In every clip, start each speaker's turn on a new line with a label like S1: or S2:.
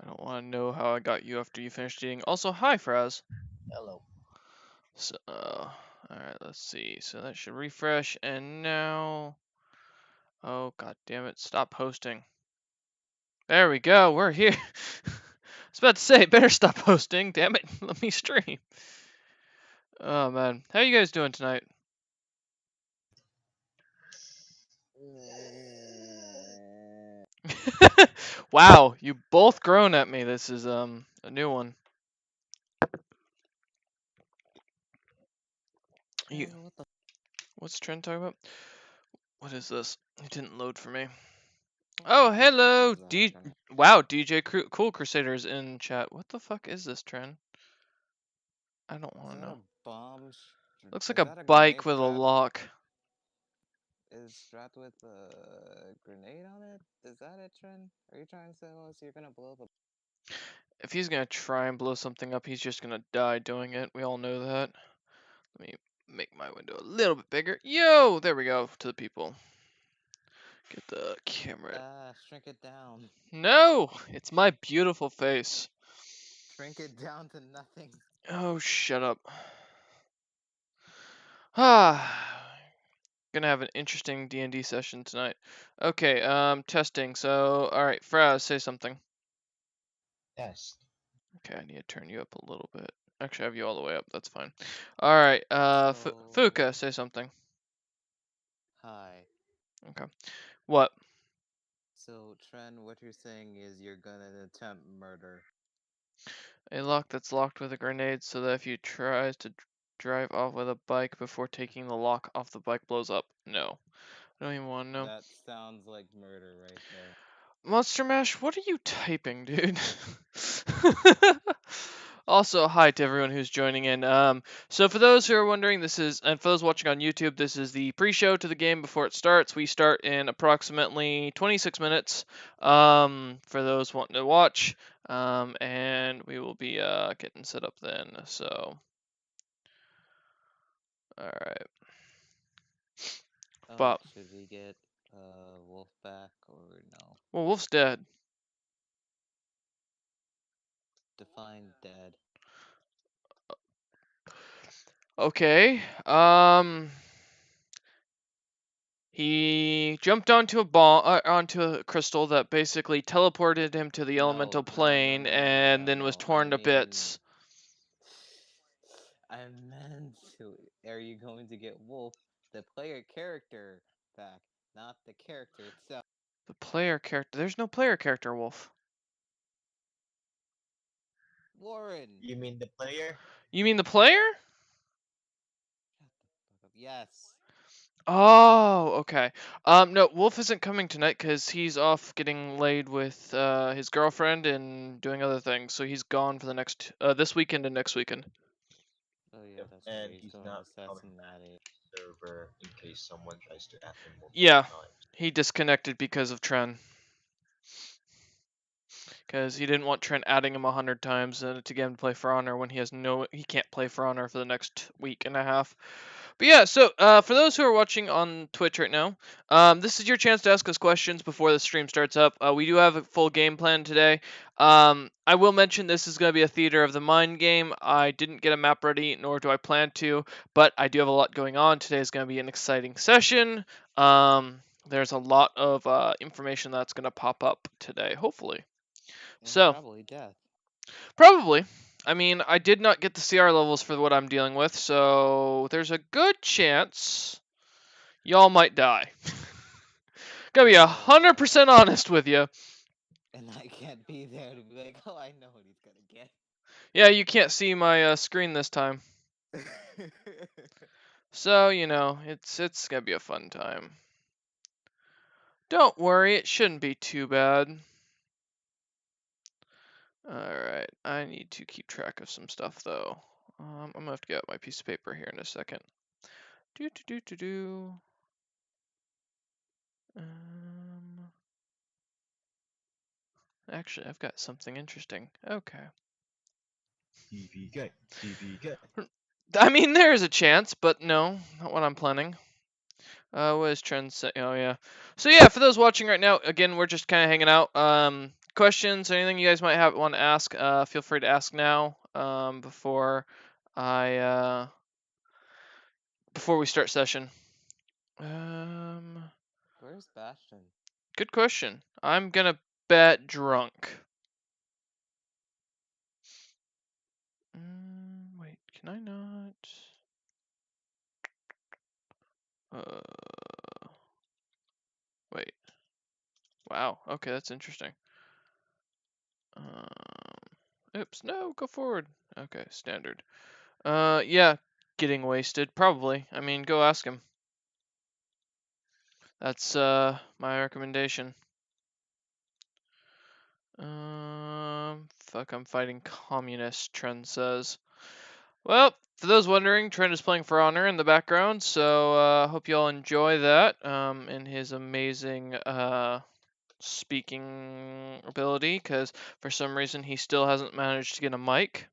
S1: I don't want to know how I got you after you finished eating. Also, hi, Fraz.
S2: Hello.
S1: So, alright, let's see. So that should refresh, and now... Oh, god damn it, stop posting. There we go, we're here. I was about to say, better stop posting, damn it, let me stream. Oh, man. How you guys doing tonight? Wow, you both grown at me. This is, a new one. You,
S2: What the
S1: what's Trent talking about? What is this? It didn't load for me.
S2: what
S1: Oh,
S2: the fuck
S1: hello,
S2: is that, Trent?
S1: Wow, Cool Crusaders in chat. What the fuck is this, Trent? I don't
S2: Is
S1: want to
S2: that
S1: know.
S2: a bomb?
S1: Looks like
S2: Is
S1: a
S2: that a
S1: bike
S2: grenade
S1: with a
S2: strap?
S1: lock.
S2: Is strapped with a grenade on it? Is that it, Trent? Are you trying to say us you're gonna blow the?
S1: If he's gonna try and blow something up, he's just gonna die doing it. We all know that. Let me make my window a little bit bigger. Yo, there we go, to the people. Get the camera.
S2: Shrink it down.
S1: No, it's my beautiful face.
S2: Shrink it down to nothing.
S1: Oh, shut up. Ah, gonna have an interesting D&D session tonight. Okay, testing. So, all right, Fraz, say something.
S3: Yes.
S1: Okay, I need to turn you up a little bit. Actually, I have you all the way up. That's fine. All right, Fuka, say something.
S2: Hi.
S1: Okay. What?
S2: So, Trent, what you're saying is you're gonna attempt murder.
S1: A lock that's locked with a grenade so that if you tries to drive off with a bike before taking the lock off the bike blows up. No. I don't even want to know.
S2: That sounds like murder right there.
S1: Monster Mash, what are you typing, dude? Also, hi to everyone who's joining in. So for those who are wondering, this is, and for those watching on YouTube, this is the pre-show to the game before it starts. We start in approximately 26 minutes. For those wanting to watch, and we will be getting set up then. So, all right. But
S2: Should we get Wolf back or no?
S1: well, Wolf's dead.
S2: Define dead.
S1: Okay. He jumped onto a onto a crystal that basically teleported him to the elemental plane and then was
S2: No.
S1: torn to bits.
S2: I meant to. Are you going to get Wolf, the player character, back, not the character itself?
S1: The player character. There's no player character, Wolf.
S2: Warren.
S3: You mean the player?
S1: You mean the player?
S2: Shut the fuck up. Yes.
S1: Oh, okay. No, Wolf isn't coming tonight because he's off getting laid with his girlfriend and doing other things. So he's gone for the next this weekend and next weekend.
S2: Oh yeah,
S3: Yep.
S2: that's
S3: And
S2: right. He's
S3: he's
S2: going
S3: not
S2: to
S3: coming back
S2: Cincinnati.
S3: to the server in case someone tries to add him multiple
S1: Yeah,
S3: times.
S1: he disconnected because of Tren. Because he didn't want Trent adding him 100 times to get him to play For Honor when he can't play For Honor for the next week and a half. But yeah, so for those who are watching on Twitch right now, this is your chance to ask us questions before the stream starts up. We do have a full game plan today. I will mention this is going to be a Theater of the Mind game. I didn't get a map ready, nor do I plan to, but I do have a lot going on. Today is going to be an exciting session. There's a lot of information that's going to pop up today, hopefully.
S2: And
S1: So,
S2: probably death.
S1: probably. I mean, I did not get the CR levels for what I'm dealing with, so there's a good chance y'all might die. Gonna be 100% honest with you.
S2: And I can't be there to be like, oh, I know what he's gonna get.
S1: Yeah, you can't see my screen this time. So, it's gonna be a fun time. Don't worry, it shouldn't be too bad. Alright, I need to keep track of some stuff, though. I'm gonna have to get out my piece of paper here in a second. Do. Actually, I've got something interesting. Okay.
S3: DVK. DVK.
S1: I mean, there is a chance, but no, not what I'm planning. What is trend set? Oh, yeah. So, yeah, for those watching right now, again, we're just kind of hanging out. questions, anything you guys might want to ask, feel free to ask now. Before we start session.
S2: Where's Bastion?
S1: Good question. I'm gonna bet drunk. Wait, can I not? Wait. Wow. Okay, that's interesting. Oops. No, go forward. Okay, standard. Yeah, getting wasted. Probably. I mean, go ask him. That's my recommendation. Fuck, I'm fighting communists, Trent says. Well, for those wondering, Trent is playing For Honor in the background, so hope you all enjoy that in his amazing speaking ability, because for some reason he still hasn't managed to get a mic.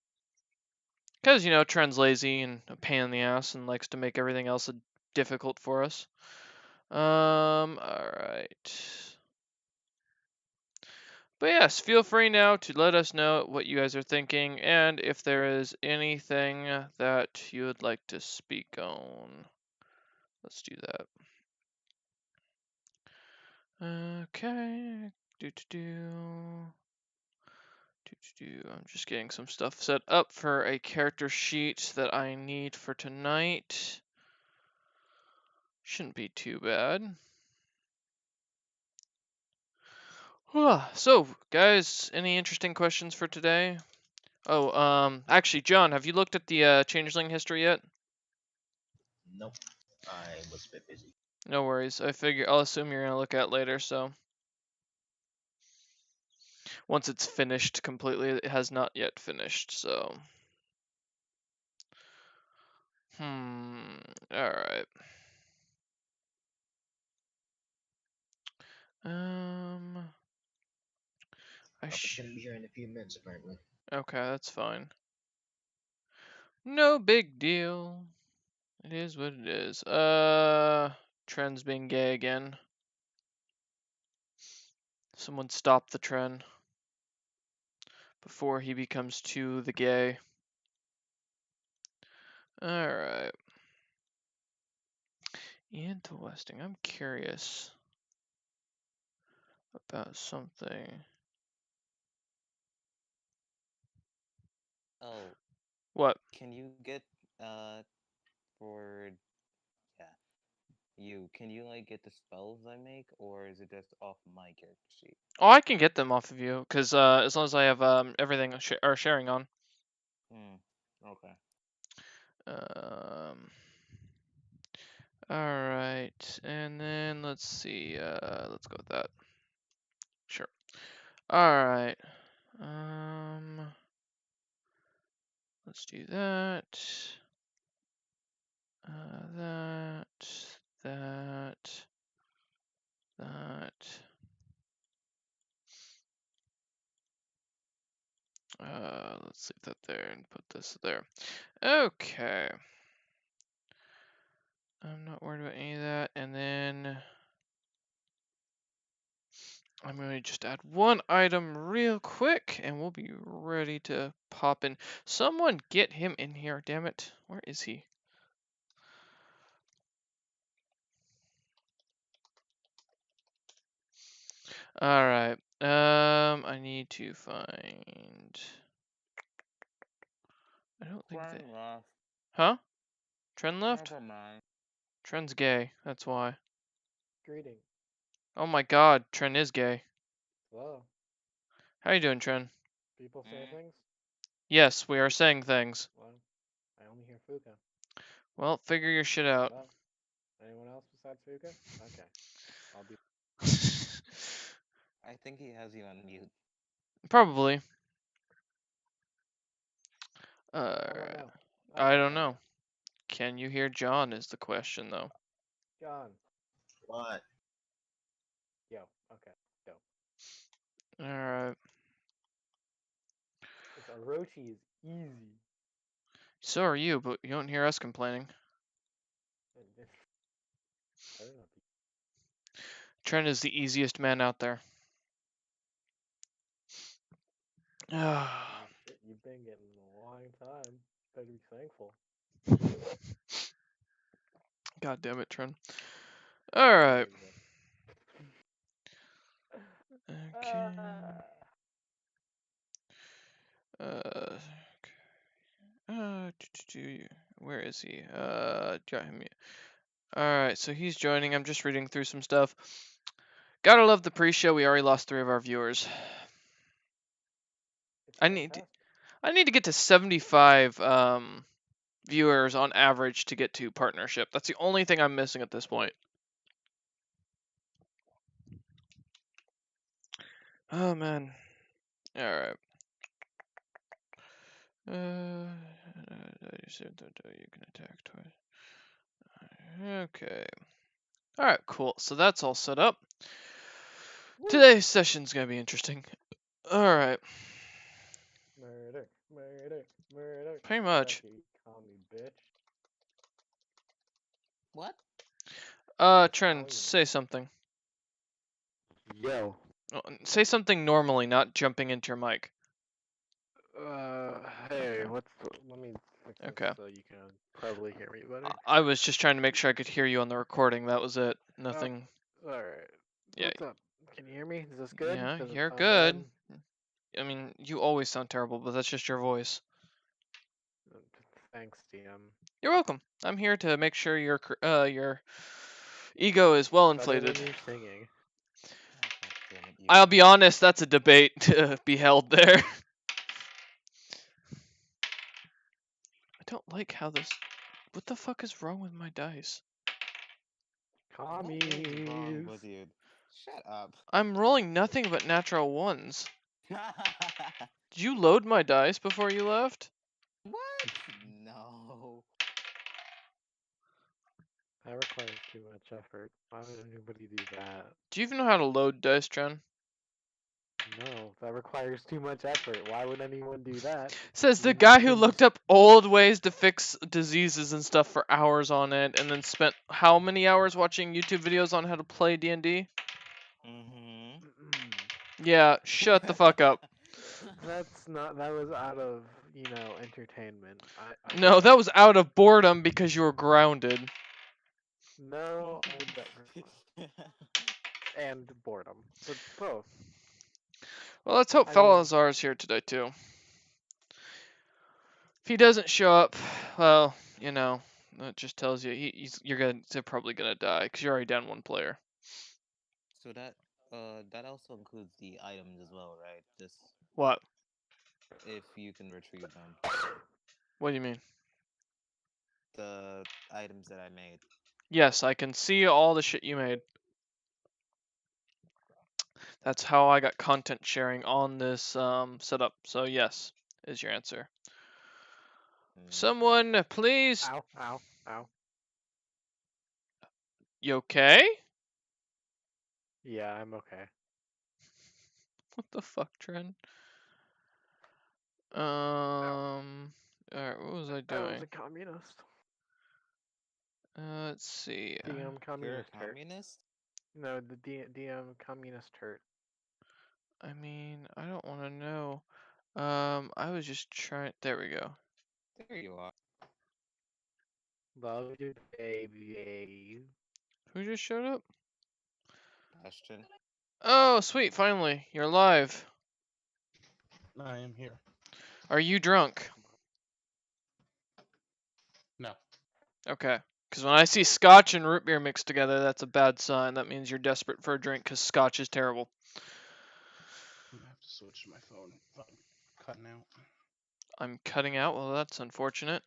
S1: Because, you know, Trent's lazy and a pain in the ass and likes to make everything else difficult for us. Alright. But yes, feel free now to let us know what you guys are thinking and if there is anything that you would like to speak on. Let's do that. Okay. I'm just getting some stuff set up for a character sheet that I need for tonight. Shouldn't be too bad. So, guys, any interesting questions for today? Oh, actually, John, have you looked at the Changeling history yet?
S3: Nope. I was a bit busy.
S1: No worries. I'll assume you're gonna look at it later, so. Once it's finished completely, it has not yet finished, so. Alright.
S3: I'll be here in a few minutes, apparently.
S1: Okay, that's fine. No big deal. It is what it is. Trend's being gay again. Someone stop the trend before he becomes too the gay. Alright. Interesting. I'm curious about something.
S2: Oh.
S1: What?
S2: Can you get for can you like get the spells I make, or is it just off my character sheet?
S1: Oh, I can get them off of you, cause as long as I have everything sharing on.
S2: Okay.
S1: Alright, and then let's see, let's go with that. Sure. Alright. Let's do that. That. Let's leave that there and put this there. Okay. I'm not worried about any of that. And then I'm going to just add one item real quick and we'll be ready to pop in. Someone get him in here, damn it. Where is he? Alright. I need to find. I don't think that.
S2: Left.
S1: Huh? Trend left?
S2: Never mind.
S1: Trend's gay. That's why.
S4: Greeting.
S1: Oh my god, Trend is gay.
S4: Hello.
S1: How you doing, Trend?
S4: People say things?
S1: Yes, we are saying things.
S4: Well, I only hear Fuka.
S1: Well, figure your shit out.
S4: Hello? Anyone else besides Fuka? Okay. I'll be.
S2: I think he has you on mute.
S1: Probably.
S4: How about now?
S1: I don't know. Can you hear John is the question, though.
S4: John.
S3: What?
S4: Yo. Okay. Yo.
S1: Alright.
S4: This Orochi is easy.
S1: So are you, but you don't hear us complaining. Trent is the easiest man out there.
S4: Shit, you've been getting a long time. Better be thankful.
S1: God damn it, Trent. Alright. Okay. Where is he? Got him. Alright, so he's joining. I'm just reading through some stuff. Gotta love the pre-show. We already lost 3 of our viewers. I need to get to 75 viewers on average to get to partnership. That's the only thing I'm missing at this point. Oh man. Alright. You can attack twice. Okay. Alright, cool. So that's all set up. Today's session's gonna be interesting. Alright.
S4: Murder, murder, murder.
S1: Pretty much.
S4: Fuck you, call me bitch.
S2: What?
S1: Trent, say something.
S5: Yo.
S1: Say something normally, not jumping into your mic.
S4: Hey, let me fix this
S1: Okay.
S4: so you can probably hear me better.
S1: I was just trying to make sure I could hear you on the recording. That was it. Nothing.
S4: Alright.
S1: Yeah.
S4: What's up? Can you hear me? Is this good?
S1: Yeah,
S4: Does it
S1: you're
S4: sound
S1: good.
S4: bad?
S1: I mean, you always sound terrible, but that's just your voice.
S4: Thanks, DM.
S1: You're welcome. I'm here to make sure your ego is well
S4: Better
S1: inflated.
S4: than you singing.
S2: God damn it, you.
S1: I'll be honest, that's a debate to be held there. I don't like how this... What the fuck is wrong with my dice?
S2: What is wrong
S4: Commies.
S2: with you? Shut up.
S1: I'm rolling nothing but natural ones. Did you load my dice before you left?
S2: What? No.
S4: That requires too much effort. Why would anybody do that?
S1: Do you even know how to load dice, Jen?
S4: No, that requires too much effort. Why would anyone do that?
S1: Says the
S4: You
S1: guy who
S4: can
S1: looked up old ways to fix diseases and stuff for hours on it, and then spent how many hours watching YouTube videos on how to play D&D?
S2: Mm-hmm.
S1: Yeah, shut the fuck up.
S4: That's not. That was out of entertainment. I
S1: No,
S4: get
S1: that was out of boredom because you were grounded.
S4: No, and boredom. But both.
S1: Well, let's hope
S4: I mean-
S1: Falazar's here today too. If he doesn't show up, well, you know, that just tells you you're probably gonna die because you're already down 1 player.
S2: So that also includes the items as well, right? Just
S1: What?
S2: if you can retrieve them.
S1: What do you mean?
S2: The items that I made.
S1: Yes, I can see all the shit you made. That's how I got content sharing on this setup. So yes, is your answer. Someone, please.
S4: Ow! Ow! Ow!
S1: You okay?
S4: Yeah, I'm okay.
S1: What the fuck, Trent? Alright, what was I
S4: I was
S1: doing?
S4: a communist.
S1: Let's see.
S4: DM
S2: You're a
S4: communist hurt.
S2: communist?
S4: No, the DM communist hurt.
S1: I mean, I don't want to know. I was just trying. There we go.
S2: There you are.
S4: Love you, baby.
S1: Who just showed up?
S2: Bastion.
S1: Oh, sweet, finally. You're live.
S5: I am here.
S1: Are you drunk?
S5: No.
S1: Okay. Because when I see scotch and root beer mixed together, that's a bad sign. That means you're desperate for a drink because scotch is terrible.
S5: I'm gonna have to switch my phone. I'm cutting out.
S1: I'm cutting out? Well, that's unfortunate.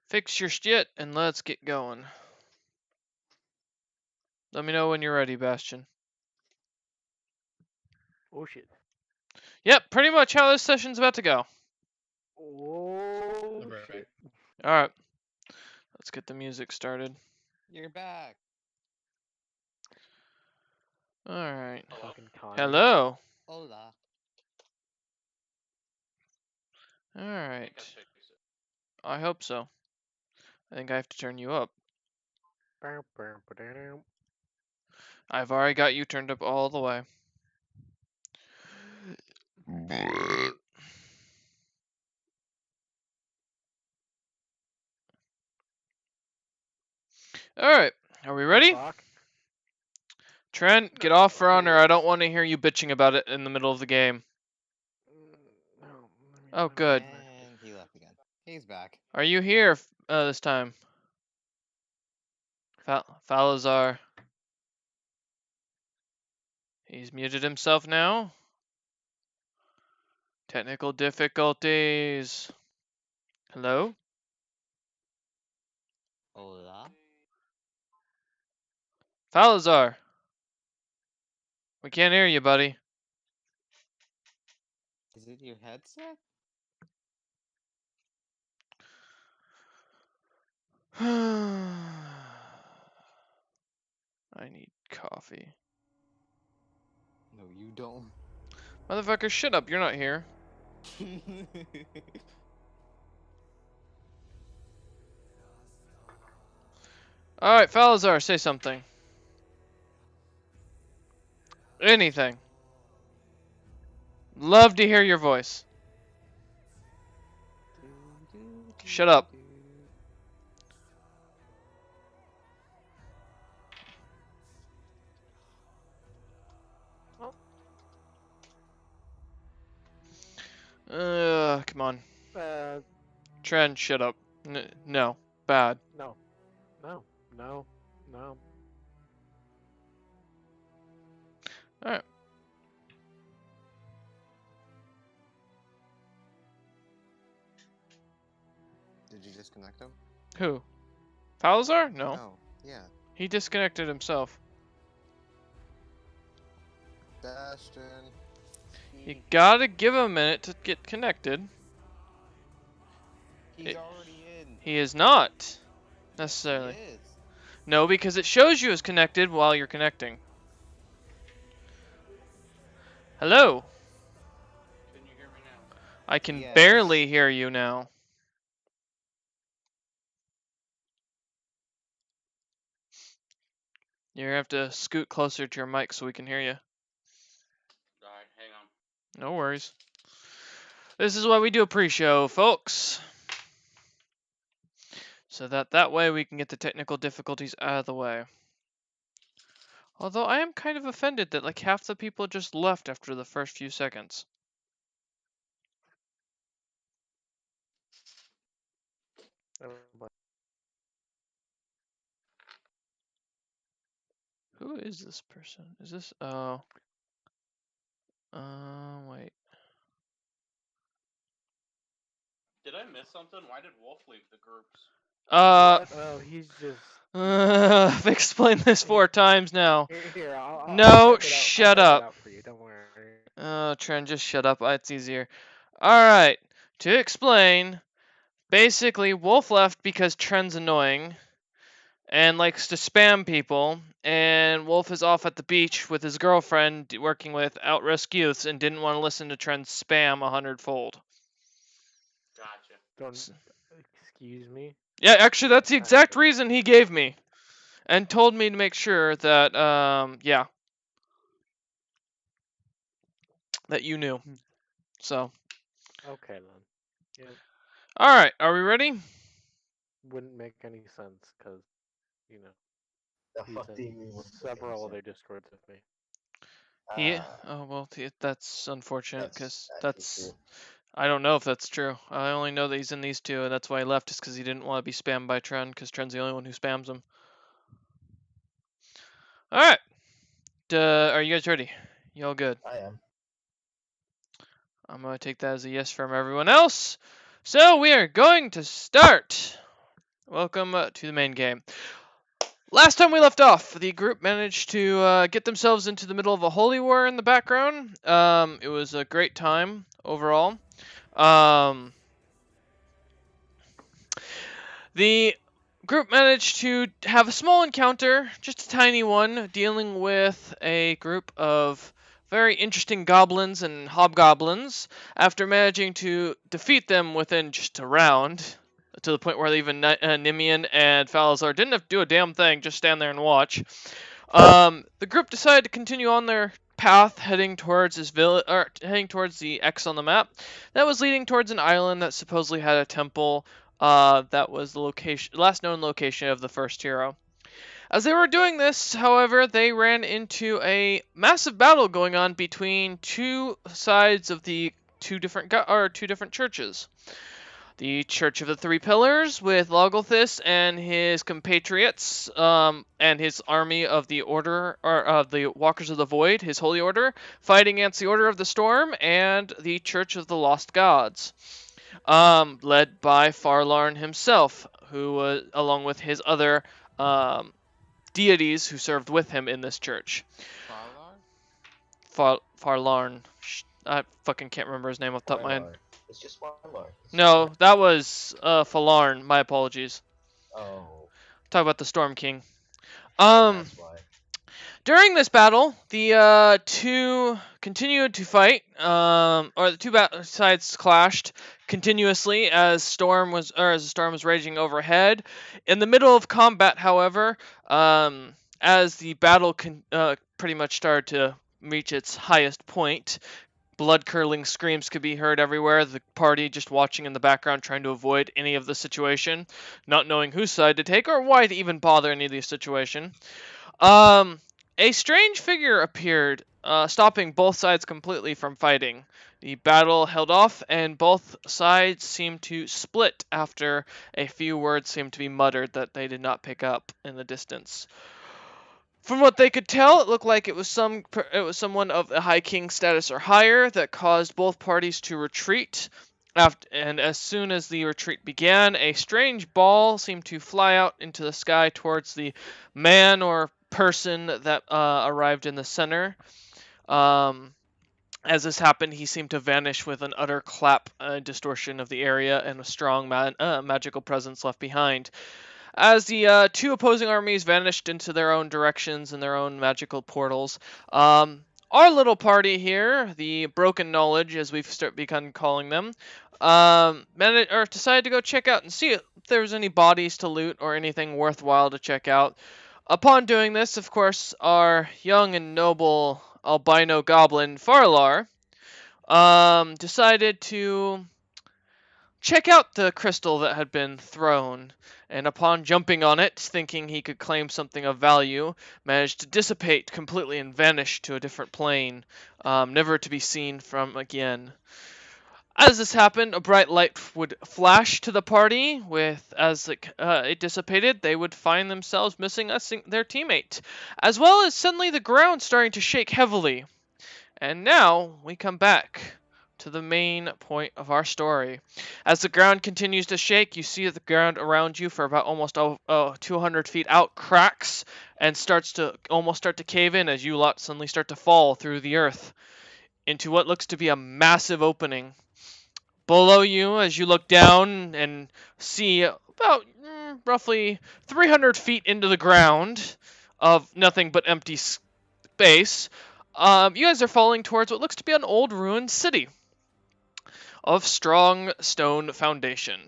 S1: Fix your shit and let's get going. Let me know when you're ready, Bastion.
S4: Oh shit.
S1: Yep, pretty much how this session's about to go.
S4: Oh
S5: Right.
S4: shit.
S1: Alright. Let's get the music started.
S2: You're back.
S1: Alright.
S4: Fucking con.
S1: Hello.
S2: Hola.
S1: Alright. I hope so. I think I have to turn you up. I've already got you turned up all the way. Alright, are we ready?
S4: Fuck.
S1: Trent, get off For Honor. I don't want to hear you bitching about it in the middle of the game.
S4: No,
S1: Oh, good.
S2: And he left again. He's back.
S1: Are you here this time? Falazar. He's muted himself now. Technical difficulties. Hello?
S2: Hola.
S1: Falazar. We can't hear you, buddy.
S2: Is it your headset?
S1: I need coffee.
S2: No, you don't.
S1: Motherfucker, shut up. You're not here. Alright, Falazar, say something. Anything. Love to hear your voice. Shut up. Come on. Trent, shut up. No. Bad.
S4: No. No. No. No.
S1: Alright.
S2: Did you disconnect him?
S1: Who? Falazar? No.
S2: No. Yeah.
S1: He disconnected himself.
S2: Bastion.
S1: You gotta give him a minute to get connected.
S2: He's already in.
S1: He is not. Necessarily.
S2: He is.
S1: No, because it shows you as connected while you're connecting. Hello?
S5: Can you hear me now?
S1: I can
S2: Yes.
S1: barely hear you now. You're gonna have to scoot closer to your mic so we can hear you.
S5: Alright, hang on.
S1: No worries. This is why we do a pre-show, folks. So that way we can get the technical difficulties out of the way. Although I am kind of offended that like half the people just left after the first few seconds. Who is this person? Is this wait.
S5: Did I miss something? Why did Wolf leave the groups?
S4: Oh, he's just.
S1: Explain this 4 times now.
S4: Here, I'll
S1: No,
S4: type it out.
S1: shut
S4: I'll type
S1: up.
S4: it out for you. Don't worry.
S1: Trent, just shut up. It's easier. Alright, to explain, basically, Wolf left because Trent's annoying and likes to spam people, and Wolf is off at the beach with his girlfriend working with Out-Risk Youths and didn't want to listen to Trent's spam 100-fold.
S5: Gotcha.
S4: Don't. Excuse me.
S1: Yeah, actually, that's the exact reason he gave me. And told me to make sure that, yeah. That you knew. So.
S4: Okay then. Yep.
S1: Alright, are we ready?
S4: Wouldn't make any sense because, you know,
S3: The
S4: he's
S3: fuck do you
S4: in
S3: mean? with
S4: several
S3: the
S4: other discords with me.
S1: He,
S3: Ah,
S1: oh, well, that's unfortunate,
S3: that's
S1: because
S3: actually
S1: that's,
S3: true.
S1: I don't know if that's true. I only know that he's in these 2, and that's why he left, is because he didn't want to be spammed by Trent, because Trent's the only one who spams him. Alright. Are you guys ready? You all good?
S3: I am.
S1: I'm going to take that as a yes from everyone else. So we are going to start. Welcome to the main game. Last time we left off, the group managed to get themselves into the middle of a holy war in the background. It was a great time overall. The group managed to have a small encounter, just a tiny one, dealing with a group of very interesting goblins and hobgoblins after managing to defeat them within just a round, to the point where even Nimian and Falazar didn't have to do a damn thing, just stand there and watch. The group decided to continue on their path heading towards his village, or heading towards the X on the map, that was leading towards an island that supposedly had a temple. That was the last known location of the first hero. As they were doing this, however, they ran into a massive battle going on between two sides of the two different churches. The Church of the Three Pillars with Logolthus and his compatriots, and his army of the Order, or of the Walkers of the Void, his holy order, fighting against the Order of the Storm and the Church of the Lost Gods, led by Farlarn himself, who was along with his other deities who served with him in this church. Farlarn. I fucking can't remember his name off the top of my head.
S3: It's just Farlarn.
S1: No, that was Falarn. My apologies.
S3: Oh.
S1: Talk about the Storm King.
S3: That's why.
S1: During this battle, the two continued to fight, or the two sides clashed continuously as the storm was raging overhead. In the middle of combat, however, as the battle pretty much started to reach its highest point, blood-curdling screams could be heard everywhere, the party just watching in the background trying to avoid any of the situation, not knowing whose side to take or why to even bother any of the situation. A strange figure appeared, stopping both sides completely from fighting. The battle held off, and both sides seemed to split after a few words seemed to be muttered that they did not pick up in the distance. From what they could tell, it looked like it was someone of the High King status or higher that caused both parties to retreat. And as soon as the retreat began, a strange ball seemed to fly out into the sky towards the man or person that arrived in the center. As this happened, he seemed to vanish with an utter clap distortion of the area and a strong magical presence left behind. As the two opposing armies vanished into their own directions and their own magical portals, our little party here, the Broken Knowledge, as we've begun calling them, decided to go check out and see if there was any bodies to loot or anything worthwhile to check out. Upon doing this, of course, our young and noble albino goblin Farlar decided to check out the crystal that had been thrown, and upon jumping on it, thinking he could claim something of value, managed to dissipate completely and vanish to a different plane, never to be seen from again. As this happened, a bright light would flash to the party, as it dissipated, they would find themselves missing their teammate, as well as suddenly the ground starting to shake heavily. And now we come back to the main point of our story. As the ground continues to shake, you see that the ground around you for about almost 200 feet out cracks and starts to almost start to cave in as you lot suddenly start to fall through the earth into what looks to be a massive opening. Below you, as you look down and see about roughly 300 feet into the ground of nothing but empty space, you guys are falling towards what looks to be an old ruined city of strong stone foundation.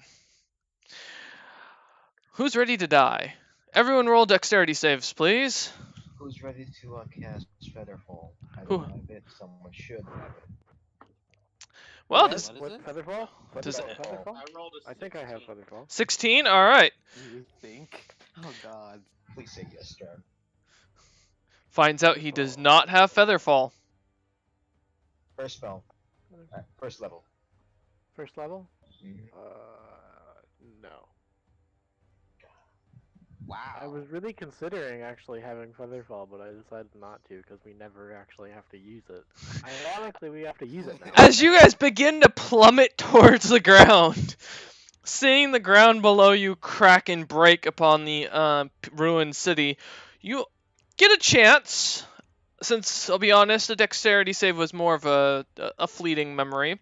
S1: Who's ready to die? Everyone roll dexterity saves, please.
S3: Who's ready to cast Featherfall? I
S1: Who?
S3: don't have it. Someone should have it.
S1: Well,
S4: Yes,
S2: What is
S4: what,
S2: it?
S4: Featherfall?
S1: Does it-
S4: Featherfall?
S5: I rolled a
S4: I think I have Featherfall.
S1: 16. All right.
S2: You think? Oh god.
S3: Please say yes, Stern.
S1: Finds out he does not have Featherfall.
S3: First spell. First level.
S4: First level?
S3: Mhm.
S4: No.
S2: Wow.
S4: I was really considering actually having Featherfall, but I decided not to because we never actually have to use it. Ironically, we have to use it now.
S1: As you guys begin to plummet towards the ground, seeing the ground below you crack and break upon the ruined city, you get a chance. Since I'll be honest, the dexterity save was more of a fleeting memory.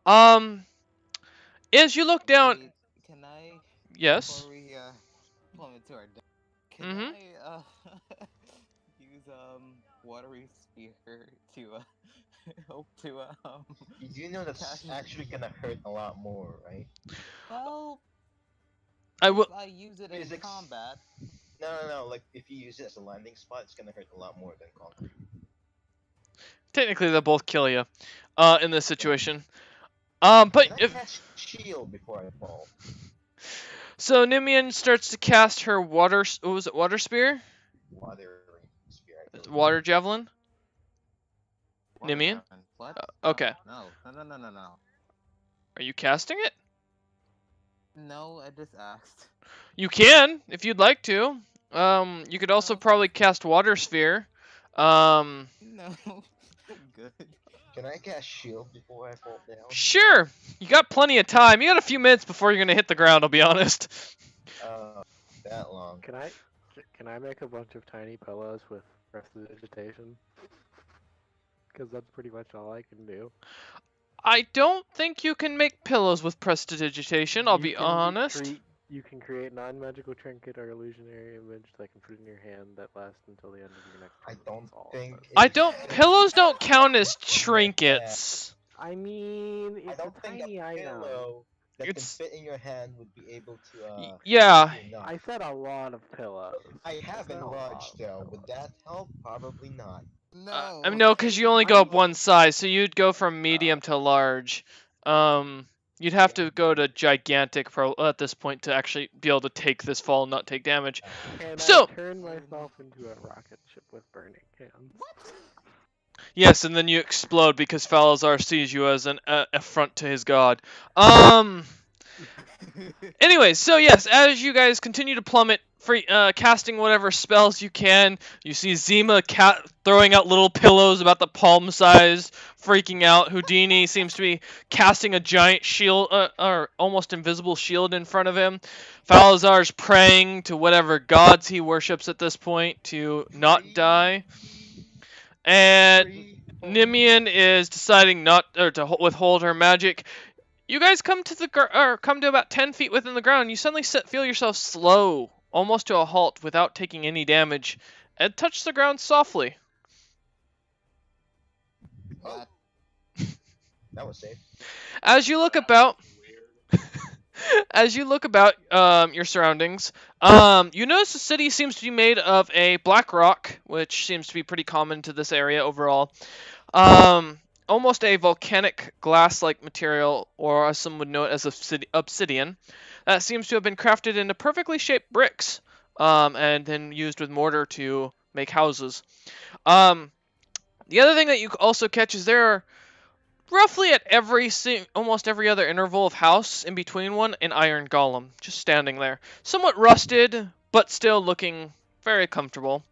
S1: As you look down,
S2: Wait, can I?
S1: yes.
S2: Before we plummet to our death, can
S1: Mhm.
S2: I use watery spear to hope to
S3: You do know that's
S2: Cast-
S3: actually gonna hurt a lot more, right?
S2: well,
S1: I will.
S2: if I use it in
S3: Physics.
S2: combat.
S3: No. Like if you use it as a landing spot, it's gonna hurt a lot more than concrete.
S1: technically they'll both kill you in this situation. But
S3: Can I
S1: if
S3: cast shield before I fall?
S1: so, Nimian starts to cast her water. What was it? Water spear?
S3: Water spear. I believe.
S1: Water javelin?
S2: Water
S1: Nimian?
S2: javelin. What?
S1: Okay.
S2: No. No.
S1: Are you casting it?
S2: No, I just asked.
S1: You can, if you'd like to. You could also
S2: No.
S1: probably cast water sphere. Um,
S2: No. I'm good.
S3: Can I cast shield before I fall down?
S1: sure. You got plenty of time. You got a few minutes before you're gonna hit the ground. I'll be honest.
S3: That long.
S4: Can I make a bunch of tiny pillows with prestidigitation? Because that's pretty much all I can do.
S1: I don't think you can make pillows with prestidigitation. I'll
S4: You
S1: be
S4: can
S1: honest.
S4: You can create non-magical trinket or illusionary image that can put in your hand that lasts until the end of your next
S3: I
S4: turn.
S3: don't
S4: That's all,
S3: think.
S4: but-
S1: I don't. Pillows don't count as trinkets.
S4: I mean,
S3: I
S4: it's a
S3: don't think
S4: tiny
S3: a
S4: item.
S3: pillow that
S1: It's-
S3: can fit in your hand would be able to.
S1: Yeah.
S3: do enough.
S4: I said a lot of pillows.
S3: I have
S4: said a lot
S3: enlarged
S4: of
S3: though. Would
S4: pillows.
S3: that help? Probably not.
S2: No.
S1: I mean, no, because you only go up one size, so you'd go from medium to large. You'd have to go to gigantic at this point to actually be able to take this fall and not take damage.
S4: Can
S1: So-
S4: I turn myself into a rocket ship with burning hands?
S1: Yes, and then you explode because Falazar sees you as an affront to his god. Anyways, so yes, as you guys continue to plummet, casting whatever spells you can, you see Zima throwing out little pillows about the palm size, freaking out. Houdini seems to be casting a giant shield, or almost invisible shield in front of him. Falazar's praying to whatever gods he worships at this point to not die. And Nimian is deciding not to withhold her magic. You guys come to about 10 feet within the ground. You suddenly feel yourself slow, almost to a halt, without taking any damage, and touch the ground softly.
S3: Oh, that was safe.
S1: As you look about, your surroundings, you notice the city seems to be made of a black rock, which seems to be pretty common to this area overall. Almost a volcanic glass-like material, or as some would know it as obsidian, that seems to have been crafted into perfectly shaped bricks, and then used with mortar to make houses. The other thing that you also catch is there are roughly at almost every other interval of house in between one an iron golem just standing there, somewhat rusted but still looking very comfortable.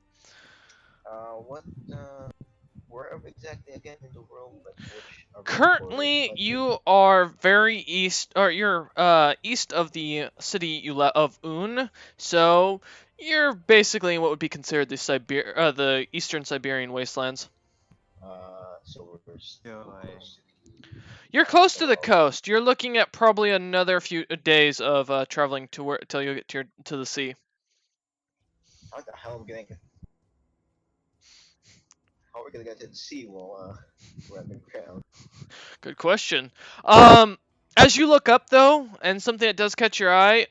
S3: Where exactly again in the world? Like which?
S1: Currently, you are very east, or you're east of the city of Un, so you're basically in what would be considered the eastern Siberian wastelands.
S3: So we're still close.
S1: You're close to the coast. You're looking at probably another few days of traveling till you get to the sea.
S3: How the hell are we gonna get? How are we gonna get to the sea while we're on the ground?
S1: Good question. As you look up though, and something that does catch your eye,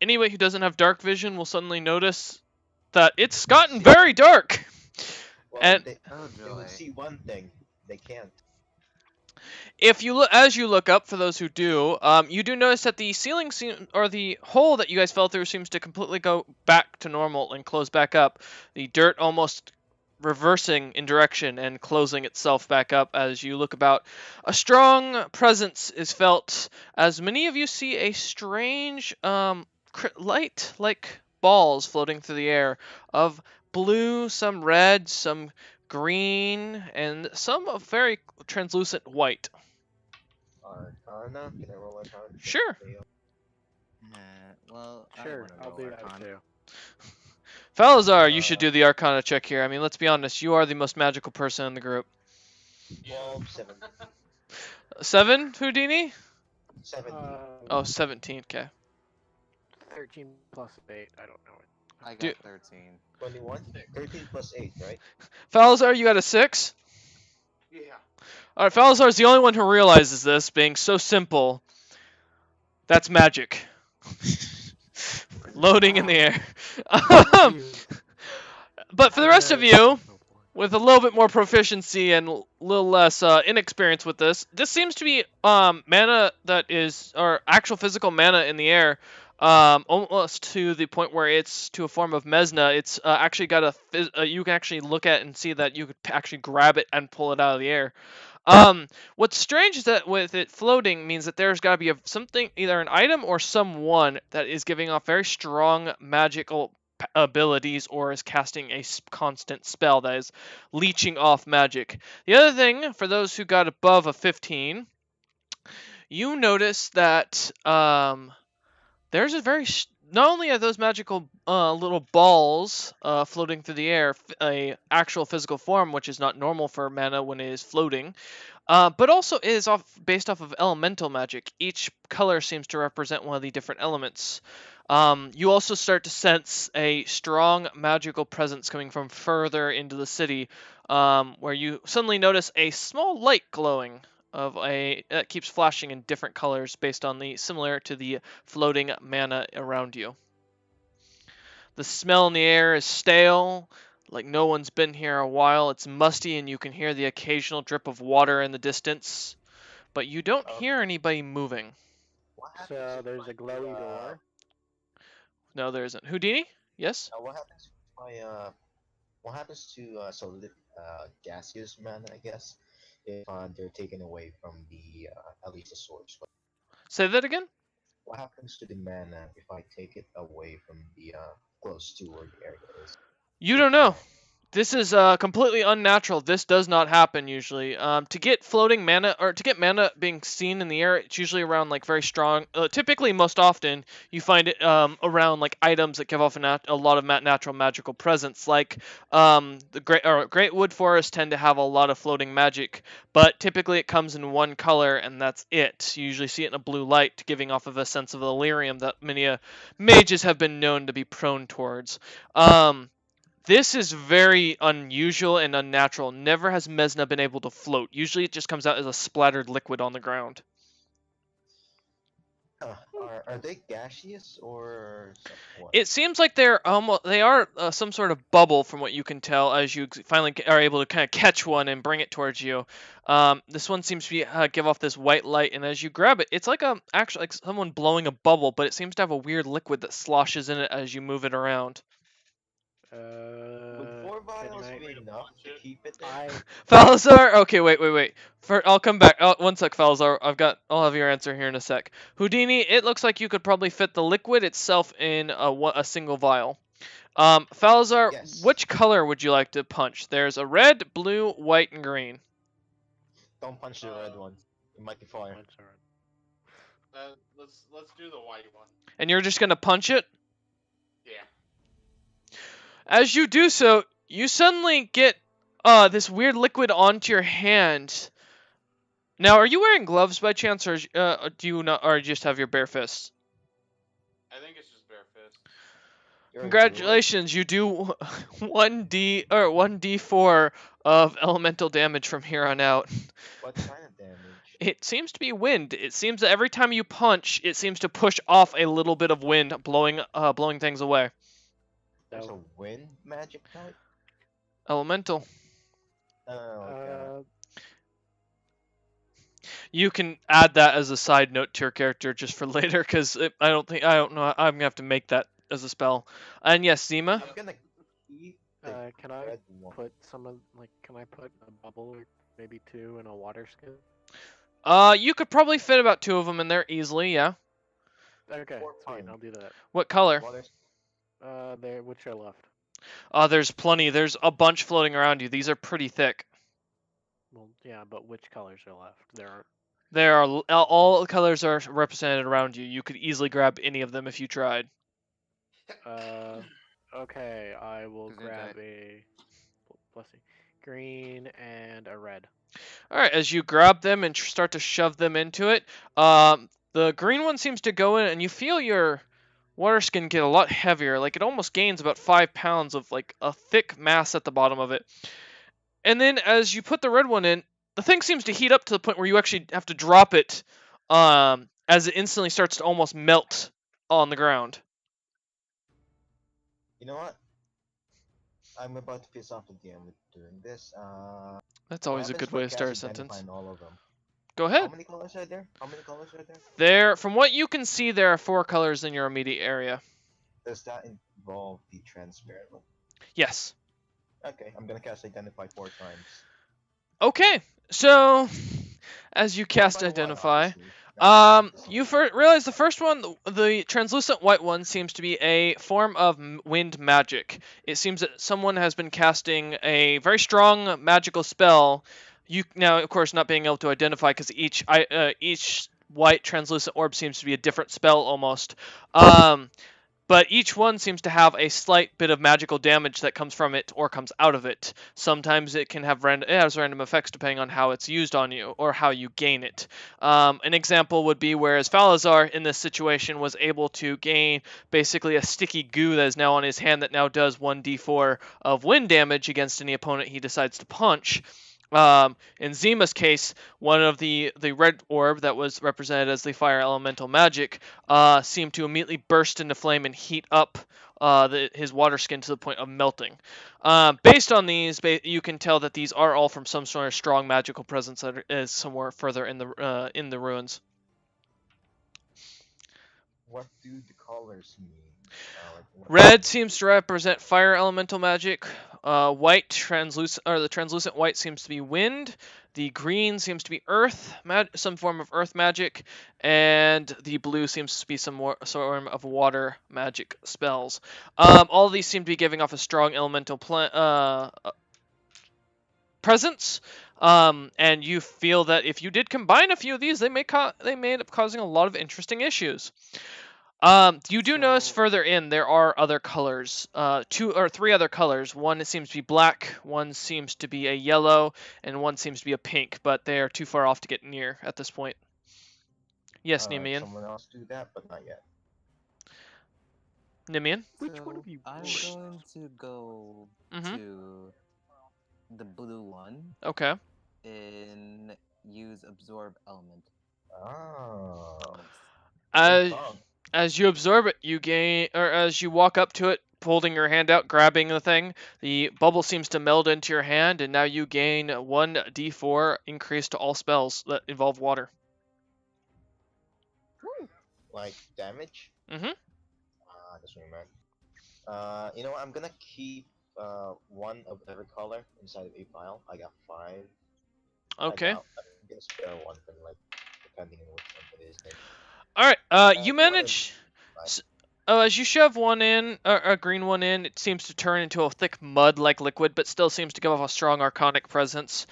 S1: anybody who doesn't have dark vision will suddenly notice that it's gotten very dark.
S3: Well,
S1: And-
S3: they
S2: joy.
S3: would see one thing. They can't.
S1: As you look up, for those who do, you do notice that the ceiling or the hole that you guys fell through seems to completely go back to normal and close back up. The dirt almost reversing in direction and closing itself back up as you look about. A strong presence is felt as many of you see a strange light like balls floating through the air of blue, some red, some green, and some of very translucent white.
S3: Arcana? Can I roll Arcana?
S1: Sure.
S2: Well, I
S4: Sure,
S2: wanna
S4: I'll
S2: roll
S4: do that
S2: Arcana.
S4: too.
S1: Falazar, you should do the Arcana check here. I mean, let's be honest, you are the most magical person in the group.
S3: 12, 7.
S1: 7, Houdini?
S3: 17.
S1: Oh, 17, okay.
S4: 13 plus 8, I don't know.
S2: I got
S1: Dude.
S2: 13.
S3: 21? 13 plus 8, right?
S1: Falazar, you got a 6?
S5: Yeah.
S1: Alright, Falazar's the only one who realizes this, being so simple. That's magic. Loading in the air. But for the rest of you, with a little bit more proficiency and a little less inexperience with this. This seems to be mana that is, or actual physical mana in the air, almost to the point where it's to a form of Mesna. It's actually got you can actually look at and see that you could actually grab it and pull it out of the air. What's strange is that with it floating means that there's got to be something, either an item or someone that is giving off very strong magical abilities or is casting a constant spell that is leeching off magic. The other thing, for those who got above a 15, you notice that there's a very not only are those magical little balls floating through the air a actual physical form, which is not normal for mana when it is floating, but also is based off of elemental magic. Each color seems to represent one of the different elements. You also start to sense a strong magical presence coming from further into the city, where you suddenly notice a small light glowing that keeps flashing in different colors based on similar to the floating mana around you. The smell in the air is stale, like no one's been here a while. It's musty and you can hear the occasional drip of water in the distance, but you don't hear anybody moving.
S4: So there's a glowy door.
S1: No, there isn't. Houdini? Yes?
S3: What happens what happens to solid gaseous mana, I guess, if they're taken away from the at least the source?
S1: Say that again?
S3: What happens to the mana if I take it away from the close to where the area is?
S1: You don't know. This is completely unnatural. This does not happen usually. To get floating mana, or to get mana being seen in the air, it's usually around like very strong. Typically, most often, you find it around like items that give off a lot of natural magical presence. Like the great wood forests tend to have a lot of floating magic, but typically it comes in one color and that's it. You usually see it in a blue light, giving off of a sense of delirium that many mages have been known to be prone towards. This is very unusual and unnatural. Never has Mesna been able to float. Usually it just comes out as a splattered liquid on the ground.
S3: Are they gaseous or what?
S1: It seems like they are some sort of bubble from what you can tell as you finally are able to kind of catch one and bring it towards you. This one seems to give off this white light, and as you grab it, it's like actually like someone blowing a bubble, but it seems to have a weird liquid that sloshes in it as you move it around.
S3: Would 4 vials be enough to keep it there?
S1: Falazar, okay, wait. I'll come back. One sec, Falazar. I'll have your answer here in a sec. Houdini, it looks like you could probably fit the liquid itself in a single vial. Falazar,
S3: Yes.
S1: which color would you like to punch? There's a red, blue, white, and green.
S3: Don't punch the red one. It might be fire.
S5: Let's do the white one.
S1: And you're just gonna punch it?
S5: Yeah.
S1: As you do so, you suddenly get this weird liquid onto your hand. Now, are you wearing gloves by chance, or do you not, or just have your bare fists?
S5: I think it's just bare fist.
S3: You're a
S1: Congratulations, you do 1d4 of elemental damage from here on out.
S3: druid. What kind of damage?
S1: It seems to be wind. It seems that every time you punch, it seems to push off a little bit of wind, blowing things away.
S3: There's a wind magic type?
S1: Elemental.
S3: Okay.
S1: You can add that as a side note to your character just for later, because I don't know. I'm gonna have to make that as a spell. And yes, Zima.
S3: I'm gonna keep the
S4: Can I
S3: red one.
S4: put can I put a bubble or maybe two in a water skin?
S1: You could probably fit about 2 of them in there easily. Yeah.
S4: Okay,
S3: Or
S4: sweet,
S3: pine.
S4: I'll do that.
S1: What color?
S3: Water-
S4: Which are left?
S1: There's plenty. There's a bunch floating around you. These are pretty thick.
S4: Well, yeah, but which colors are left? There are.
S1: There are all the colors are represented around you. You could easily grab any of them if you tried.
S4: Okay, I will
S2: Gesundheit.
S4: grab a bless you, green and a red.
S1: All right, as you grab them and start to shove them into it, the green one seems to go in, and you feel your water skin get a lot heavier. Like it almost gains about 5 pounds of like a thick mass at the bottom of it. And then as you put the red one in, the thing seems to heat up to the point where you actually have to drop it, as it instantly starts to almost melt on the ground.
S3: You know what? I'm about to piss off the DM with doing this.
S1: That's
S3: What
S1: always a
S3: happens
S1: good
S3: if I
S1: way to start a
S3: cast
S1: sentence.
S3: identify on all of them?
S1: Go
S3: How
S1: ahead.
S3: many colors are there? How many colors are there?
S1: There, from what you can see, there are 4 colors in your immediate area.
S3: Does that involve the transparent one?
S1: Yes.
S3: Okay, I'm gonna cast identify 4 times.
S1: Okay. So, as you
S3: One
S1: cast
S3: by one,
S1: identify,
S3: obviously. Not the
S1: you
S3: same.
S1: realize the first one, the translucent white one, seems to be a form of wind magic. It seems that someone has been casting a very strong magical spell. You now, of course, not being able to identify because each white translucent orb seems to be a different spell almost. But each one seems to have a slight bit of magical damage that comes from it or comes out of it. Sometimes it can have it has random effects depending on how it's used on you or how you gain it. An example would be whereas Falazar in this situation was able to gain basically a sticky goo that is now on his hand that now does 1d4 of wind damage against any opponent he decides to punch. In Zima's case, one of the red orb that was represented as the fire elemental magic seemed to immediately burst into flame and heat up his water skin to the point of melting. Based on these, you can tell that these are all from some sort of strong magical presence that is somewhere further in the ruins.
S3: What do the colors mean?
S1: Red seems to represent fire elemental magic. White, the translucent white seems to be wind. The green seems to be earth, some form of earth magic, and the blue seems to be some form of water magic spells. All of these seem to be giving off a strong elemental presence. And you feel that if you did combine a few of these, they may end up causing a lot of interesting issues. You do notice
S2: So-
S1: further in there are other colors, 2 or 3 other colors. One seems to be black, one seems to be a yellow, and one seems to be a pink, but they are too far off to get near at this point. Yes, Nimian.
S3: Someone else do that, but not yet.
S1: Nimian?
S4: Which one
S2: So,
S4: of you
S2: I'm
S4: would?
S2: going to go
S1: Mhm.
S2: to the blue one
S1: Okay.
S2: and use absorb element.
S3: Oh.
S1: As
S3: Good call.
S1: as you absorb it, you gain, or as you walk up to it, holding your hand out, grabbing the thing, the bubble seems to meld into your hand, and now you gain 1d4 increase to all spells that involve water.
S3: Like damage?
S1: Mhm.
S3: That's what I meant. You know what? I'm gonna keep one of every color inside of a file. I got 5.
S1: Okay.
S3: I'm gonna spare one from like depending on which one it is. Maybe.
S1: All right. You
S3: Go ahead.
S1: manage. As you shove one in, a green one in, it seems to turn into a thick mud-like liquid, but still seems to give off a strong arcanic presence.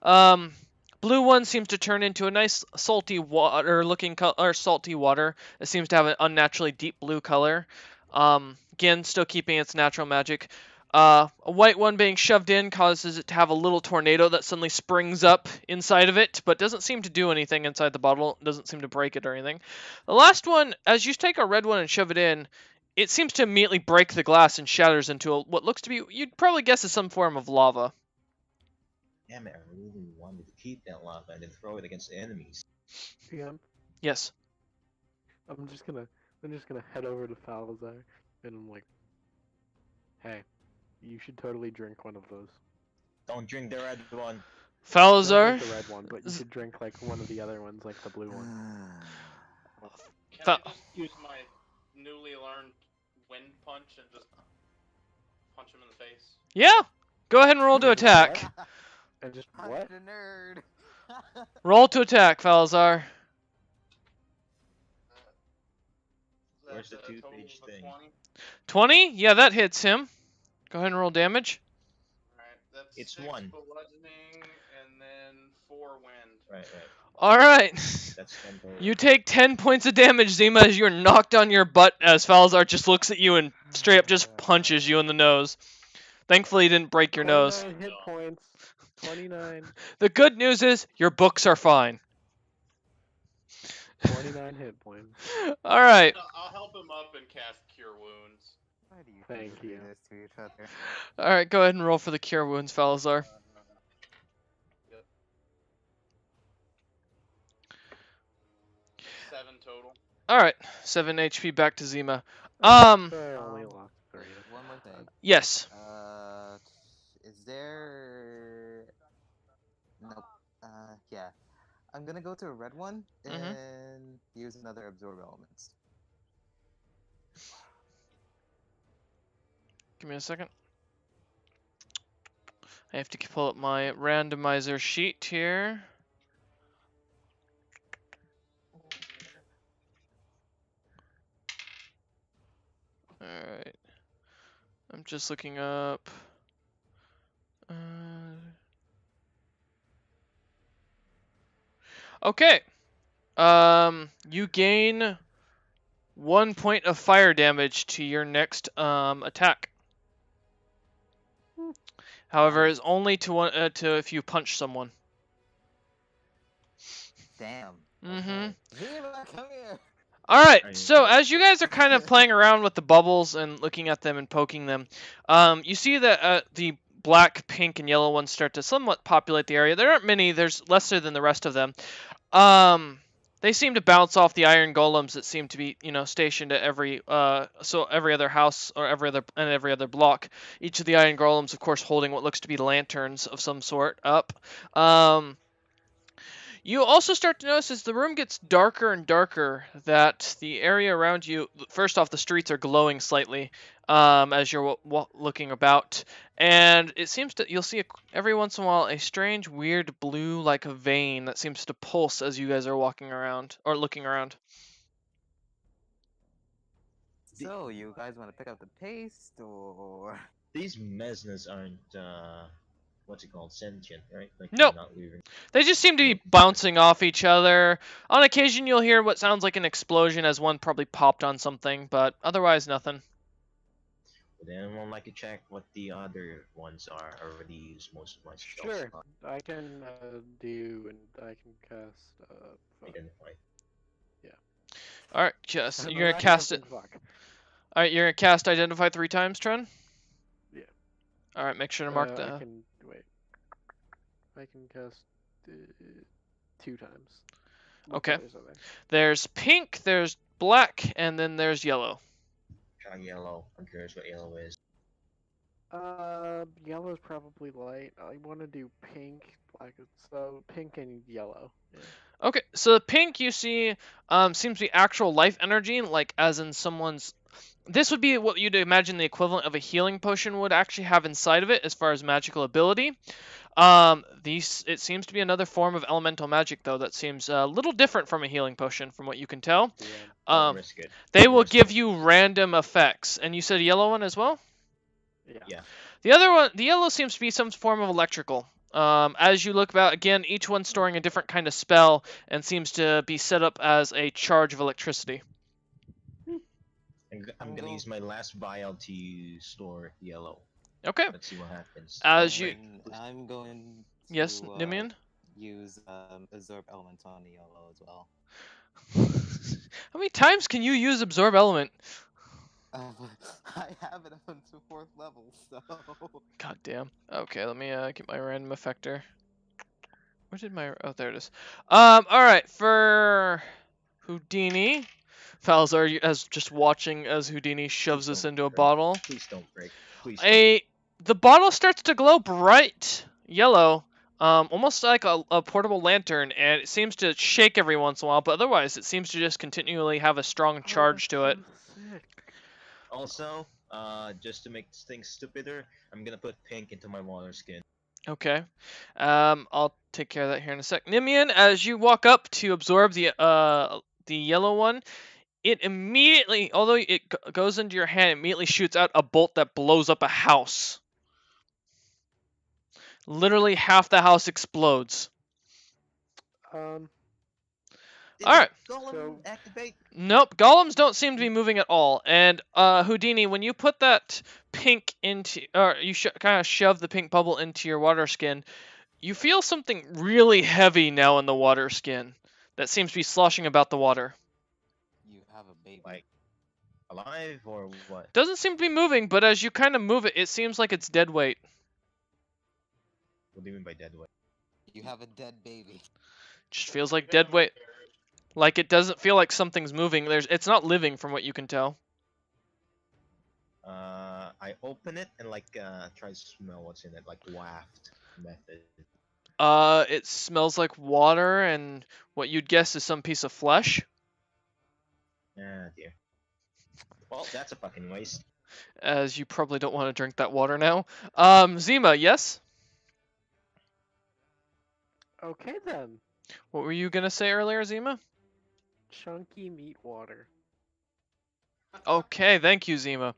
S1: Blue one seems to turn into a nice salty water-looking or salty water. It seems to have an unnaturally deep blue color. Again, still keeping its natural magic. A white one being shoved in causes it to have a little tornado that suddenly springs up inside of it, but doesn't seem to do anything inside the bottle. Doesn't seem to break it or anything. The last one, as you take a red one and shove it in, it seems to immediately break the glass and shatters into what looks to be, you'd probably guess is some form of lava.
S3: Damn it! I really wanted to keep that lava and then throw it against the enemies.
S4: PM.
S1: Yes.
S4: I'm just gonna head over to Falazar and I'm like, hey, you should totally drink one of those.
S3: Don't drink the red one.
S4: Don't
S1: Falazar.
S4: drink the red one, but you should drink like one of the other ones, like the blue one.
S6: Can
S1: Fa-
S6: I just use my newly learned wind punch and just punch him in the face?
S1: Yeah. Go ahead and roll to attack.
S4: And just
S2: I'm
S4: what?
S2: the nerd.
S1: Roll to attack, Falazar.
S3: Where's the
S6: That's a total
S3: 2-page
S6: of
S3: thing?
S6: 20.
S1: 20? Yeah, that hits him. Go ahead and roll damage.
S6: Alright, that's
S3: It's
S6: 6
S3: 1.
S6: bludgeoning and then 4 wind.
S3: Right.
S1: All right.
S3: That's 10 total.
S1: You take 10 points of damage, Zima, as you're knocked on your butt as Falazar just looks at you and straight up just punches you in the nose. Thankfully, you didn't break your nose.
S4: 29 hit points. 29.
S1: The good news is your books are fine.
S4: 29 hit points.
S1: All right.
S6: I'll help him up and cast Cure Wounds.
S2: Why do you
S4: Thank
S2: people do
S4: you.
S2: this to each other?
S1: All right, go ahead and roll for the cure wounds, Falazar.
S6: Yep. 7 total.
S1: All right, 7 HP back to Zima.
S4: I only lost 3.
S2: One more thing.
S1: Yes.
S2: Yeah. I'm gonna go to a red one
S1: Mhm.
S2: and use another absorb elements.
S1: Give me a second. I have to pull up my randomizer sheet here. Alright. I'm just looking up. Okay. You gain 1 point of fire damage to your next attack. However,
S2: Nice.
S1: it's only to one to if you punch someone.
S2: Damn.
S1: Mhm.
S2: Okay. Viva, come here.
S1: All right.
S3: Are you-
S1: So as you guys are kind of playing around with the bubbles and looking at them and poking them, you see that the black, pink, and yellow ones start to somewhat populate the area. There aren't many. There's lesser than the rest of them. They seem to bounce off the iron golems that seem to be, stationed at every every other house or every other block. Each of the iron golems, of course, holding what looks to be lanterns of some sort up. You also start to notice as the room gets darker and darker that the area around you, first off, the streets are glowing slightly as you're looking about, and it seems that you'll see every once in a while a strange, weird blue like a vein that seems to pulse as you guys are walking around or looking around.
S2: So, you guys want to pick up the pace, or
S3: These mesnas aren't what's it called, sentient, right? Like
S1: Nope.
S3: they're not living.
S1: They just seem to be bouncing off each other. On occasion, you'll hear what sounds like an explosion as one probably popped on something, but otherwise, nothing.
S3: Would anyone like to check what the other ones are? I already used most of my spells.
S4: Sure, I can do, and I can cast. Fuck.
S3: Identify.
S1: All right, just
S4: I'm
S1: you're gonna
S4: writing
S1: cast it.
S4: something, fuck.
S1: All right, you're gonna cast Identify 3 times, Tren.
S4: Yeah.
S1: All right, make sure to mark
S4: I
S1: that.
S4: can wait. I can cast 2 times. What
S1: Okay.
S4: colors are they?
S1: There's pink, there's black, and then there's yellow.
S3: Try yellow. I'm curious what yellow is.
S4: Yellow's probably light. I want to do pink, black, so pink and yellow. Yeah.
S1: Okay, so the pink you see seems to be actual life energy, like as in someone's. This would be what you'd imagine the equivalent of a healing potion would actually have inside of it, as far as magical ability. It seems to be another form of elemental magic, though, that seems a little different from a healing potion, from what you can tell.
S4: Yeah.
S3: Don't risk it.
S1: They
S3: Don't
S1: will
S3: risk
S1: give
S3: it.
S1: you random effects, and you said a yellow one as well.
S4: Yeah.
S1: The other one, the yellow seems to be some form of electrical. As you look about, again, each one storing a different kind of spell and seems to be set up as a charge of electricity.
S3: I'm gonna use my last vial to store yellow.
S1: Okay.
S3: Let's see what happens.
S1: As you,
S2: and I'm going to
S1: yes, Nimian.
S2: use absorb elements on the yellow as well.
S1: How many times can you use absorb element?
S2: I have it on to 4th level, so.
S1: God damn. Okay, let me get my random effector. Where did my? Oh, there it is. All right, for Houdini, Falzar as just watching as Houdini shoves this into a bottle.
S3: Please don't break. Please. Don't.
S1: The bottle starts to glow bright yellow, almost like a portable lantern, and it seems to shake every once in a while, but otherwise it seems to just continually have a strong charge to it.
S3: Also, just to make things stupider, I'm gonna put pink into my water skin.
S1: Okay. I'll take care of that here in a sec. Nimian, as you walk up to absorb the yellow one, it immediately, although it goes into your hand, immediately shoots out a bolt that blows up a house. Literally half the house explodes.
S3: Did
S1: Alright.
S3: the golem
S4: So-
S3: activate?
S1: Nope, golems don't seem to be moving at all. And Houdini, when you put that pink into, or you kind of shove the pink bubble into your water skin, you feel something really heavy now in the water skin that seems to be sloshing about the water.
S2: You have a baby.
S3: Like, alive or what?
S1: Doesn't seem to be moving, but as you kind of move it, it seems like it's dead weight.
S3: What do you mean by dead weight?
S2: You have a dead baby.
S1: Just feels like dead weight. Like it doesn't feel like something's moving. It's not living from what you can tell.
S3: I open it and like try to smell what's in it, like waft method.
S1: It smells like water and what you'd guess is some piece of flesh.
S3: Ah, dear. Well, that's a fucking waste.
S1: As you probably don't want to drink that water now. Zima, yes?
S4: Okay then.
S1: What were you gonna say earlier, Zima?
S4: Chunky meat water.
S1: Okay, thank you, Zima.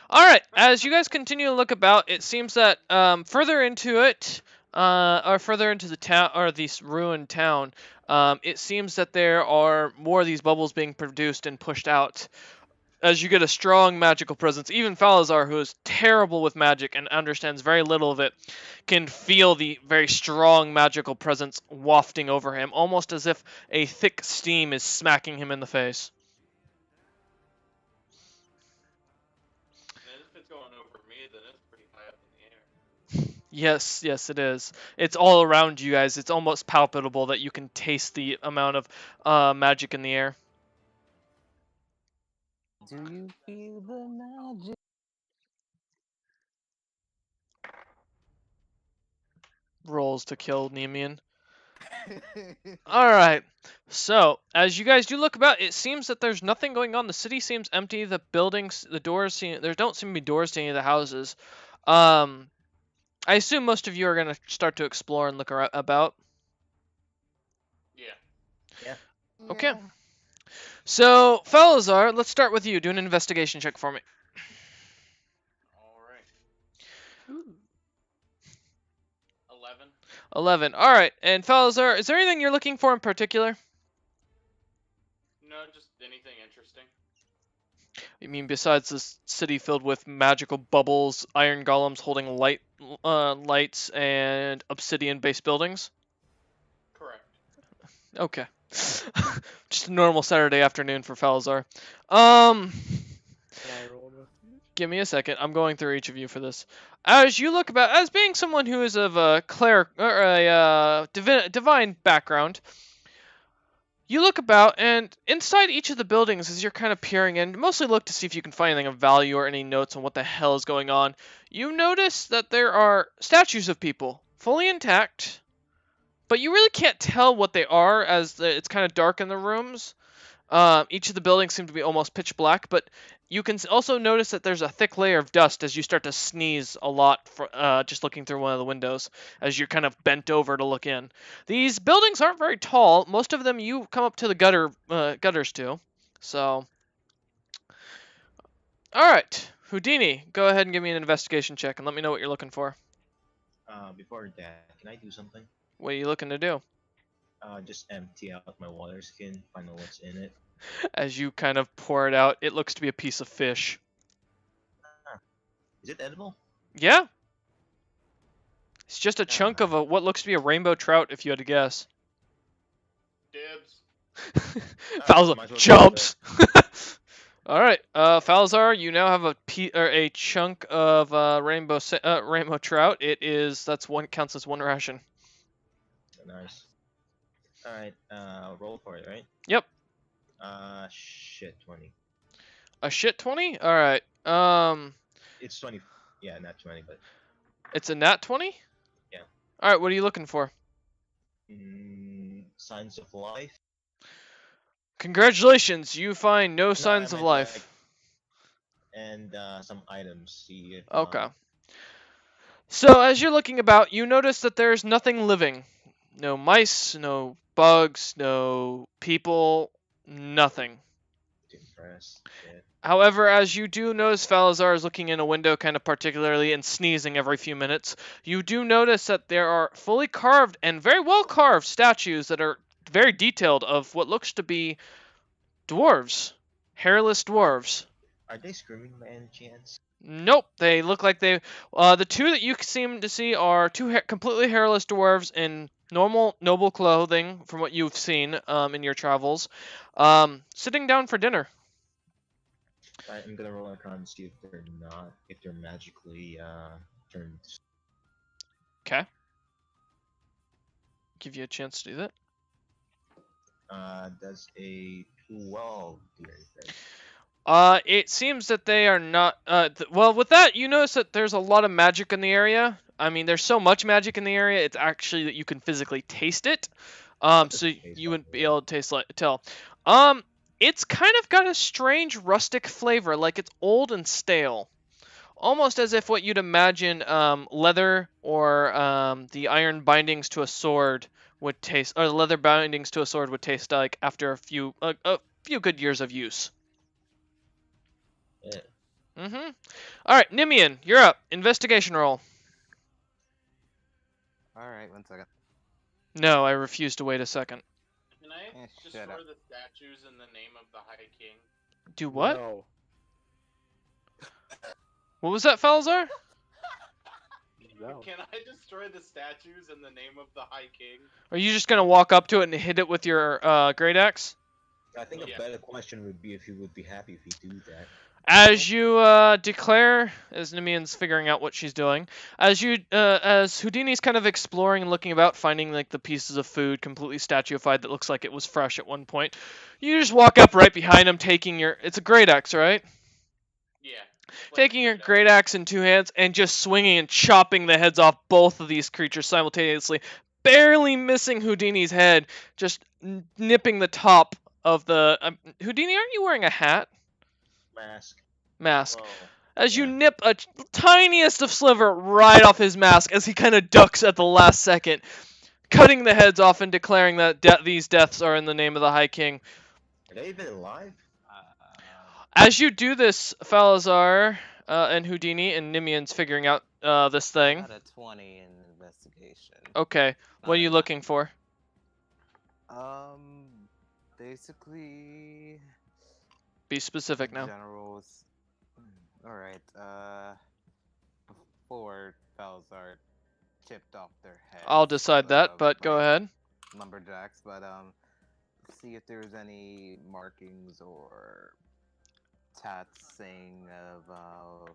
S1: Alright, as you guys continue to look about, it seems that further into it, or further into the town, or this ruined town, it seems that there are more of these bubbles being produced and pushed out. As you get a strong magical presence, even Falazar, who is terrible with magic and understands very little of it, can feel the very strong magical presence wafting over him, almost as if a thick steam is smacking him in the face.
S6: And if it's going over me, then it's pretty high up in the air.
S1: Yes, yes, it is. It's all around you guys. It's almost palpable that you can taste the amount of magic in the air.
S2: Do you feel the magic?
S1: Rolls to kill Nemean. Alright, so, as you guys do look about, it seems that there's nothing going on. The city seems empty. The buildings, the doors seem, there don't seem to be doors to any of the houses. I assume most of you are going to start to explore and look about.
S6: Yeah.
S1: Okay. So, Falazar, let's start with you. Do an investigation check for me.
S6: All right.
S4: Ooh.
S6: 11.
S1: 11. Alright, and Falazar, is there anything you're looking for in particular?
S6: No, just anything interesting.
S1: You mean besides this city filled with magical bubbles, iron golems holding lights, and obsidian-based buildings?
S6: Correct.
S1: Okay. Just a normal Saturday afternoon for Falazar.
S4: Can I roll investigation?
S1: Give me a second. I'm going through each of you for this. As you look about, as being someone who is of a cleric or a divine background, you look about, and inside each of the buildings, as you're kind of peering in, mostly look to see if you can find anything of value or any notes on what the hell is going on. You notice that there are statues of people, fully intact, but you really can't tell what they are as it's kind of dark in the rooms. Each of the buildings seem to be almost pitch black, but you can also notice that there's a thick layer of dust as you start to sneeze a lot just looking through one of the windows as you're kind of bent over to look in. These buildings aren't very tall. Most of them you come up to the gutters to. So, all right, Houdini, go ahead and give me an investigation check and let me know what you're looking for.
S3: Before that, can I do something?
S1: What are you looking to do?
S3: Just empty out my water skin, find out what's in it.
S1: As you kind of pour it out, it looks to be a piece of fish.
S3: Is it edible?
S1: Yeah. It's just a chunk of what looks to be a rainbow trout, if you had to guess.
S6: Dibs.
S1: Falazar
S3: might as well
S1: jumps. All right, Falazar, you now have a chunk of rainbow trout. That's one counts as one ration.
S3: Nice. Alright, roll for it, right?
S1: Yep.
S3: Shit, 20.
S1: A shit 20. All right.
S3: It's 20. Yeah, not 20, but
S1: It's a nat 20.
S3: Yeah.
S1: All right. What are you looking for?
S3: signs of life.
S1: Congratulations, you find no
S3: No,
S1: signs
S3: I
S1: of
S3: meant,
S1: life.
S3: And some items. See if,
S1: Okay. So as you're looking about, you notice that there's nothing living. No mice, no bugs, no people, nothing.
S3: to impress. Yeah.
S1: However, as you do notice Falazar is looking in a window kind of particularly and sneezing every few minutes, you do notice that there are fully carved and very well carved statues that are very detailed of what looks to be dwarves. Hairless dwarves.
S3: Are they screaming by any chance?
S1: Nope, they look like they. The two that you seem to see are two completely hairless dwarves in normal noble clothing, from what you've seen in your travels, sitting down for dinner.
S3: I'm gonna roll Arcana and see if they're magically turned.
S1: Okay. Give you a chance to do that.
S3: Does a 12 do anything?
S1: It seems that they are not. Well, with that, you notice that there's a lot of magic in the area. I mean, there's so much magic in the area. It's actually that you can physically taste it. So
S3: Taste
S1: you
S3: like
S1: wouldn't be
S3: what?
S1: able to tell. It's kind of got a strange rustic flavor, like it's old and stale, almost as if what you'd imagine leather or the iron bindings to a sword would taste, or the leather bindings to a sword would taste like after a few good years of use.
S3: Yeah.
S1: Mm-hmm. All right, Nimian, you're up. Investigation roll.
S2: Alright, 1 second.
S1: No, I refuse to wait a second.
S6: Can I
S2: shut
S6: destroy
S2: up.
S6: the statues in the name of the High King?
S1: Do what?
S4: No.
S1: What was that, Falzar?
S4: No.
S6: Can I destroy the statues in the name of the High King?
S1: Are you just gonna walk up to it and hit it with your great axe?
S3: I think
S6: Yeah.
S3: a better question would be if you would be happy if you do that.
S1: As you declare, as Nimian's figuring out what she's doing, as Houdini's kind of exploring and looking about, finding like the pieces of food completely statuified that looks like it was fresh at one point, you just walk up right behind him, taking it's a great axe, right?
S6: Yeah.
S1: Taking your great axe in two hands and just swinging and chopping the heads off both of these creatures simultaneously, barely missing Houdini's head, just nipping the top of the. Houdini, aren't you wearing a hat? Mask.
S3: Well,
S1: As you
S3: yeah.
S1: nip a tiniest of sliver right off his mask as he kind of ducks at the last second, cutting the heads off and declaring that these deaths are in the name of the High King.
S3: Are they even alive?
S1: As you do this, Falazar and Houdini and Nimian's figuring out this
S2: I
S1: thing.
S2: got a 20 in investigation.
S1: Okay, what are you looking for?
S2: Basically,
S1: Be specific now.
S2: generals. Alright, before Falzar chipped off their heads.
S1: I'll decide that, but go
S2: by
S1: ahead.
S2: Lumberjacks, but see if there's any markings or tats saying of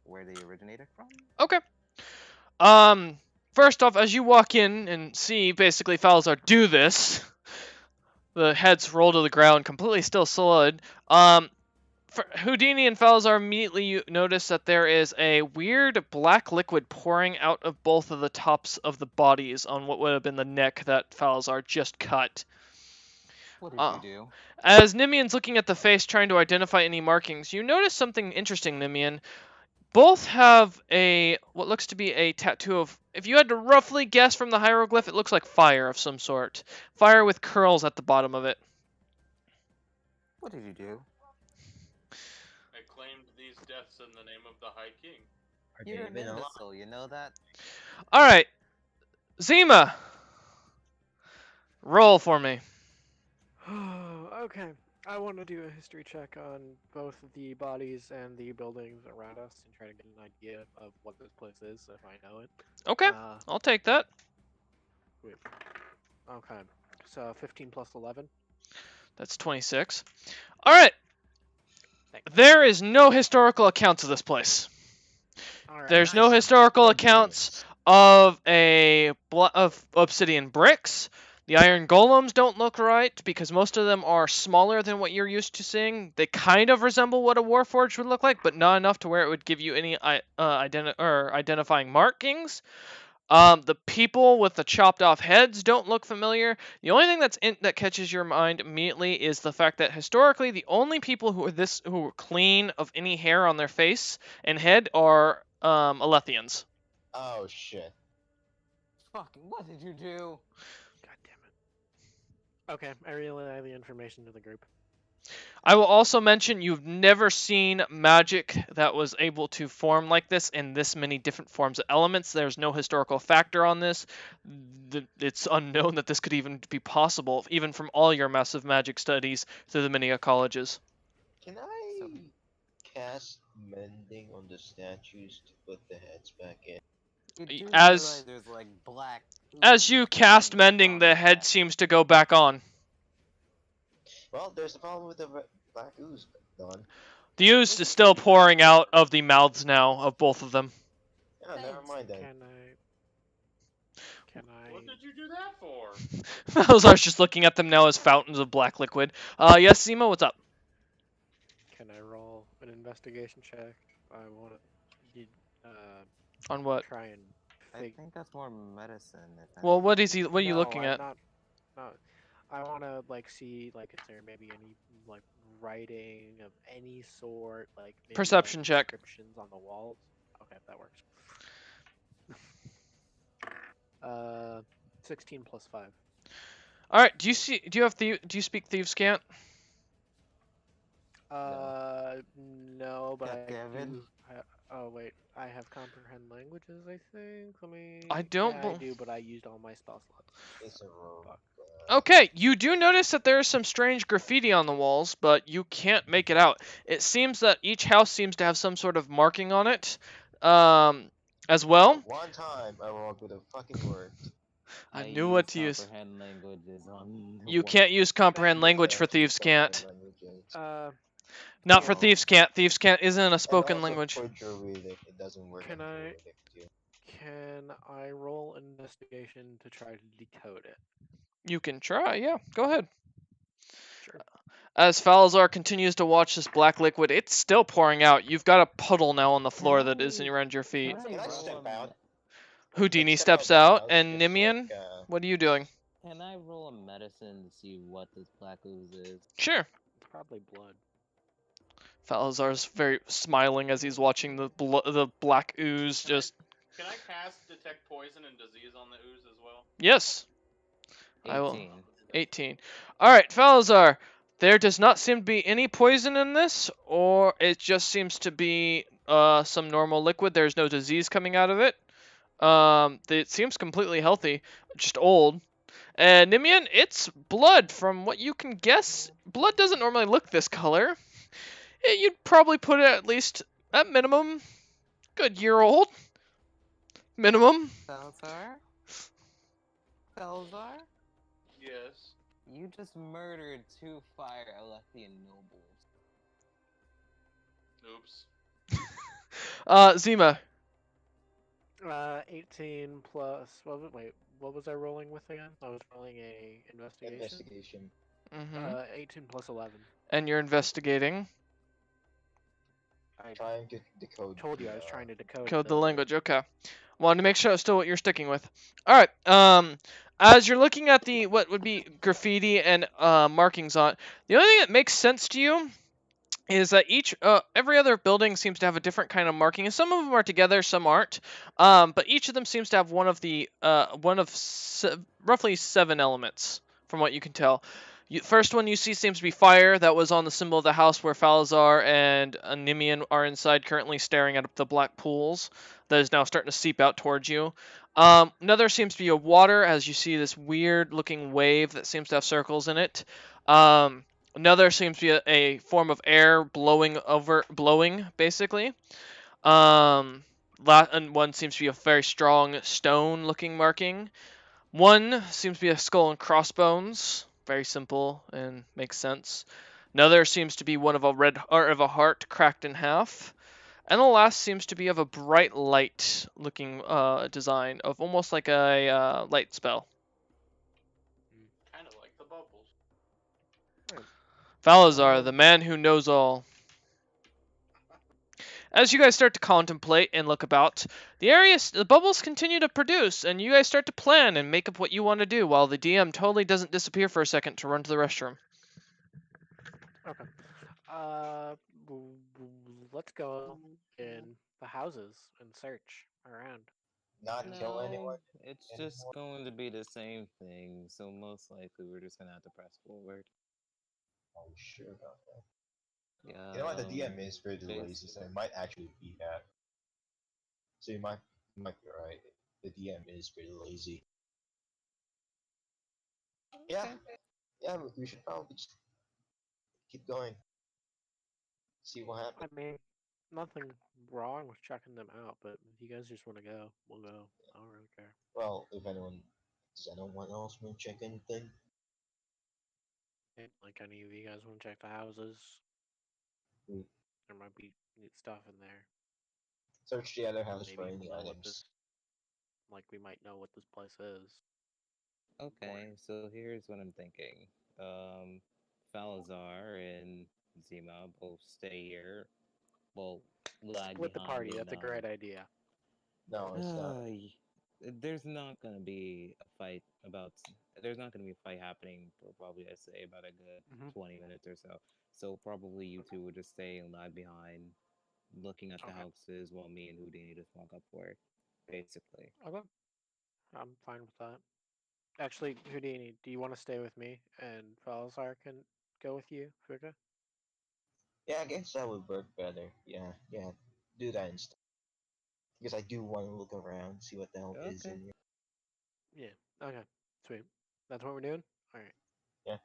S2: where they originated from.
S1: Okay. First off, as you walk in and see basically Falzar do this, the heads roll to the ground, completely still solid. For Houdini and Falzar immediately notice that there is a weird black liquid pouring out of both of the tops of the bodies on what would have been the neck that Falzar just cut.
S2: What did you do?
S1: As Nimian's looking at the face trying to identify any markings, you notice something interesting, Nimian. Both have what looks to be a tattoo of, if you had to roughly guess from the hieroglyph, it looks like fire of some sort. Fire with curls at the bottom of it.
S2: What did you do?
S6: I claimed these deaths in the name of the High King.
S3: Are
S2: You're
S3: they
S2: an
S3: even alive?
S2: imbecile, you know that?
S1: Alright. Zima! Roll for me.
S4: Okay. I want to do a history check on both the bodies and the buildings around us and try to get an idea of what this place is if I know it.
S1: Okay, I'll take that.
S4: Wait. Okay. So 15 plus 11.
S1: That's 26. Alright. There is no historical accounts of this place.
S4: All right.
S1: There's no
S3: Nice.
S1: historical
S3: Good
S1: accounts
S3: ruins.
S1: of obsidian bricks. The iron golems don't look right because most of them are smaller than what you're used to seeing. They kind of resemble what a warforged would look like, but not enough to where it would give you any identifying markings. The people with the chopped off heads don't look familiar. The only thing that catches your mind immediately is the fact that historically the only people who are clean of any hair on their face and head are Alethians.
S3: Oh shit.
S2: Fucking, what did you do?
S4: God damn it. Okay, I relay the information to the group.
S1: I will also mention you've never seen magic that was able to form like this in this many different forms of elements. There's no historical factor on this. It's unknown that this could even be possible, even from all your massive magic studies through the many colleges.
S3: Can I cast mending on the statues to put the heads back in?
S2: You do
S1: As-
S2: realize there's like black.
S1: As you
S2: ooze
S1: cast
S2: coming
S1: mending,
S2: from
S1: the head
S2: that.
S1: seems to go back on.
S3: Well, there's the problem with the black ooze, Don.
S1: The ooze is still pouring out of the mouths now of both of them.
S3: Yeah, never
S2: Thanks.
S3: mind then.
S4: Can I?
S6: What did you do that for?
S1: Falzar's just looking at them now as fountains of black liquid. Yes, Zima, what's up?
S4: Can I roll investigation check. I want to
S1: On what?
S4: try and
S2: I think that's more medicine. If
S1: Well, what
S2: anything.
S1: is he? What are you
S4: No,
S1: looking
S4: I'm
S1: at?
S4: not. No, I want to like see like is there maybe any like writing of any sort, like maybe like
S1: Perception check.
S4: inscriptions on the walls. Okay, that works. 16 plus 5.
S1: All right. Do you see? Do you have Do you speak thieves' cant?
S4: No, but I
S2: Kevin?
S4: do. Oh wait, I have comprehend languages. I think. Let me.
S1: I don't
S4: Yeah, I
S1: bel-
S4: do, but I used all my spell slots.
S3: It's a rogue.
S4: Fuck.
S1: Okay, you do notice that there is some strange graffiti on the walls, but you can't make it out. It seems that each house seems to have some sort of marking on it, as well.
S3: One time I rolled with a fucking word.
S1: I knew what to use.
S2: Comprehend languages on the
S1: You
S2: wall.
S1: can't use comprehend language for
S3: Yes,
S1: thieves' cant.
S3: languages.
S1: Not for
S3: No.
S1: thieves' cant. Thieves' cant isn't a spoken
S3: And also
S1: language.
S3: for Druidic, it doesn't work
S4: Can
S3: on
S4: I-
S3: Druidic too.
S4: Can I roll investigation to try to decode it?
S1: You can try, yeah. Go ahead.
S4: Sure.
S1: As Falazar continues to watch this black liquid, it's still pouring out. You've got a puddle now on the floor that is around your feet.
S3: Can I step out?
S1: Houdini
S3: Step out
S1: steps
S3: the
S1: out,
S3: house,
S1: and
S3: just
S1: Nimian,
S3: like,
S1: what are you doing?
S2: Can I roll a medicine to see what this black ooze is?
S1: Sure.
S4: Probably blood.
S1: Falazar's very smiling as he's watching the black ooze just.
S6: Can I cast detect poison and disease on the ooze as well?
S1: Yes. I will.
S2: 18.
S1: 18. All right, Falazar. There does not seem to be any poison in this, or it just seems to be some normal liquid. There's no disease coming out of it. It seems completely healthy, just old. And Nimian, it's blood. From what you can guess, blood doesn't normally look this color. You'd probably put it at least, at minimum, good year old. Minimum.
S2: Salazar? Salazar?
S6: Yes.
S2: You just murdered 2 Fire Alethian nobles.
S6: Oops.
S1: Zima.
S4: 18 plus. Wait, what was I rolling with again? I was rolling a investigation.
S3: investigation.
S1: Mm-hmm.
S4: 18 plus 11.
S1: And you're investigating.
S4: I
S3: Trying to decode.
S4: told you I was trying to decode
S1: Code the language. Okay. Wanted to make sure it's still what you're sticking with. All right. As you're looking at the what would be graffiti and markings on it, the only thing that makes sense to you is that every other building seems to have a different kind of marking, and some of them are together, some aren't. But each of them seems to have one of roughly 7 elements, from what you can tell. First one you see seems to be fire. That was on the symbol of the house where Falazar and Nimian are inside, currently staring at the black pools that is now starting to seep out towards you. Another seems to be a water, as you see this weird-looking wave that seems to have circles in it. Another seems to be a form of air blowing, basically. And one seems to be a very strong stone-looking marking. One seems to be a skull and crossbones, very simple and makes sense. Another seems to be one of a heart cracked in half. And the last seems to be of a bright light-looking design of almost like a light spell.
S6: Kind of like the bubbles.
S1: Falazar, the man who knows all. As you guys start to contemplate and look about, the bubbles continue to produce, and you guys start to plan and make up what you want to do, while the DM totally doesn't disappear for a second to run to the restroom.
S4: Okay. Let's go in the houses and search around.
S3: Not kill anyone.
S2: It's just going to be the same thing, so most likely we're just gonna have to press forward.
S3: Are you sure about that?
S2: Yeah.
S3: You know what? The DM is pretty lazy, so it might actually be that. So you might be right. The DM is pretty lazy. Yeah. Yeah, we should probably just keep going. See what happens.
S4: I mean, nothing wrong with checking them out, but if you guys just want to go, we'll go. I don't really care.
S3: Well, does anyone else want to check anything?
S4: Like any of you guys want to check the houses?
S3: Mm.
S4: There might be neat stuff in there.
S3: Search the other house
S4: Maybe
S3: for
S4: we'll
S3: any
S4: know what
S3: items.
S4: this, like we might know what this place is.
S2: Okay, so here's what I'm thinking. Falazar and Zima both stay here. well, lag
S4: Split the
S2: behind
S4: party.
S2: and
S4: That's a great idea.
S3: No, it's not.
S2: there's not gonna be a fight about. There's not gonna be a fight happening for probably I'd say about a good
S4: Mhm.
S2: 20 minutes or so. So probably you two would just stay and lag behind, looking at the
S4: Okay.
S2: houses while me and Houdini just walk up for it, basically.
S4: Okay. I'm fine with that. Actually, Houdini, do you want to stay with me and Falazar can go with you, Fuka?
S3: Yeah, I guess that would work better. Yeah, yeah. Do that instead. Because I do want to look around, see what the hell is
S2: Okay.
S3: in here.
S4: Yeah. Okay. Sweet. That's what we're doing. All right.
S3: Yeah.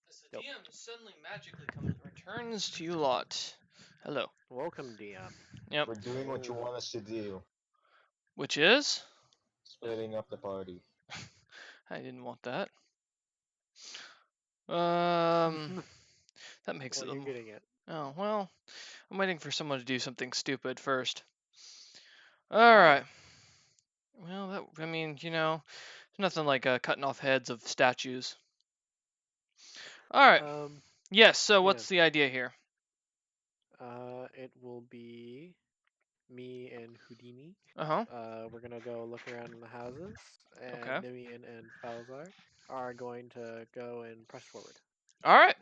S1: As the
S4: Dope.
S1: DM suddenly magically returns to you lot. Hello.
S4: Welcome, DM.
S1: Yep.
S3: We're doing what you
S2: Oh.
S3: want us to do.
S1: Which is?
S3: Splitting up the party.
S1: I didn't want that. That makes
S4: Well,
S1: it.
S4: you're getting it.
S1: Oh well. I'm waiting for someone to do something stupid first. All
S4: Why?
S1: right. Well, that I mean, there's nothing like cutting off heads of statues. All right. Yes. So
S4: Yeah.
S1: what's the idea here?
S4: It will be me and Houdini.
S1: Uh huh.
S4: We're gonna go look around in the houses,
S1: Okay.
S4: and Nimian and Falzar are going to go and press forward.
S1: All right.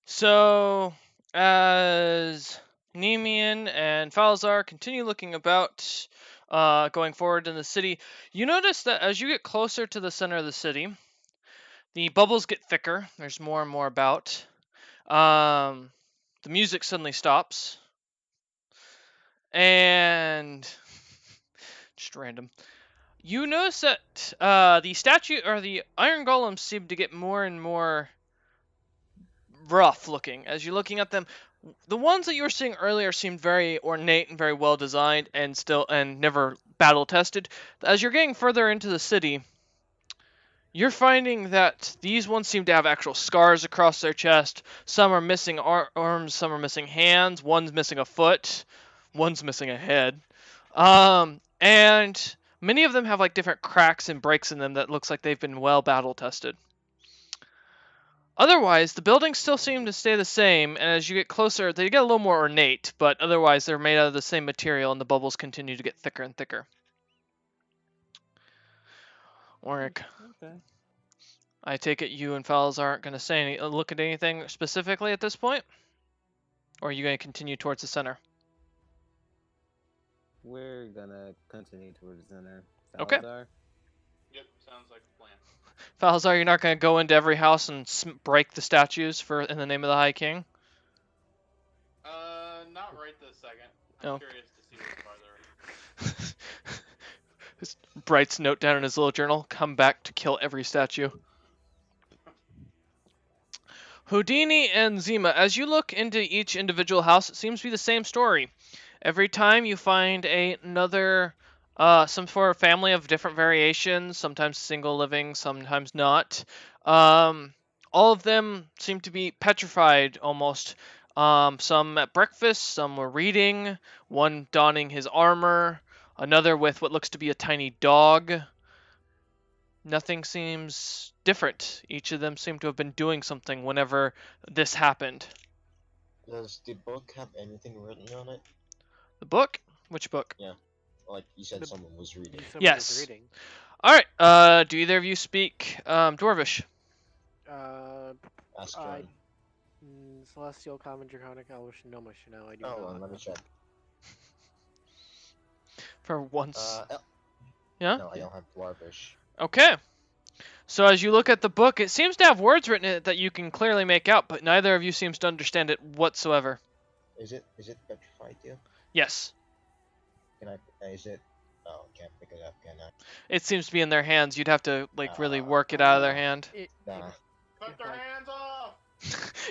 S1: So as Nemean and Falzar continue looking about, going forward in the city, you notice that as you get closer to the center of the city, the bubbles get thicker. There's more and more about. The music suddenly stops, and just random. You notice that the statue or the iron golems seem to get more and more rough looking as you're looking at them. The ones that you were seeing earlier seemed very ornate and very well designed and never battle tested. As you're getting further into the city, you're finding that these ones seem to have actual scars across their chest. Some are missing arms, some are missing hands, one's missing a foot, one's missing a head. And many of them have like different cracks and breaks in them that looks like they've been well battle tested. Otherwise, the buildings still seem to stay the same, and as you get closer, they get a little more ornate, but otherwise they're made out of the same material, and the bubbles continue to get thicker and thicker. Warwick,
S2: Okay.
S1: I take it you and Fowles aren't going to say look at anything specifically at this point? Or are you going to continue towards the center?
S2: We're gonna continue towards the center.
S1: Okay.
S2: Salazar?
S6: Yep, sounds like a plan.
S1: Falzar, you're not going to go into every house and break the statues in the name of the High King?
S6: Not right this second. I'm
S1: Oh.
S6: curious to see what's farther.
S1: Writes note down in his little journal, come back to kill every statue. Houdini and Zima, as you look into each individual house, it seems to be the same story. Every time you find another, some sort of family of different variations, sometimes single living, sometimes not. All of them seem to be petrified almost. Some at breakfast, some were reading, one donning his armor, another with what looks to be a tiny dog. Nothing seems different. Each of them seem to have been doing something whenever this happened.
S3: Does the book have anything written on it?
S1: The book? Which book?
S3: Like you said,
S4: The-
S3: someone was reading.
S4: Someone
S1: Yes.
S4: is reading.
S1: Alright, do either of you speak Dwarvish?
S3: Ask
S4: I-
S3: John.
S4: Celestial, Common, Draconic, Elvish, and Gnomish. No, I do
S3: Hold
S4: not.
S3: on, let me check.
S1: For once.
S3: El-
S1: Yeah?
S3: No, I don't have Dwarvish.
S1: Okay. So as you look at the book, it seems to have words written in it that you can clearly make out, but neither of you seems to understand it whatsoever.
S3: Is it petrified too?
S1: Yes.
S3: Can I? Is it? Oh, can't pick it up, can I?
S1: It seems to be in their hands. You'd have to really work it out of their hand.
S3: Nah.
S6: Cut their hands off!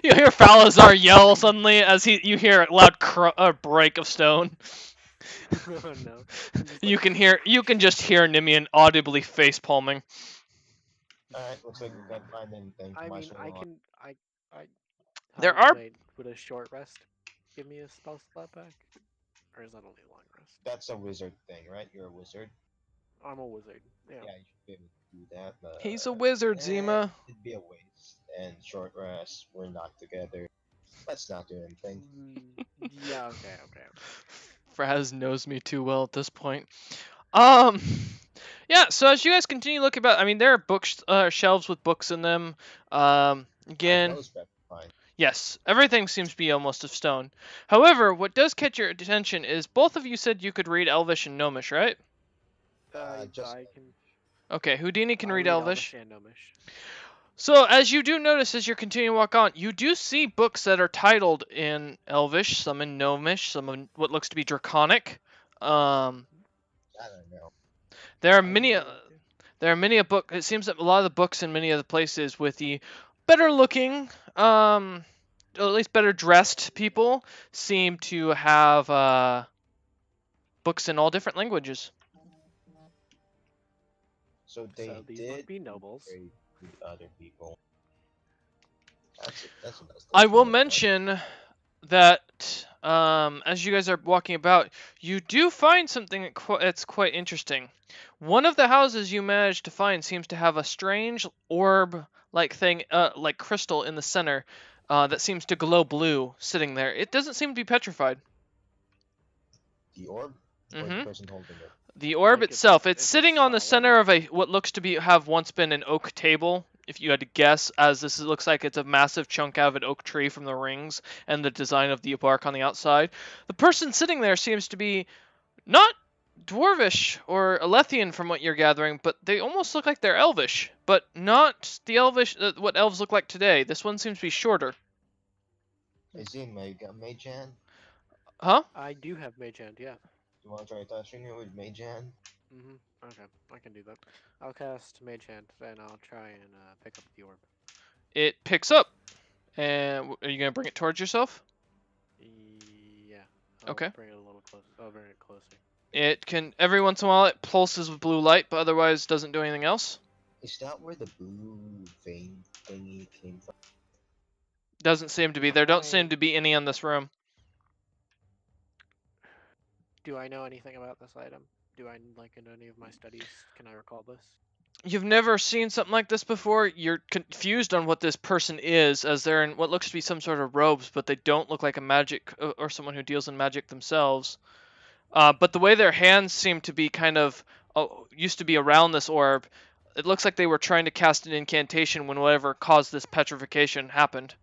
S1: You hear Falazar yell suddenly as you hear a loud break of stone.
S4: Oh no.
S1: You can just hear Nimian audibly face palming.
S3: Alright, looks like we can't find anything.
S4: I
S3: Might
S4: mean,
S3: as well,
S1: There
S4: how
S1: are-
S4: late would a short rest give me a spell slot back? Or is that only a long rest?
S3: That's a wizard thing, right? You're a wizard.
S4: I'm a wizard. Yeah.
S3: Yeah, you should be able to do that. But,
S1: He's a wizard, Zima.
S3: It'd be a waste. And short rest, we're not together. Let's not do anything.
S4: Yeah. Okay. Okay.
S1: Fraz knows me too well at this point. Um, yeah. So as you guys continue looking about, I mean, there are books, shelves with books in them.
S3: I
S1: Again,
S3: know it's fine.
S1: yes, everything seems to be almost of stone. However, what does catch your attention is both of you said you could read Elvish and Gnomish, right?
S3: Just
S4: I can.
S1: Okay, Houdini can
S4: I
S1: read
S4: read
S1: Elvish.
S4: and Gnomish.
S1: So as you do notice as you're continuing to walk on, you do see books that are titled in Elvish, some in Gnomish, some in what looks to be Draconic.
S3: I don't know.
S1: There are
S4: I can
S1: many.
S4: do that too.
S1: There are many a book. It seems that a lot of the books in many of the places with the better looking, or at least better dressed people seem to have books in all different languages.
S3: So they
S4: So these
S3: did
S4: must be nobles.
S3: trade with other people. That's a nice thing
S1: I
S3: to
S1: will
S3: know, right?
S1: mention that as you guys are walking about, you do find something that's quite interesting. One of the houses you managed to find seems to have a strange orb-like thing, like crystal in the center, that seems to glow blue, sitting there. It doesn't seem to be petrified.
S3: The orb or the
S1: Mhm.
S3: person holding it.
S1: The orb
S4: Like,
S1: itself,
S4: is
S1: it's
S4: it
S1: sitting on the
S4: solid?
S1: center of what looks to be have once been an oak table. If you had to guess, as this looks like it's a massive chunk out of an oak tree from the rings and the design of the bark on the outside. The person sitting there seems to be not dwarvish or Alethian from what you're gathering, but they almost look like they're elvish, but not the elvish what elves look like today. This one seems to be shorter.
S3: Is he Mage Hand?
S1: Huh?
S4: I do have Mage Hand. Yeah.
S3: You want to try touching it with Mage Hand?
S4: Okay, I can do that. I'll cast Mage Hand and I'll try and pick up the orb.
S1: It picks up. And are you going to bring it towards yourself?
S4: Yeah. I'll
S1: Okay.
S4: Bring it a little closer. I'll bring it closer.
S1: It can, every once in a while, it pulses with blue light, but otherwise doesn't do anything else.
S3: Is that where the blue vein thingy came from?
S1: Doesn't seem to be. There don't seem to be any in this room.
S4: Do I know anything about this item? Do I like in any of my studies? Can I recall this?
S1: You've never seen something like this before. You're confused on what this person is, as they're in what looks to be some sort of robes, but they don't look like a magic or someone who deals in magic themselves. But the way their hands seem to be kind of used to be around this orb, it looks like they were trying to cast an incantation when whatever caused this petrification happened.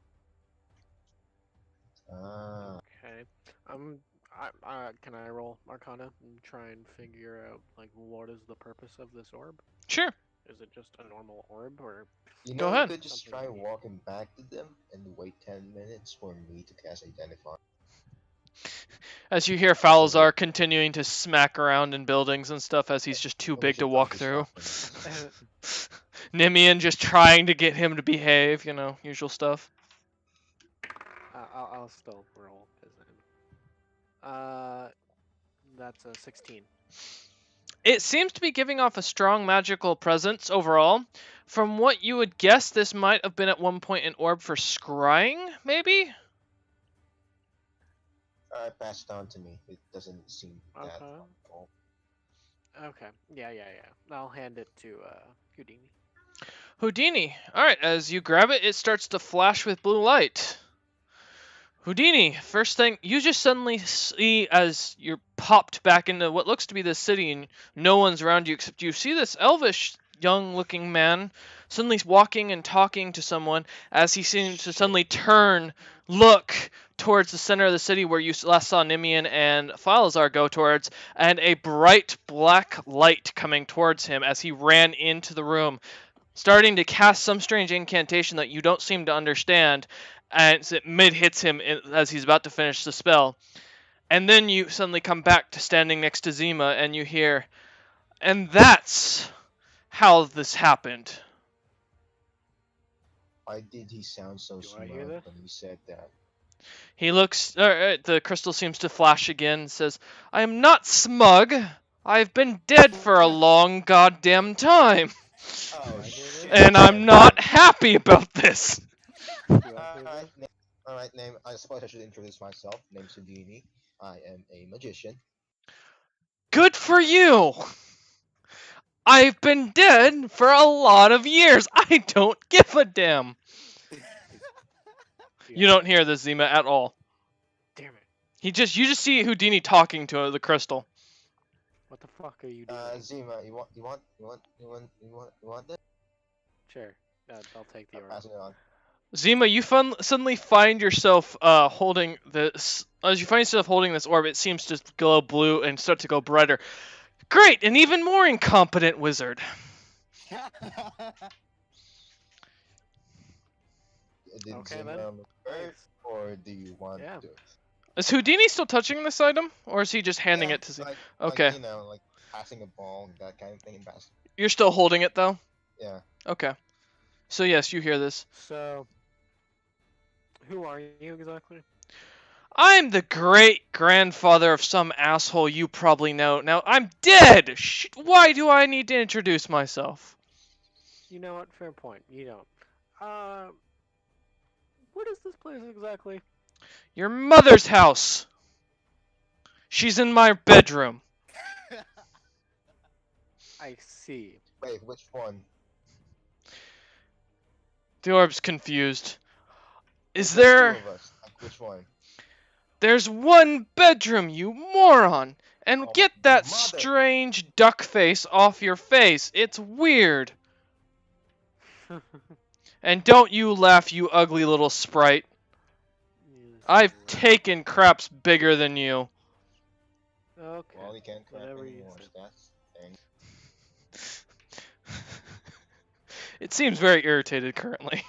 S4: Okay. Can I roll Arcana and try and figure out like what is the purpose of this orb?
S1: Sure.
S4: Is it just a normal orb or?
S3: You
S1: Go
S3: know,
S1: ahead.
S3: we could just
S4: Something
S3: try
S4: unique.
S3: walking back to them and wait 10 minutes for me to cast Identify.
S1: As you hear Falazar continuing to smack around in buildings and stuff as he's just too
S3: And we
S1: big
S3: should
S1: to walk
S3: probably
S1: through.
S3: stop him.
S1: Nimian just trying to get him to behave, usual stuff.
S4: I'll still roll his that's a 16.
S1: It seems to be giving off a strong magical presence overall. From what you would guess, this might have been at one point an orb for scrying, maybe?
S3: Alright, pass it on to me. It doesn't seem that
S4: Okay.
S3: helpful.
S4: Okay. Yeah. I'll hand it to Houdini.
S1: Houdini. Alright, as you grab it, it starts to flash with blue light. Houdini, first thing, you just suddenly see as you're popped back into what looks to be the city and no one's around you except you see this elvish young looking man suddenly walking and talking to someone as he seems to suddenly turn, look towards the center of the city where you last saw Nimian and Falazar go towards, and a bright black light coming towards him as he ran into the room, starting to cast some strange incantation that you don't seem to understand, and it mid-hits him as he's about to finish the spell. And then you suddenly come back to standing next to Zima, and you hear, and that's how this happened.
S3: Why did he sound so
S4: Do I
S3: smug
S4: hear this?
S3: when he said that?
S1: He looks, the crystal seems to flash again, and says, I am not smug. I've been dead for a long goddamn time,
S3: Oh,
S4: I hear
S3: shit.
S1: and I'm not happy about this.
S4: Do I hear
S3: Alright,
S4: this?
S3: alright, name. I suppose I should introduce myself. Name's Houdini. I am a magician.
S1: Good for you. I've been dead for a lot of years. I don't give a damn. You don't hear this, Zima, at all.
S4: Damn it!
S1: You just see Houdini talking to the crystal.
S4: What the fuck are you doing?
S3: Zima, you want this?
S4: Sure. I'll take the
S3: I'm
S4: orb.
S3: passing it on.
S1: Zima, you suddenly find yourself holding this. As you find yourself holding this orb, it seems to glow blue and start to go brighter. Great, an even more incompetent wizard.
S3: Did
S4: Okay,
S3: Zima
S4: then.
S3: look hurt, or do you want
S4: Yeah.
S3: to?
S1: Is Houdini still touching this item, or is he just handing
S3: Yeah,
S1: it to Zima?
S3: like,
S1: Okay.
S3: Like, like passing a ball, that kind of thing, and pass.
S1: You're still holding it though?
S3: Yeah.
S1: Okay. So yes, you hear this.
S4: So, who are you exactly?
S1: I'm the great grandfather of some asshole you probably know. Now, I'm dead! Why do I need to introduce myself?
S4: You know what? Fair point. You don't. What is this place exactly?
S1: Your mother's house! She's in my bedroom.
S4: I see.
S3: Wait, which one?
S1: The orb's confused. Is
S3: There's
S1: there...
S3: two of us. Like, which one?
S1: There's one bedroom, you moron! And
S3: Oh,
S1: get
S3: the
S1: that
S3: mother.
S1: strange duck face off your face. It's weird. And don't you laugh, you ugly little sprite. I've taken craps bigger than you.
S4: Okay.
S3: Well, you can't crack
S4: Whatever you
S3: anymore.
S4: say.
S3: That's the thing.
S1: It seems very irritated currently.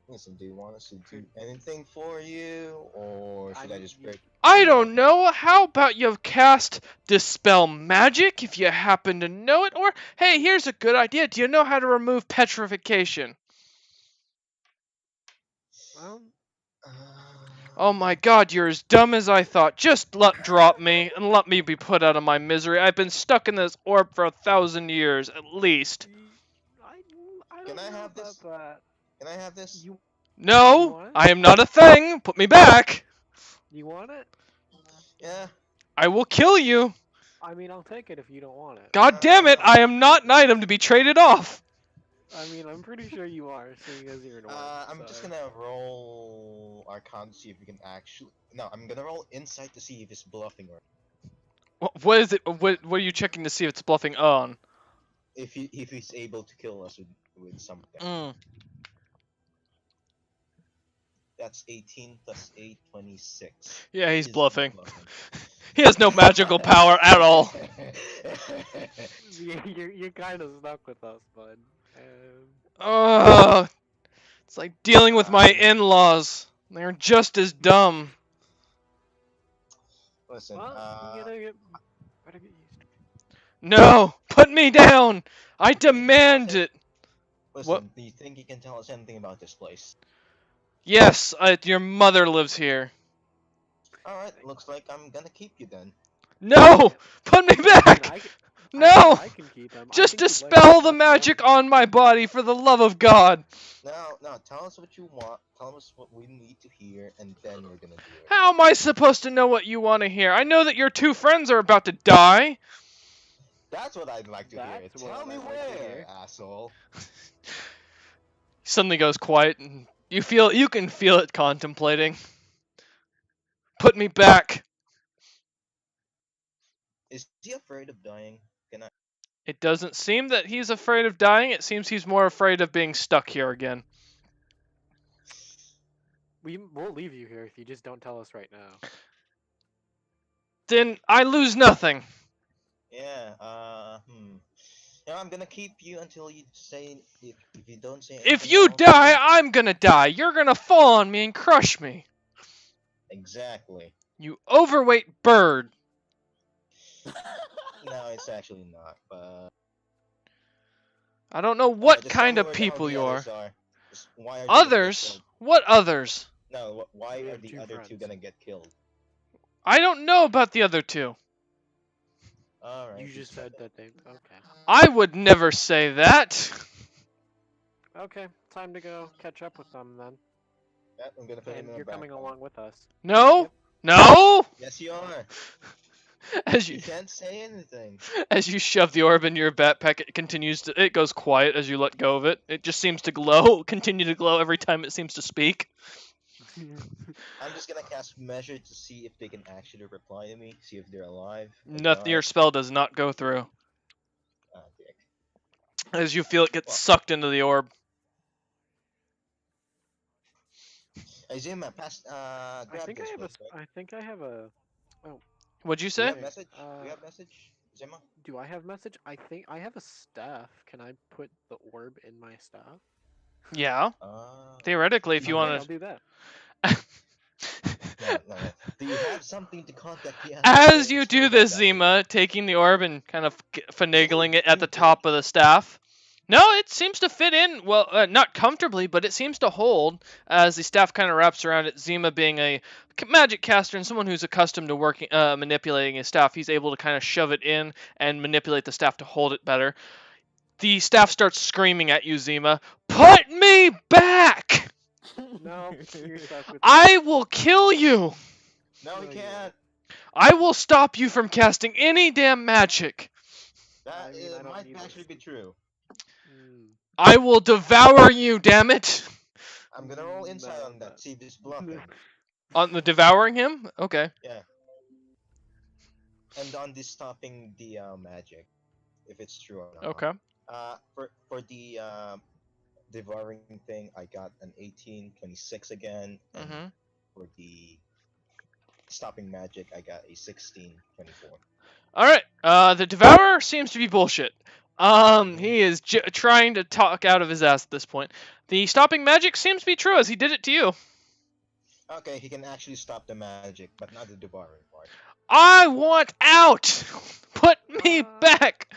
S3: Listen, do you want us to do anything for you, or should I just break?
S1: I don't know. How about you cast Dispel Magic if you happen to know it? Or, hey, here's a good idea. Do you know how to remove petrification?
S4: Well,
S1: Oh my god, you're as dumb as I thought. Just drop me and let me be put out of my misery. I've been stuck in this orb for 1,000 years, at least.
S4: I
S3: Can
S4: don't
S3: I
S4: know
S3: have
S4: about
S3: this?
S4: that.
S3: Can I have this?
S4: You
S1: No,
S4: What?
S1: I am not a thing. Put me back.
S4: want it?
S3: Yeah.
S1: I will kill you.
S4: I mean, I'll take it if you don't want it.
S1: God damn it, I am not an item to be traded off.
S4: I mean, I'm pretty sure you are, seeing as you're an orc.
S3: I'm just
S4: so-
S3: gonna roll Arcana to see if we can actually. No, I'm gonna roll Insight to see if it's bluffing or
S1: What is it? What are you checking to see if it's bluffing on?
S3: if he's able to kill us with something.
S1: Mm.
S3: That's 18 plus 8, 26.
S1: Yeah, he's
S3: He's
S1: bluffing. He has no magical power at all.
S4: You're kind of stuck with us, bud.
S1: Ugh. It's like dealing with my in-laws. They're just as dumb.
S3: Listen,
S4: Well, you better get used to it.
S1: No! Put me down! I demand it!
S3: listen.
S1: what-
S3: Do you think you can tell us anything about this place?
S1: Yes, your mother lives here.
S3: All right, looks like I'm gonna keep you then.
S1: No! Put me
S4: I mean,
S1: back!
S4: I can-
S1: No!
S4: I can keep him. I
S1: Just
S4: think you'd like
S1: dispel
S4: it
S1: the
S4: much
S1: magic
S4: more.
S1: on my body for the love of God!
S3: No, tell us what you want. Tell us what we need to hear, and then we're gonna do it.
S1: How am I supposed to know what you want to hear? I know that your two friends are about to die.
S3: That's what I'd like to hear.
S4: That's what
S3: Tell
S4: I'd
S3: me
S4: like to
S3: where,
S4: hear.
S3: asshole.
S1: Suddenly goes quiet, and you can feel it contemplating. Put me back.
S3: Is he afraid of dying? Can I?
S1: It doesn't seem that he's afraid of dying. It seems he's more afraid of being stuck here again.
S4: We'll leave you here if you just don't tell us right now.
S1: Then I lose nothing.
S3: Yeah. Yeah, I'm gonna keep you until you say if you don't say.
S1: If
S3: anything
S1: you
S3: else,
S1: die,
S3: then-
S1: I'm gonna die. You're gonna fall on me and crush me.
S3: Exactly.
S1: You overweight bird.
S3: No, it's actually not. But
S1: I don't know what
S3: just tell
S1: kind
S3: me
S1: of
S3: where
S1: people
S3: the
S1: you are.
S3: others are. Just why are you gonna get
S1: Others?
S3: killed?
S1: What others?
S3: No, why
S4: We
S3: are
S4: have
S3: the
S4: two
S3: other two
S4: friends.
S3: gonna get killed?
S1: I don't know about the other two.
S3: All right.
S4: You just said that they. Okay.
S1: I would never say that.
S4: Okay, time to go catch up with them then.
S3: Yeah, I'm gonna put him
S4: And
S3: in a
S4: you're coming
S3: backpack.
S4: along with us.
S1: No?
S4: Yep.
S1: No?
S3: Yes, you are.
S1: As
S3: You
S1: you
S3: can't say anything.
S1: as you shove the orb into your backpack, it goes quiet as you let go of it. It just seems to glow, continue to glow every time it seems to speak.
S3: I'm just gonna cast measure to see if they can actually reply to me. See if they're alive. Or
S1: Nothing. Your
S3: not.
S1: spell does not go through
S3: Ah, dick.
S1: as you feel it get
S3: Well.
S1: sucked into the orb.
S3: Izuma, pass.
S4: I
S3: Grab
S4: think
S3: this
S4: I have
S3: real quick.
S4: I think I have a.
S1: What'd you
S3: Do you
S1: say?
S3: have message? Do you
S4: Uh,
S3: have message, Izuma?
S4: Do I have message? I think I have a staff. Can I put the orb in my staff?
S1: Yeah.
S3: Uh,
S1: Theoretically, if you
S4: Okay,
S1: want
S4: I'll do that.
S3: no. Do you have something to contact the
S1: As you
S3: Sorry
S1: do
S3: about
S1: this,
S3: that.
S1: Zima, taking the orb and kind of finagling it at the top of the staff. No, it seems to fit in well, not comfortably, but it seems to hold as the staff kind of wraps around it. Zima, being a magic caster and someone who's accustomed to working, manipulating his staff, he's able to kind of shove it in and manipulate the staff to hold it better. The staff starts screaming at you, Zima. Put me back!
S4: No, you're stuck with.
S1: I will kill you!
S3: No,
S4: No,
S3: he
S4: you
S3: can't.
S1: I will stop you from casting any damn magic!
S3: That
S4: I mean, I don't
S3: might
S4: need
S3: actually
S4: this.
S3: be true.
S4: Mm,
S1: I will devour you, damn it!
S3: I'm gonna roll insight
S4: no,
S3: on that. See if this bluffing.
S1: On the devouring him? Okay.
S3: Yeah. And on this stopping the magic, if it's true or not.
S1: Okay.
S3: For the devouring thing, I got an 18, 26 again. And
S1: Mm-hmm.
S3: for the stopping magic, I got a 16, 24.
S1: Alright, the devourer seems to be bullshit. He is trying to talk out of his ass at this point. The stopping magic seems to be true as he did it to you.
S3: Okay, he can actually stop the magic, but not the devouring part.
S1: I want out! Put me
S4: Uh,
S1: back!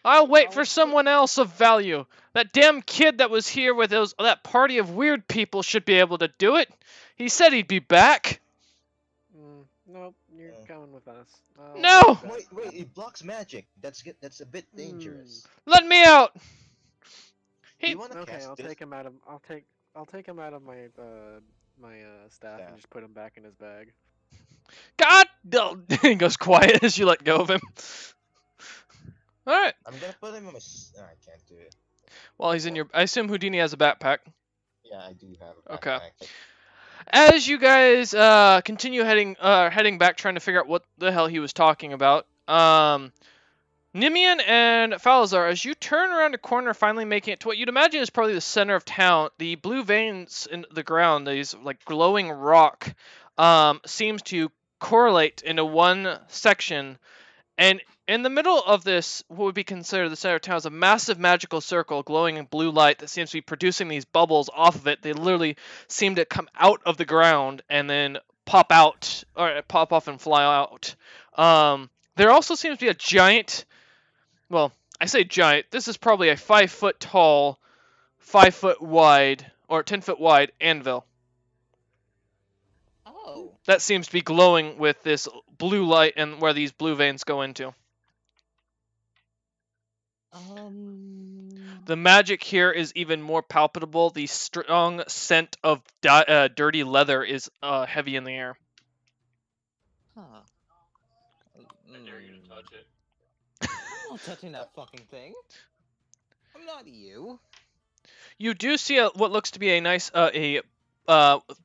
S1: I'll wait
S4: I'll
S1: for
S4: put-
S1: someone else of value. That damn kid that was here with that party of weird people should be able to do it. He said he'd be back.
S4: nope, you're
S3: Uh.
S4: going with us. I'll
S1: No!
S4: take that.
S3: Wait, it blocks magic. That's a bit dangerous.
S1: Let me out!
S3: Do
S1: He,
S3: you wanna
S4: Okay,
S3: cast
S4: I'll
S3: this?
S4: take him out of. I'll take him out of my staff
S3: Yeah.
S4: and just put him back in his bag.
S1: God! No. He goes quiet as you let go of him. Alright.
S3: I'm gonna put him on my. I can't do it.
S1: Well, he's in your. I assume Houdini has a backpack.
S3: Yeah, I do have a
S1: Okay.
S3: backpack.
S1: As you guys continue heading back, trying to figure out what the hell he was talking about, Nimian and Falazar, as you turn around a corner, finally making it to what you'd imagine is probably the center of town, the blue veins in the ground, these like glowing rock, seems to correlate into one section, and in the middle of this, what would be considered the center of town, is a massive magical circle glowing in blue light that seems to be producing these bubbles off of it. They literally seem to come out of the ground and then pop out, or pop off and fly out. There also seems to be a giant, well, I say giant, this is probably a 5 foot tall, 5 foot wide, or 10 foot wide anvil.
S2: Oh.
S1: That seems to be glowing with this blue light and where these blue veins go into. The magic here is even more palpable. The strong scent of dirty leather is heavy in the air.
S2: Huh.
S6: I dare you to touch it.
S2: I'm not touching that fucking thing. I'm not you.
S1: You do see what looks to be a nice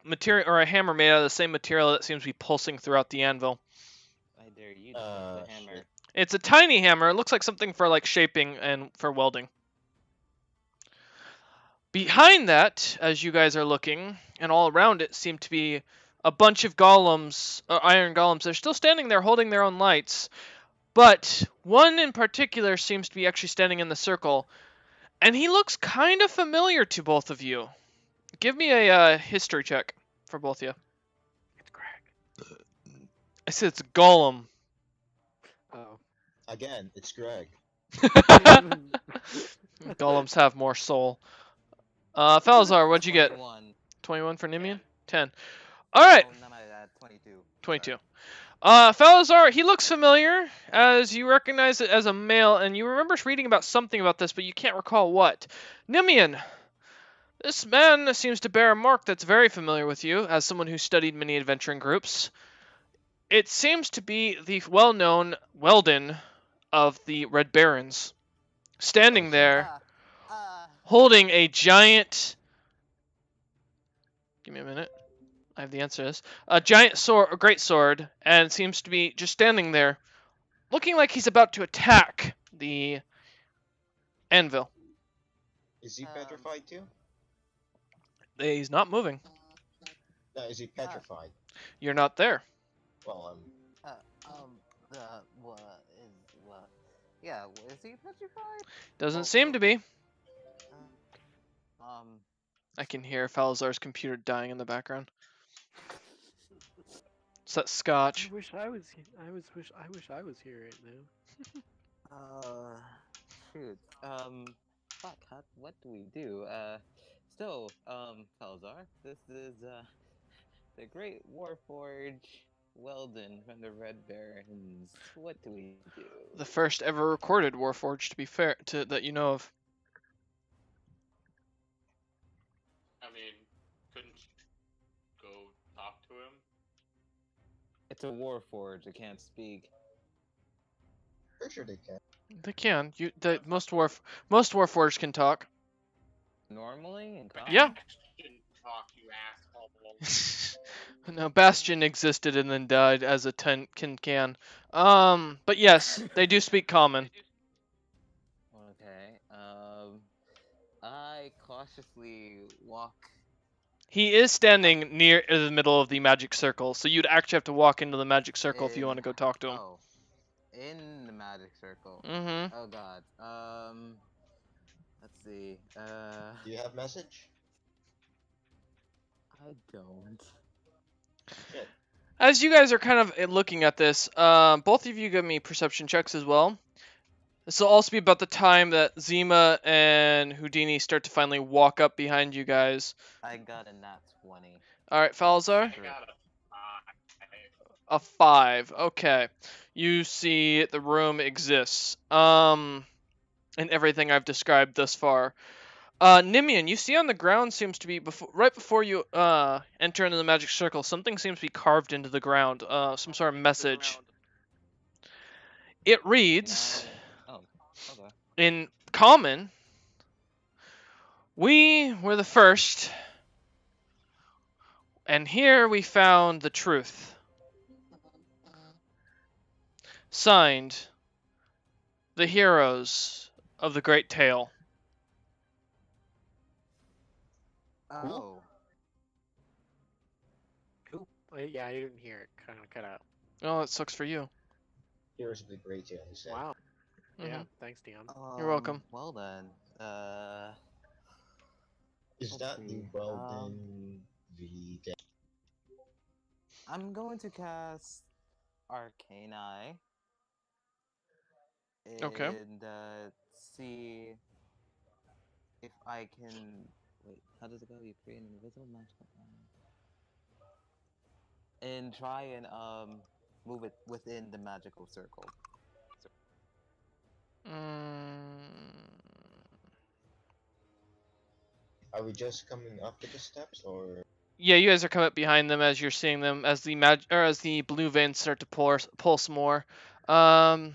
S1: material or a hammer made out of the same material that seems to be pulsing throughout the anvil.
S2: I dare you to touch the hammer.
S3: Shit.
S1: It's a tiny hammer. It looks like something for like shaping and for welding. Behind that, as you guys are looking, and all around it seem to be a bunch of golems, iron golems. They're still standing there holding their own lights, but one in particular seems to be actually standing in the circle, and he looks kind of familiar to both of you. Give me a history check for both of you.
S4: It's Greg.
S1: I said it's a golem.
S4: Oh.
S3: Again, it's Greg.
S1: Golems have more soul. Falazar, what'd you get?
S2: 21.
S1: 21 for Nimian? 10. Alright,
S2: Oh, no, 22.
S1: 22. Falazar, he looks familiar, as you recognize it as a male, and you remember reading about something about this, but you can't recall what. Nimian, this man seems to bear a mark that's very familiar with you, as someone who studied many adventuring groups. It seems to be the well-known Weldon of the Red Barons, standing
S3: shit.
S1: there,
S2: Ah,
S1: holding a giant. Give me a minute. I have the answer to this. A giant sword, a great sword, and seems to be just standing there, looking like he's about to attack the anvil.
S3: Is he
S2: Um,
S3: petrified too?
S1: He's not moving.
S3: No, is he petrified?
S1: You're not there.
S3: Well,
S2: the what? Yeah, is he petrified?
S1: Doesn't
S2: Well,
S1: seem to be.
S2: Um,
S1: I can hear Falazar's computer dying in the background. It's that
S4: I
S1: scotch.
S4: wish I was. I wish I was here right now.
S2: shoot. Fuck. What do we do? Falzar, this is the Great Warforge Weldon from the Red Barons. What do we do?
S1: The first ever recorded Warforged, to be fair, that you know of.
S6: I mean, couldn't you go talk to him?
S2: It's a Warforge. I can't speak.
S3: pretty sure they can.
S1: They can. Most Warforged can talk.
S2: Normally in common?
S1: Yeah.
S6: Shouldn't talk, you asshole.
S1: No, Bastion existed and then died as a can. But yes, they do speak common.
S2: Okay. I cautiously walk.
S1: He is standing near the middle of the magic circle, so you'd actually have to walk into the magic circle if you want to go talk to him.
S2: Oh, in the magic circle.
S1: Mm-hmm.
S2: Oh God. Let's see.
S3: Do you have message?
S2: I don't.
S3: Shit.
S1: As you guys are kind of looking at this, both of you give me perception checks as well. This will also be about the time that Zima and Houdini start to finally walk up behind you guys.
S2: I got a nat 20.
S1: Alright, Falzar?
S6: I got
S1: A 5. Okay. You see the room exists. And everything I've described thus far. Nimian, you see on the ground seems to be right before you enter into the magic circle, something seems to be carved into the ground. Some sort of message. It reads
S2: Oh, okay.
S1: in common, "We were the first, and here we found the truth. Signed, the heroes of the great tale."
S2: Oh.
S4: Cool. Yeah, I didn't hear it. Kind of cut out.
S1: Oh, that sucks for you.
S3: Here's the great tale, he said.
S4: Wow. Yeah.
S1: Mhm.
S4: Thanks, Dion.
S1: You're welcome.
S2: Well then,
S3: Is
S2: let's
S3: that
S2: see,
S3: the Weldon the
S2: I'm going to cast Arcane Eye.
S1: Okay.
S2: And see if I can. Wait, how does it go? You create an invisible magical eye. And try and move it within the magical circle.
S3: Are we just coming up to the steps, or
S1: Yeah, you guys are coming up behind them as you're seeing them as the blue veins start to pulse more. Okay,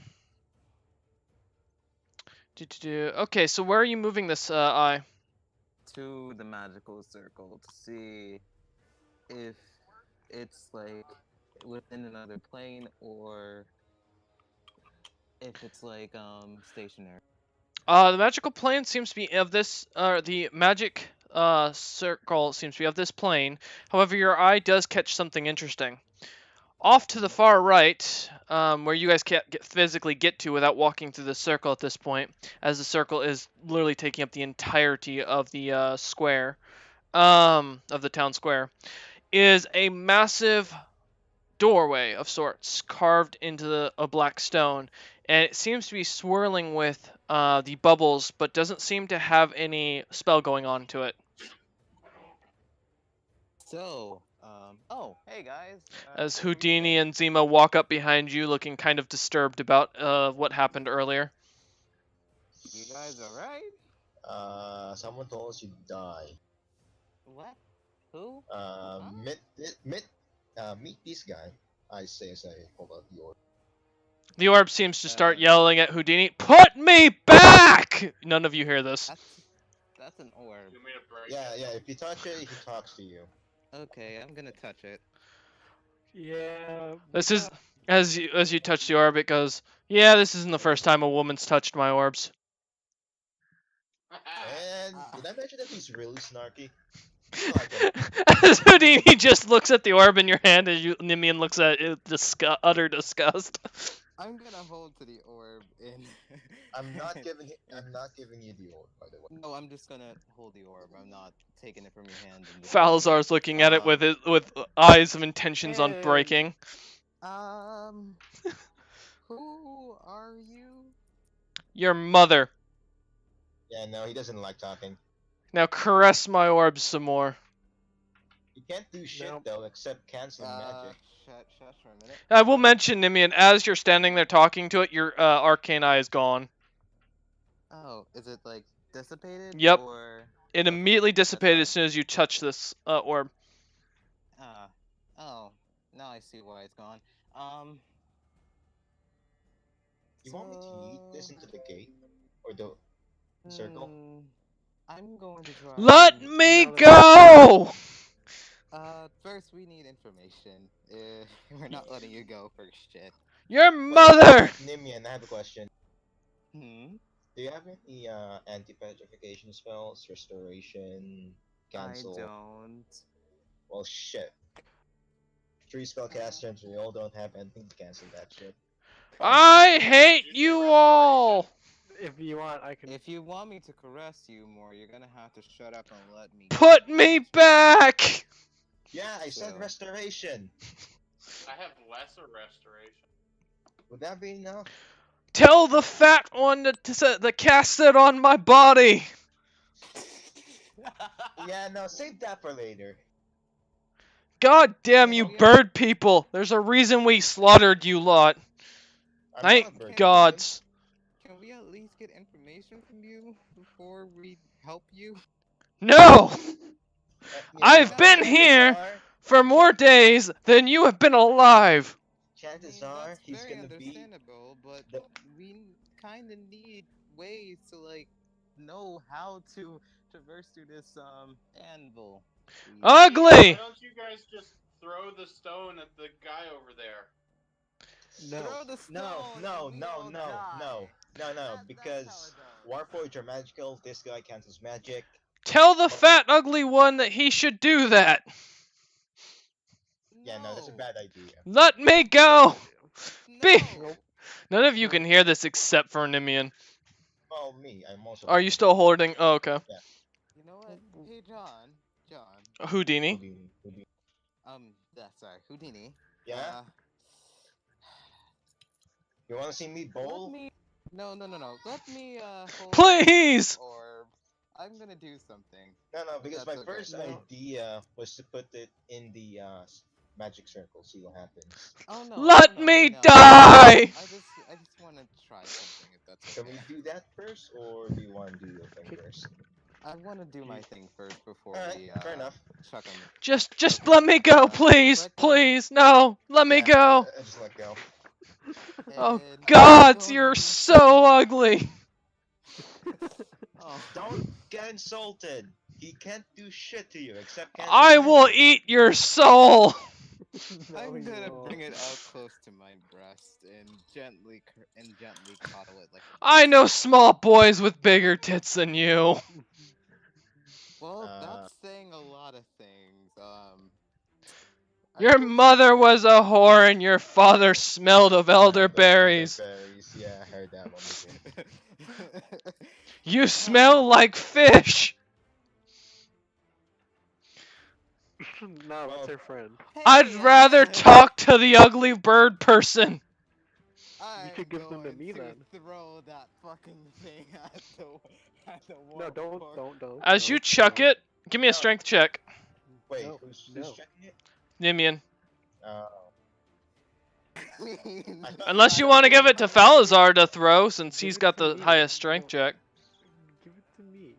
S1: so where are you moving this eye?
S2: To the magical circle to see if it's like within another plane or if it's like stationary.
S1: The magical plane seems to be of this, the magic circle seems to be of this plane. However, your eye does catch something interesting. Off to the far right, where you guys can't physically get to without walking through the circle at this point, as the circle is literally taking up the entirety of the square, of the town square, is a massive doorway of sorts carved into a black stone, and it seems to be swirling with the bubbles, but doesn't seem to have any spell going on to it.
S2: So, oh, hey guys.
S1: As
S2: what do we
S1: Houdini
S2: say?
S1: and Zima walk up behind you, looking kind of disturbed about what happened earlier.
S2: You guys alright?
S3: someone told us you die.
S2: What? Who?
S3: Meet this guy. I say as I pull out the orb.
S1: The orb seems to start yelling at Houdini, "Put me back!" None of you hear this.
S2: That's an orb.
S6: You mean to break
S3: Yeah,
S6: it?
S3: yeah. If you touch it, he talks to you.
S2: Okay, I'm gonna touch it.
S4: Yeah.
S1: This is as you touch the orb, it goes, "Yeah, this isn't the first time a woman's touched my orbs."
S3: And
S2: Ah.
S3: did I mention that he's really snarky? Like him.
S1: As Houdini just looks at the orb in your hand, as Nimian looks at it, utter disgust.
S2: I'm gonna hold to the orb in.
S3: I'm not giving you the orb, by the way.
S2: No, I'm just gonna hold the orb. I'm not taking it from your hand. And just
S1: Falazar's looking at it
S2: Um,
S1: with eyes of intentions on
S4: And-
S1: breaking.
S2: Who are you?
S1: Your mother.
S3: Yeah, no, he doesn't like talking.
S1: Now caress my orbs some more.
S3: You can't do shit
S4: Nope.
S3: though, except canceling magic.
S2: Shush for a minute.
S1: I will mention, Nimian, as you're standing there talking to it, your arcane eye is gone.
S2: Oh, is it like dissipated?
S1: Yep.
S2: Or...
S1: It
S2: Okay,
S1: immediately
S2: that's
S1: dissipated
S2: fine.
S1: as soon as you touch this orb.
S2: Oh, now I see why it's gone.
S3: You want me to yeet this into the gate? Or the circle?
S2: I'm going to try.
S1: Let me
S4: No,
S1: go!
S2: First we need information. We're not letting you go for shit.
S1: Your
S3: Wait,
S1: mother!
S3: Nimian, I have a question.
S2: Hmm.
S3: Do you have any anti-petrification spells, restoration, cancel?
S2: I don't.
S3: Well, shit. 3 spellcasters, we all don't have anything to cancel that shit.
S1: I hate you all!
S4: If you want, I can.
S2: If you want me to caress you more, you're gonna have to shut up and let me.
S1: Put me back!
S3: Yeah, I said
S2: So-
S3: restoration!
S6: I have lesser restoration.
S3: Would that be enough?
S1: Tell the fat one to cast it on my body!
S3: Yeah, no, save that for later.
S1: God damn you bird people! There's a reason we slaughtered you lot.
S3: I'm
S1: Thank
S3: not a bird.
S1: gods.
S2: Can we at least get information from you before we help you?
S1: No!
S3: You
S1: I've
S3: know,
S1: been
S3: chances
S1: here.
S3: are-
S1: For more days than you have been alive!
S3: Chances
S2: I mean,
S3: are
S2: that's
S3: he's
S2: very
S3: gonna be.
S2: understandable, but
S3: the-
S2: we kind of need ways to like know how to traverse through this anvil.
S1: Ugly!
S6: Why don't you guys just throw the stone at the guy over there?
S4: No.
S2: Throw the stone
S3: No,
S2: and
S3: no,
S2: we
S3: no,
S2: all
S3: no,
S2: die.
S3: no, no, no,
S2: That's
S3: because
S2: how it goes.
S3: Warforged are magical, this guy cancels magic.
S1: Tell the fat ugly one that he should do that!
S3: Yeah, no, that's a bad idea.
S1: Let me go! Be-
S2: No.
S1: None of you can hear this except for Nimian.
S3: Well, me, I'm also.
S1: Are you still holding? Oh, okay.
S2: You know what? Hey, John.
S1: Houdini.
S3: Houdini.
S2: Sorry, Houdini.
S3: Yeah? You wanna see me bowl?
S2: Let me. No. Let me hold
S1: Please!
S2: the orb. I'm gonna do something.
S3: No, because
S2: That's
S3: my
S2: okay.
S3: first
S4: No.
S3: idea was to put it in the magic circle, see what happens.
S2: Oh no.
S1: Let
S2: no,
S1: me
S2: no.
S1: die!
S2: I just want to try something if that's
S3: Can
S2: okay.
S3: we do that first, or do you want to do your thing first?
S2: I want to do my thing first before
S3: Alright,
S2: we
S3: fair enough.
S2: chuck him.
S1: Just let me go, please!
S2: Let go.
S1: Please! No! Let me
S3: Yeah,
S1: go!
S3: I just let go.
S1: Oh,
S2: And
S1: gods,
S2: don't
S1: you're
S2: do
S1: so ugly!
S2: Oh.
S3: Don't get insulted. He can't do shit to you except cancel
S1: I will
S3: magic.
S1: eat your soul!
S4: No,
S2: I'm
S4: you
S2: gonna
S4: won't.
S2: bring it up close to my breast and gently coddle it like.
S1: I know small boys with bigger tits than you.
S2: Well,
S3: Uh,
S2: that's saying a lot of things. I
S1: Your
S2: wish-
S1: mother was a whore and your father smelled of elderberries.
S3: Elderberries, yeah, I heard that one before.
S1: You smell like fish!
S4: No, that's her friend.
S1: I'd
S2: Hey,
S1: rather talk to the ugly bird person.
S2: I'm
S4: could give them to
S2: going
S4: me then.
S2: Throw that fucking thing at the wall.
S4: No, don't.
S1: As
S4: no,
S1: you chuck
S4: no.
S1: it, give me a
S3: No.
S1: strength check,
S3: Wait,
S4: No,
S3: who's
S4: no.
S3: checking it?
S1: Nimian.
S3: Oh.
S1: Unless you want to give it to Falazar to throw, since he's got the highest strength check.
S4: Give it to me.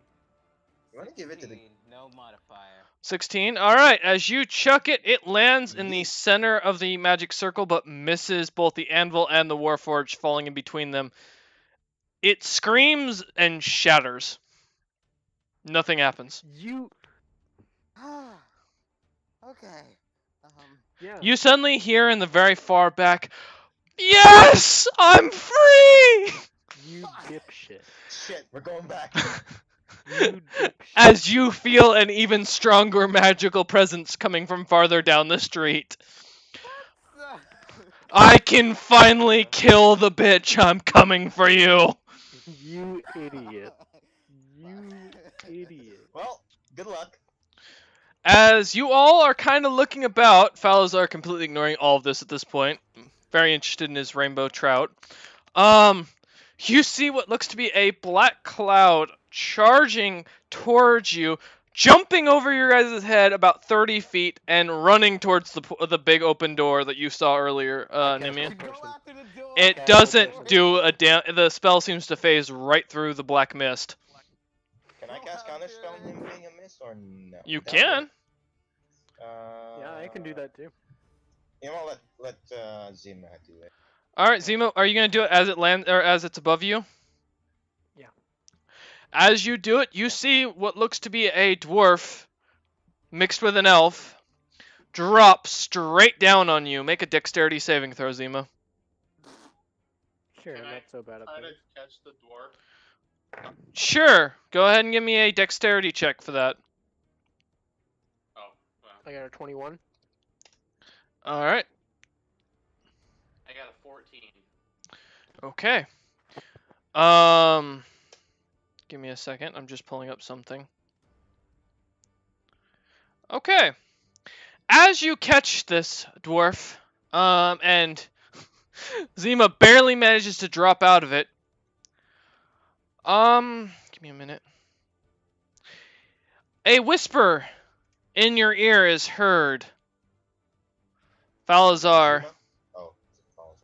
S3: You wanna give it to the.
S2: No, No modifier.
S1: 16. All right. As you chuck it, it lands in the center of the magic circle, but misses both the anvil and the warforged, falling in between them. It screams and shatters. Nothing happens.
S4: You.
S2: Okay.
S4: Yeah.
S1: You suddenly hear in the very far back, "Yes, I'm free!"
S4: You dipshit.
S3: Shit, we're going back.
S4: You dipshit.
S1: As you feel an even stronger magical presence coming from farther down the street. I can finally kill the bitch. I'm coming for you.
S4: You idiot. You idiot.
S3: Well, good luck.
S1: As you all are kind of looking about, Falazar completely ignoring all of this at this point, very interested in his rainbow trout. You see what looks to be a black cloud charging towards you, jumping over your guys' head about 30 feet and running towards the big open door that you saw earlier, Nimian.
S2: Go after the door.
S1: It
S4: Okay,
S1: doesn't
S4: okay.
S1: do a damn. The spell seems to phase right through the black mist.
S3: Can I cast counterspell on him being a miss or no?
S1: You
S3: That
S1: can.
S3: work?
S4: Yeah, I can do that too.
S3: You know, let Zima do it.
S1: All right, Zemo, are you gonna do it as it lands or as it's above you?
S4: Yeah.
S1: As you do it, you see what looks to be a dwarf mixed with an elf drop straight down on you. Make a dexterity saving throw, Zemo.
S4: Sure,
S6: Can I
S4: not so bad at
S6: Try to
S4: that.
S6: catch the dwarf.
S1: Sure. Go ahead and give me a dexterity check for that.
S6: Oh, well,
S4: I got a 21.
S1: All right.
S6: I got a 14.
S1: Okay. Give me a second. I'm just pulling up something. Okay. As you catch this dwarf, and Zima barely manages to drop out of it. Give me a minute. A whisper in your ear is heard. Falazar,
S3: Zima? Oh, Falazar.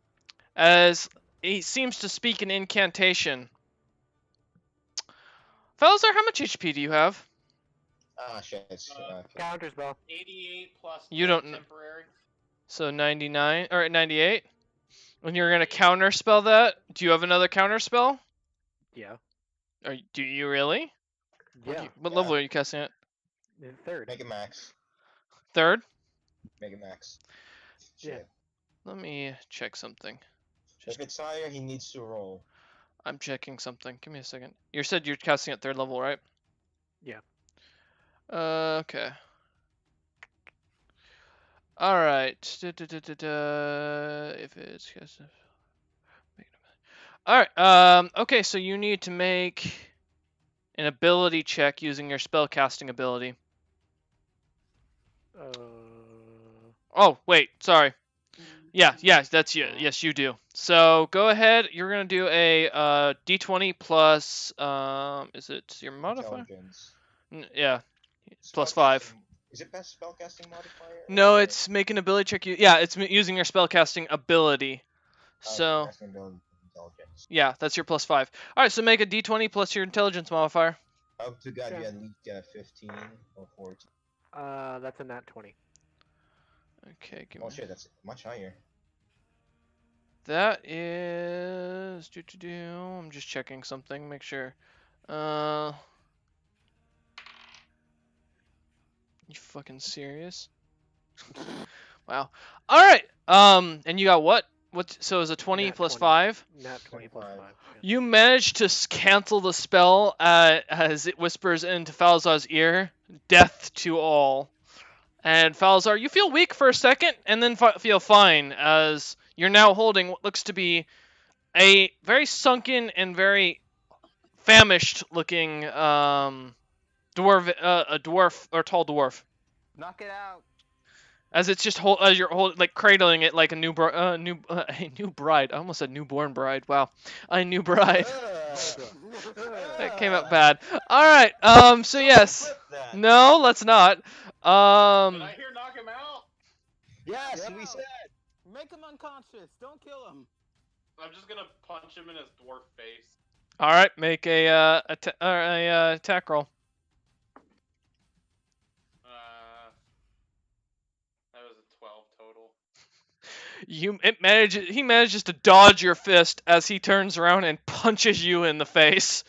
S1: as he seems to speak an incantation. Falazar, how much HP do you have?
S3: Ah, shit.
S4: Counterspell.
S6: 88 plus
S1: You
S6: 10
S1: don't kn-
S6: temporary.
S1: So 99 or 98. When you're gonna counterspell that, do you have another counterspell?
S4: Yeah.
S1: Or do you really?
S4: Yeah.
S1: What
S3: Yeah.
S1: level are you casting it?
S4: Third.
S3: Make it max.
S1: Third.
S3: Make it max.
S4: Yeah.
S3: Shit.
S1: Let me check something.
S3: If it's higher, he needs to roll.
S1: I'm checking something. Give me a second. You said you're casting at third level, right?
S4: Yeah.
S1: Okay. All right. If it's all right. Okay. So you need to make an ability check using your spell casting ability. Oh wait. Sorry. Yeah. That's you. Yes, you do. So go ahead. You're gonna do a D20 plus. Is it your modifier?
S3: Intelligence.
S1: Yeah. Plus
S3: Spellcasting-
S1: 5.
S3: Is it best spellcasting modifier?
S1: No,
S3: or-
S1: it's make an ability check. Yeah, it's using your spellcasting ability. So,
S3: Spellcasting ability, intelligence.
S1: yeah, that's your plus 5. All right, so make a D20 plus your intelligence modifier.
S3: Up to God,
S4: Sure.
S3: you at least 15 or 14.
S4: That's a nat 20.
S1: Okay, give me.
S3: Oh shit, that's much higher.
S1: That is. I'm just checking something. Make sure. You fucking serious? Wow. All right. And you got what? What? So is a 20
S4: Nat
S1: plus
S4: 20.
S1: 5?
S4: Nat 20 plus 5.
S3: 25.
S4: Yeah.
S1: You manage to cancel the spell as it whispers into Falzar's ear, "Death to all." And Falzar, you feel weak for a second, and then feel fine as you're now holding what looks to be a very sunken and very famished-looking dwarf, a dwarf or tall dwarf.
S2: Knock it out.
S1: As it's just as you're like cradling it like a new bride. I almost said newborn bride. Wow, a new bride. That came out bad. All right. So yes.
S3: Flip that.
S1: No, let's not.
S6: Did I hear knock him out?
S3: Yes,
S2: Yeah.
S3: we said.
S2: Make him unconscious. Don't kill him.
S6: I'm just gonna punch him in his dwarf face.
S1: All right. Make a attack roll. He manages to dodge your fist as he turns around and punches you in the face.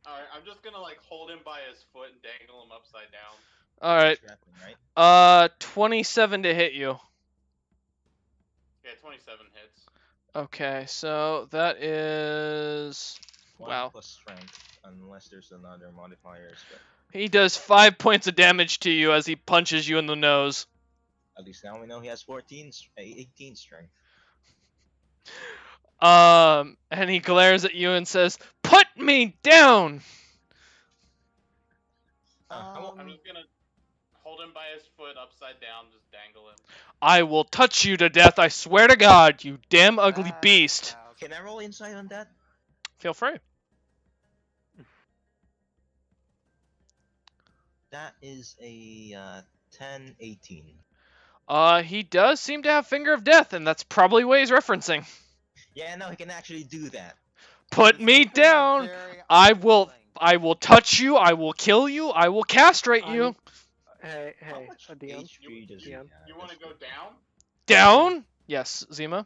S6: Alright, I'm just gonna like hold him by his foot and dangle him upside down.
S1: All right.
S3: Grappling, right?
S1: 27 to hit you.
S6: Yeah, 27 hits.
S1: Okay, so that is
S3: 1
S1: wow.
S3: plus strength, unless there's another modifier. But
S1: He does 5 points of damage to you as he punches you in the nose.
S3: at least now we know he has 18 strength.
S1: And he glares at you and says, "Put me down!"
S6: I'm just gonna hold him by his foot upside down, just dangle him.
S1: I will touch you to death, I swear to God, you damn ugly beast.
S3: Can I roll insight on that?
S1: Feel free.
S3: That is a 10, 18.
S1: He does seem to have Finger of Death, and that's probably what he's referencing.
S3: Yeah, no, he can actually do that.
S1: Put me down! I will touch you, I will kill you, I will castrate you.
S4: Hey,
S3: How
S4: hey,
S3: much
S4: DM.
S3: HP does he
S4: DM.
S3: have?
S6: You wanna go down?
S1: Down? Yes, Zima.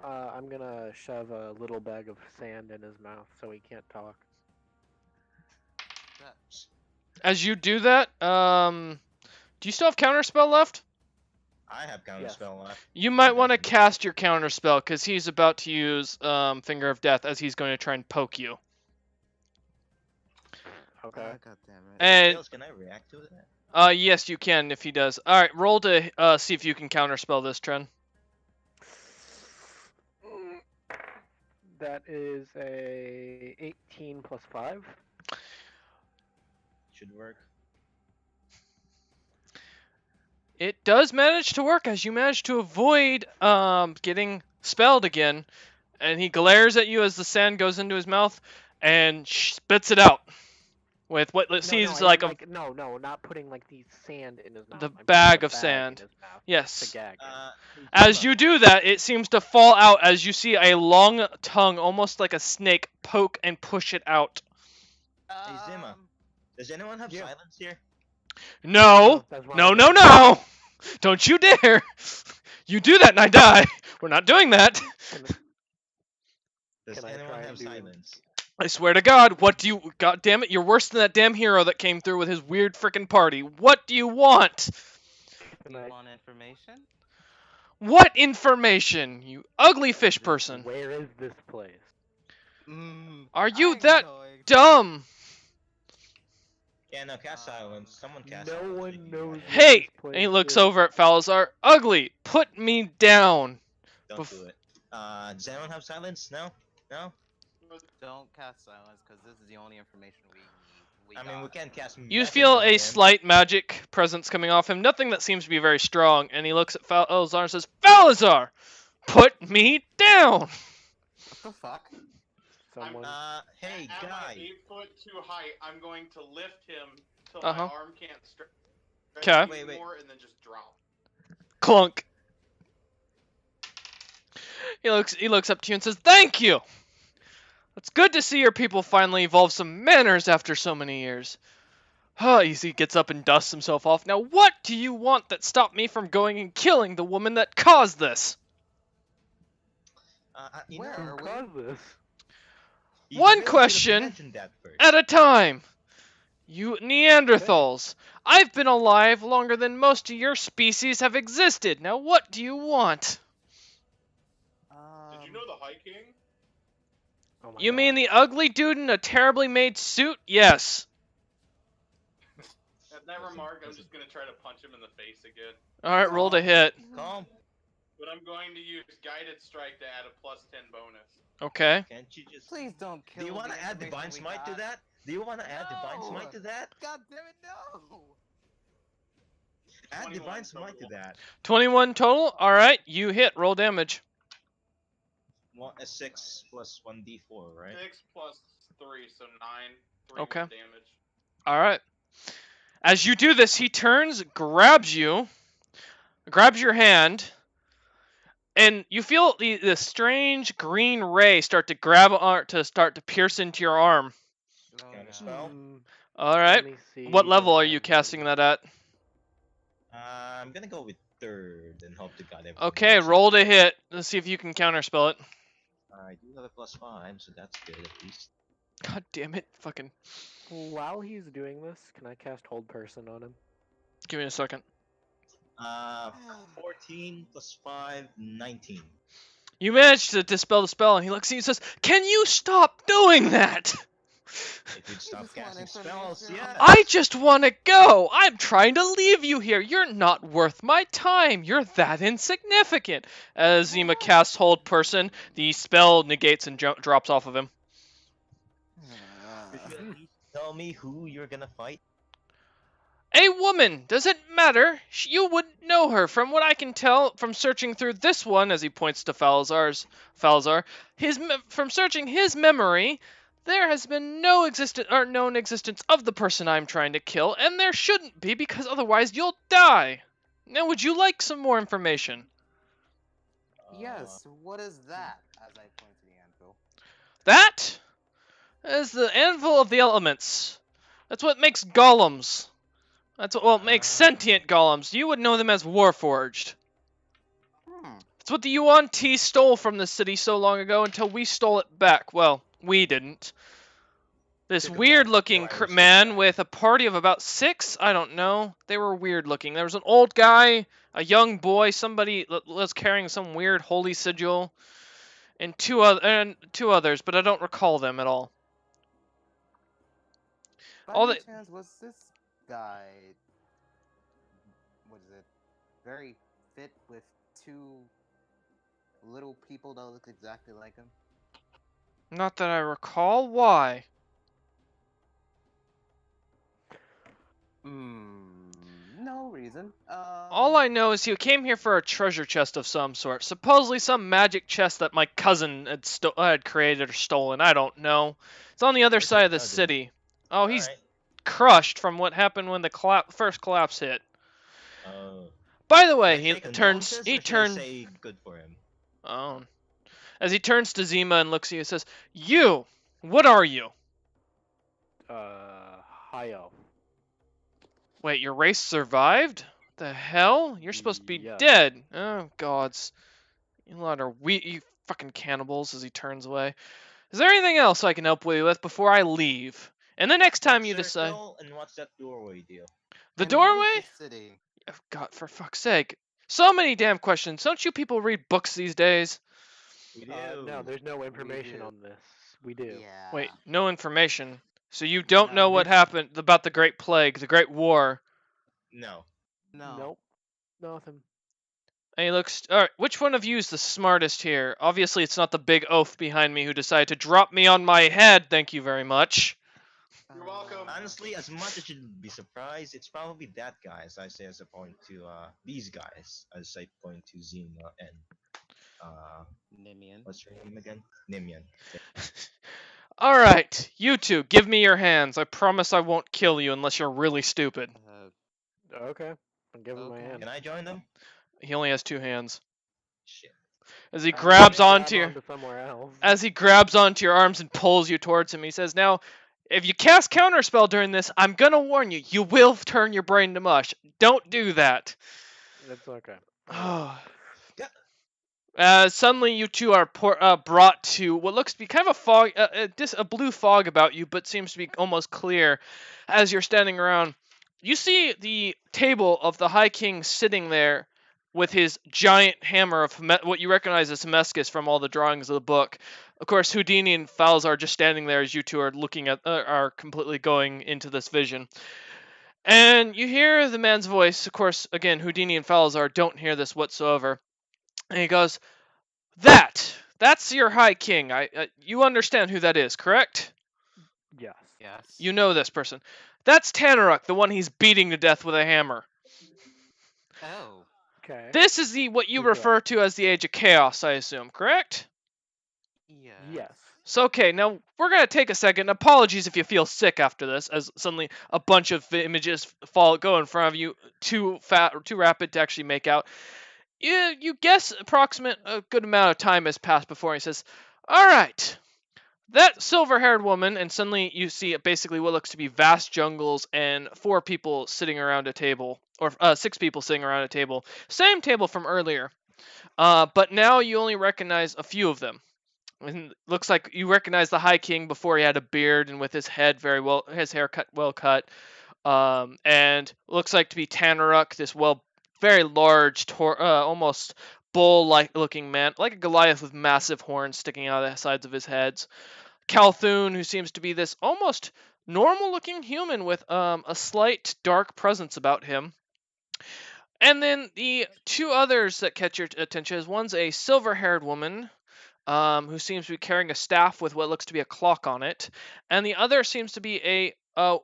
S4: I'm gonna shove a little bag of sand in his mouth so he can't talk.
S1: As you do that, do you still have Counterspell left?
S3: I have counterspell left.
S1: You might want to cast your Counterspell, because he's about to use Finger of Death as he's going to try and poke you.
S4: Okay.
S2: God damn it.
S1: And
S3: Tails, can I react to that?
S1: yes, you can if he does. All right, roll to see if you can counterspell this, Tren.
S4: That is a 18 plus 5.
S3: Should work.
S1: It does manage to work as you manage to avoid getting spelled again, and he glares at you as the sand goes into his mouth and spits it out with what seems like a
S4: no, not putting like the sand in his mouth.
S1: the
S4: I'm putting
S1: bag
S4: the
S1: of sand.
S4: in his mouth.
S1: Yes.
S4: The gag.
S1: As you do that, it seems to fall out as you see a long tongue, almost like a snake, poke and push it out.
S3: Hey, Zima, does anyone have
S4: yeah.
S3: silence here?
S1: No!
S4: That's why
S1: No,
S4: I'm
S1: no, no! Don't you dare! You do that and I die! We're not doing that!
S3: Does
S4: Can I
S3: anyone
S4: try
S3: have
S4: and do-
S3: silence?
S1: I swear to God, what do you... God damn it, you're worse than that damn hero that came through with his weird frickin' party. What do you want?
S2: You want information?
S1: What information, you ugly fish person?
S4: Where is this place?
S1: Are you
S2: I'm
S1: that
S2: going to-
S1: dumb?
S3: Yeah, no, cast silence. Someone cast
S4: No
S3: silence.
S4: one
S3: if you
S4: knows
S3: want.
S4: where
S1: Hey!
S4: this place
S1: And he looks
S4: is.
S1: over at Falazar. Ugly, put me down.
S3: Don't do it. Does anyone have silence? No? No?
S2: Don't cast silence, because this is the only information we need.
S3: I mean, we can cast
S1: You
S3: message
S1: feel
S3: on
S1: a
S3: him.
S1: slight magic presence coming off him. Nothing that seems to be very strong. And he looks at Falazar and says, Falazar, put me down.
S2: What the fuck?
S4: Someone.
S3: Hey,
S6: At my
S3: guy.
S6: 8'2" height, I'm going to lift him till
S1: Uh-huh.
S6: my arm can't stretch
S1: 'Kay.
S3: Wait, wait.
S6: anymore, and then just drop.
S1: Clunk. He looks up to you and says, thank you. It's good to see your people finally evolve some manners after so many years. He gets up and dusts himself off. Now, what do you want that stopped me from going and killing the woman that caused this?
S3: You
S2: Where
S3: know,
S2: are
S4: Who
S2: we?
S4: caused this?
S3: you
S1: One
S3: really should have
S1: question
S3: mentioned that first.
S1: At a time. You Neanderthals. I've been alive longer than most of your species have existed. Now, what do you want?
S6: Did you know the High King?
S4: Oh my
S1: You
S4: God.
S1: mean the ugly dude in a terribly made suit? Yes.
S6: At that remark, I'm just gonna try to punch him in the face again.
S1: Alright, roll to hit.
S3: Calm.
S6: But I'm going to use Guided Strike to add a +10 bonus.
S1: Okay.
S3: Can't you just...
S2: Please don't kill
S3: Do you want
S2: the
S3: to add Divine
S2: information we
S3: Smite to
S2: got.
S3: that? Do you want to add Divine
S2: No!
S3: Smite to that?
S2: God damn it, no!
S3: Add
S6: 21
S3: Divine Smite to
S6: total.
S3: that.
S1: 21 total? Alright, you hit. Roll damage.
S3: 6 plus 1d4, right?
S6: 6 plus 3, so 9. 3
S1: Okay.
S6: more damage.
S1: Alright. As you do this, he turns, grabs you, grabs your hand, and you feel the strange green ray start to pierce into your arm.
S2: Oh,
S3: Counter
S2: no.
S3: spell?
S1: Alright.
S4: Let me see
S1: What level
S4: the
S1: are you casting that at?
S3: I'm gonna go with third and hope to God everything
S1: Okay,
S3: works out.
S1: roll to hit. Let's see if you can counterspell it.
S3: I do have a +5, so that's good at least.
S1: God damn it. Fucking.
S4: While he's doing this, can I cast Hold Person on him?
S1: Give me a second.
S3: 14 +5, 19.
S1: You managed to dispel the spell, and he looks at you and says, "Can you stop doing that?
S3: If you'd stop
S2: just want
S3: casting spells,
S2: information.
S3: yes.
S1: I just want to go. I'm trying to leave you here. You're not worth my time. You're that insignificant." As Zima casts Hold Person, the spell negates and drops off of him.
S3: Could you at least tell me who you're gonna fight?
S1: A woman. Does it matter? You would know her from what I can tell from searching through this one, as he points to Falzar. From searching his memory, there has been no known existence of the person I'm trying to kill, and there shouldn't be, because otherwise you'll die. Now, would you like some more information?
S2: Yes, what is that? As I point to the anvil.
S1: That is the anvil of the elements. That's what makes golems. That's what makes sentient golems. You would know them as Warforged. It's what the Yuan Ti stole from the city so long ago until we stole it back. Well, we didn't. This
S3: Took it
S1: weird-looking
S3: back.
S1: man with a party of about 6? I don't know. They were weird-looking. There was an old guy, a young boy, somebody was carrying some weird holy sigil, and two others, but I don't recall them at all.
S2: By
S1: All
S2: any
S1: the-
S2: chance, was this guy, what is it, very fit with two little people that look exactly like him?
S1: Not that I recall. Why?
S2: No reason.
S1: All I know is he came here for a treasure chest of some sort. Supposedly some magic chest that my cousin had created or stolen. I don't know. It's on the other
S3: Where's
S1: side
S3: your
S1: of the
S3: cousin?
S1: city. Oh, he's
S3: Alright.
S1: crushed from what happened when the first collapse hit.
S3: Oh.
S1: By the way,
S3: Should I
S1: he
S3: take
S1: turns.
S3: condolences,
S1: He
S3: or should I
S1: turns.
S3: say good for him.
S1: Oh. As he turns to Zima and looks at you, and says, "You, what are you?
S4: High elf.
S1: Wait, your race survived? The hell? You're supposed to be
S4: Yes.
S1: dead. Oh, gods. You lot are you fucking cannibals," as he turns away. "Is there anything else I can help you with before I leave? And the next time you decide..."
S3: Circle, and what's that doorway deal?
S1: The
S2: And what is
S1: doorway?
S2: the city?
S1: Oh, God, for fuck's sake. So many damn questions. Don't you people read books these days?
S3: We do.
S4: No, there's no information
S2: do.
S4: on this. We do.
S2: Yeah.
S1: Wait, no information. So you don't know
S2: No.
S1: what happened about the Great Plague, the Great War.
S3: No.
S2: No.
S4: Nope. Nothing.
S1: And he looks. Alright, which one of you is the smartest here? Obviously, it's not the big oaf behind me who decided to drop me on my head. Thank you very much.
S6: You're welcome.
S3: Honestly, as much as you'd be surprised, it's probably that guy, as I say, as I point to these guys, as I point to Zima and
S2: Nimian.
S3: what's her name again? Nimian.
S1: Alright, you two, give me your hands. I promise I won't kill you unless you're really stupid.
S4: Okay. I'm giving my
S2: Okay.
S4: hand.
S3: Can I join them?
S1: He only has 2 hands.
S3: Shit.
S1: As he
S4: I'm
S1: grabs
S4: gonna
S1: onto
S4: grab
S1: your
S4: somewhere else.
S1: as he grabs onto your arms and pulls you towards him, he says, "Now, if you cast counterspell during this, I'm gonna warn you, you will turn your brain to mush. Don't do that."
S4: It's okay.
S1: Oh.
S3: Yeah.
S1: Suddenly, you two are brought to what looks to be kind of a fog, a blue fog about you, but seems to be almost clear. As you're standing around, you see the table of the High King sitting there with his giant hammer of what you recognize as Hemescus from all the drawings of the book. Of course, Houdini and Falzar are just standing there as you two are looking at, are completely going into this vision. And you hear the man's voice. Of course, again, Houdini and Falzar don't hear this whatsoever. And he goes, That's your High King. You understand who that is, correct?
S4: Yes.
S2: Yes.
S1: You know this person. That's Tanaruk, the one he's beating to death with a hammer.
S2: Oh.
S4: Okay.
S1: This is what you
S4: Okay.
S1: refer to as the Age of Chaos, I assume, correct?
S2: Yeah.
S4: Yes.
S1: So, okay, now we're going to take a second. Apologies if you feel sick after this, as suddenly a bunch of images go in front of you, too rapid to actually make out. You guess a good amount of time has passed before he says, "All right, that silver-haired woman, and suddenly you see basically what looks to be vast jungles and 4 people sitting around a table, or 6 people sitting around a table. Same table from earlier, but now you only recognize a few of them. And looks like you recognize the High King before he had a beard and with his head his hair cut well cut. And looks like to be Tanaruk, this very large, almost bull-like looking man, like a Goliath with massive horns sticking out of the sides of his heads. Calthun, who seems to be this almost normal-looking human with a slight dark presence about him. And then the 2 others that catch your attention is one's a silver-haired woman, who seems to be carrying a staff with what looks to be a clock on it, and the other seems to be a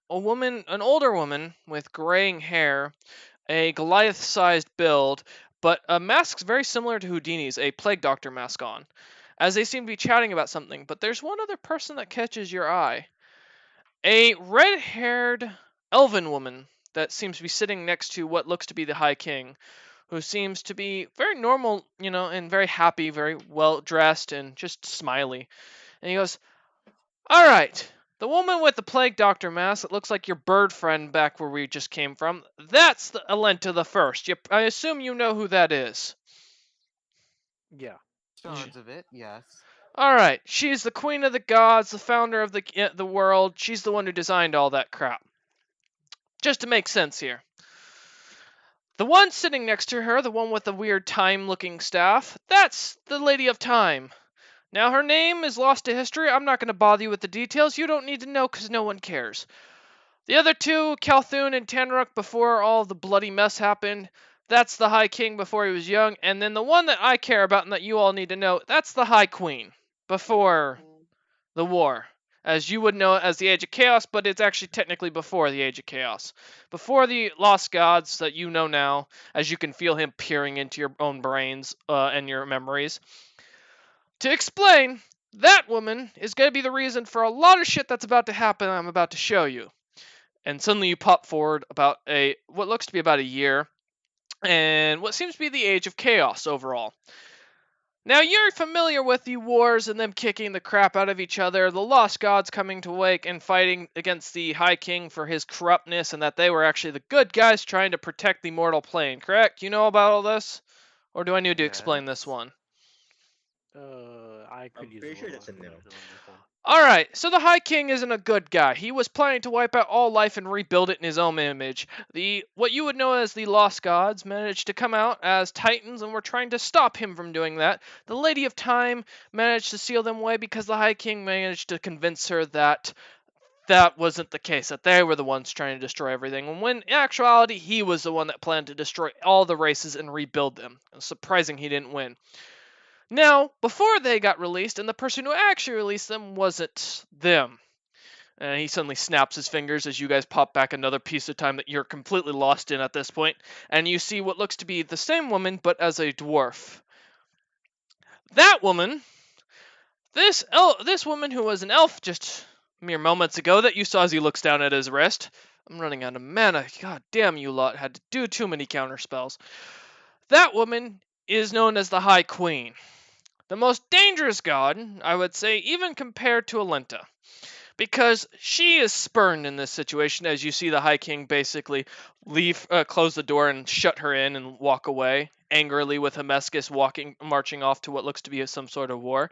S1: woman, an older woman with graying hair, a Goliath-sized build, but a mask very similar to Houdini's, a plague doctor mask on, as they seem to be chatting about something. But there's one other person that catches your eye. A red-haired elven woman that seems to be sitting next to what looks to be the High King, who seems to be very normal, and very happy, very well dressed, and just smiley. And he goes, "All right, the woman with the plague doctor mask that looks like your bird friend back where we just came from, that's the Alenta the First. I assume you know who that is."
S4: Yeah.
S2: Shards of it, yes.
S1: All right, she's the queen of the gods, the founder of the world. She's the one who designed all that crap. Just to make sense here. The one sitting next to her, the one with the weird time-looking staff, that's the Lady of Time. Now, her name is lost to history. I'm not going to bother you with the details. You don't need to know because no one cares. The other 2, Calthun and Tanruk, before all the bloody mess happened, that's the High King before he was young. And then the one that I care about and that you all need to know, that's the High Queen before the war. As you would know it as the Age of Chaos, but it's actually technically before the Age of Chaos. Before the Lost Gods that you know now, as you can feel him peering into your own brains and your memories. To explain, that woman is going to be the reason for a lot of shit that's about to happen I'm about to show you. And suddenly you pop forward about what looks to be about a year, and what seems to be the Age of Chaos overall. Now, you're familiar with the wars and them kicking the crap out of each other, the Lost Gods coming to wake and fighting against the High King for his corruptness, and that they were actually the good guys trying to protect the mortal plane, correct? You know about all this? Or do I need to explain this
S2: Yes.
S1: one?
S4: I could
S3: I'm
S4: use
S3: pretty
S4: a
S3: sure
S4: little
S3: that's a no.
S4: explanation on this one.
S1: Alright, so the High King isn't a good guy. He was planning to wipe out all life and rebuild it in his own image. What you would know as the Lost Gods managed to come out as Titans and were trying to stop him from doing that. The Lady of Time managed to seal them away because the High King managed to convince her that that wasn't the case, that they were the ones trying to destroy everything, and when in actuality he was the one that planned to destroy all the races and rebuild them. It's surprising he didn't win. Now, before they got released, and the person who actually released them wasn't them. And he suddenly snaps his fingers as you guys pop back another piece of time that you're completely lost in at this point, and you see what looks to be the same woman, but as a dwarf. That woman, this woman who was an elf just mere moments ago that you saw as he looks down at his wrist. I'm running out of mana. God damn, you lot had to do too many counter spells. That woman is known as the High Queen. The most dangerous god, I would say, even compared to Alenta. Because she is spurned in this situation, as you see the High King basically close the door and shut her in and walk away, angrily with Hemescus marching off to what looks to be some sort of war.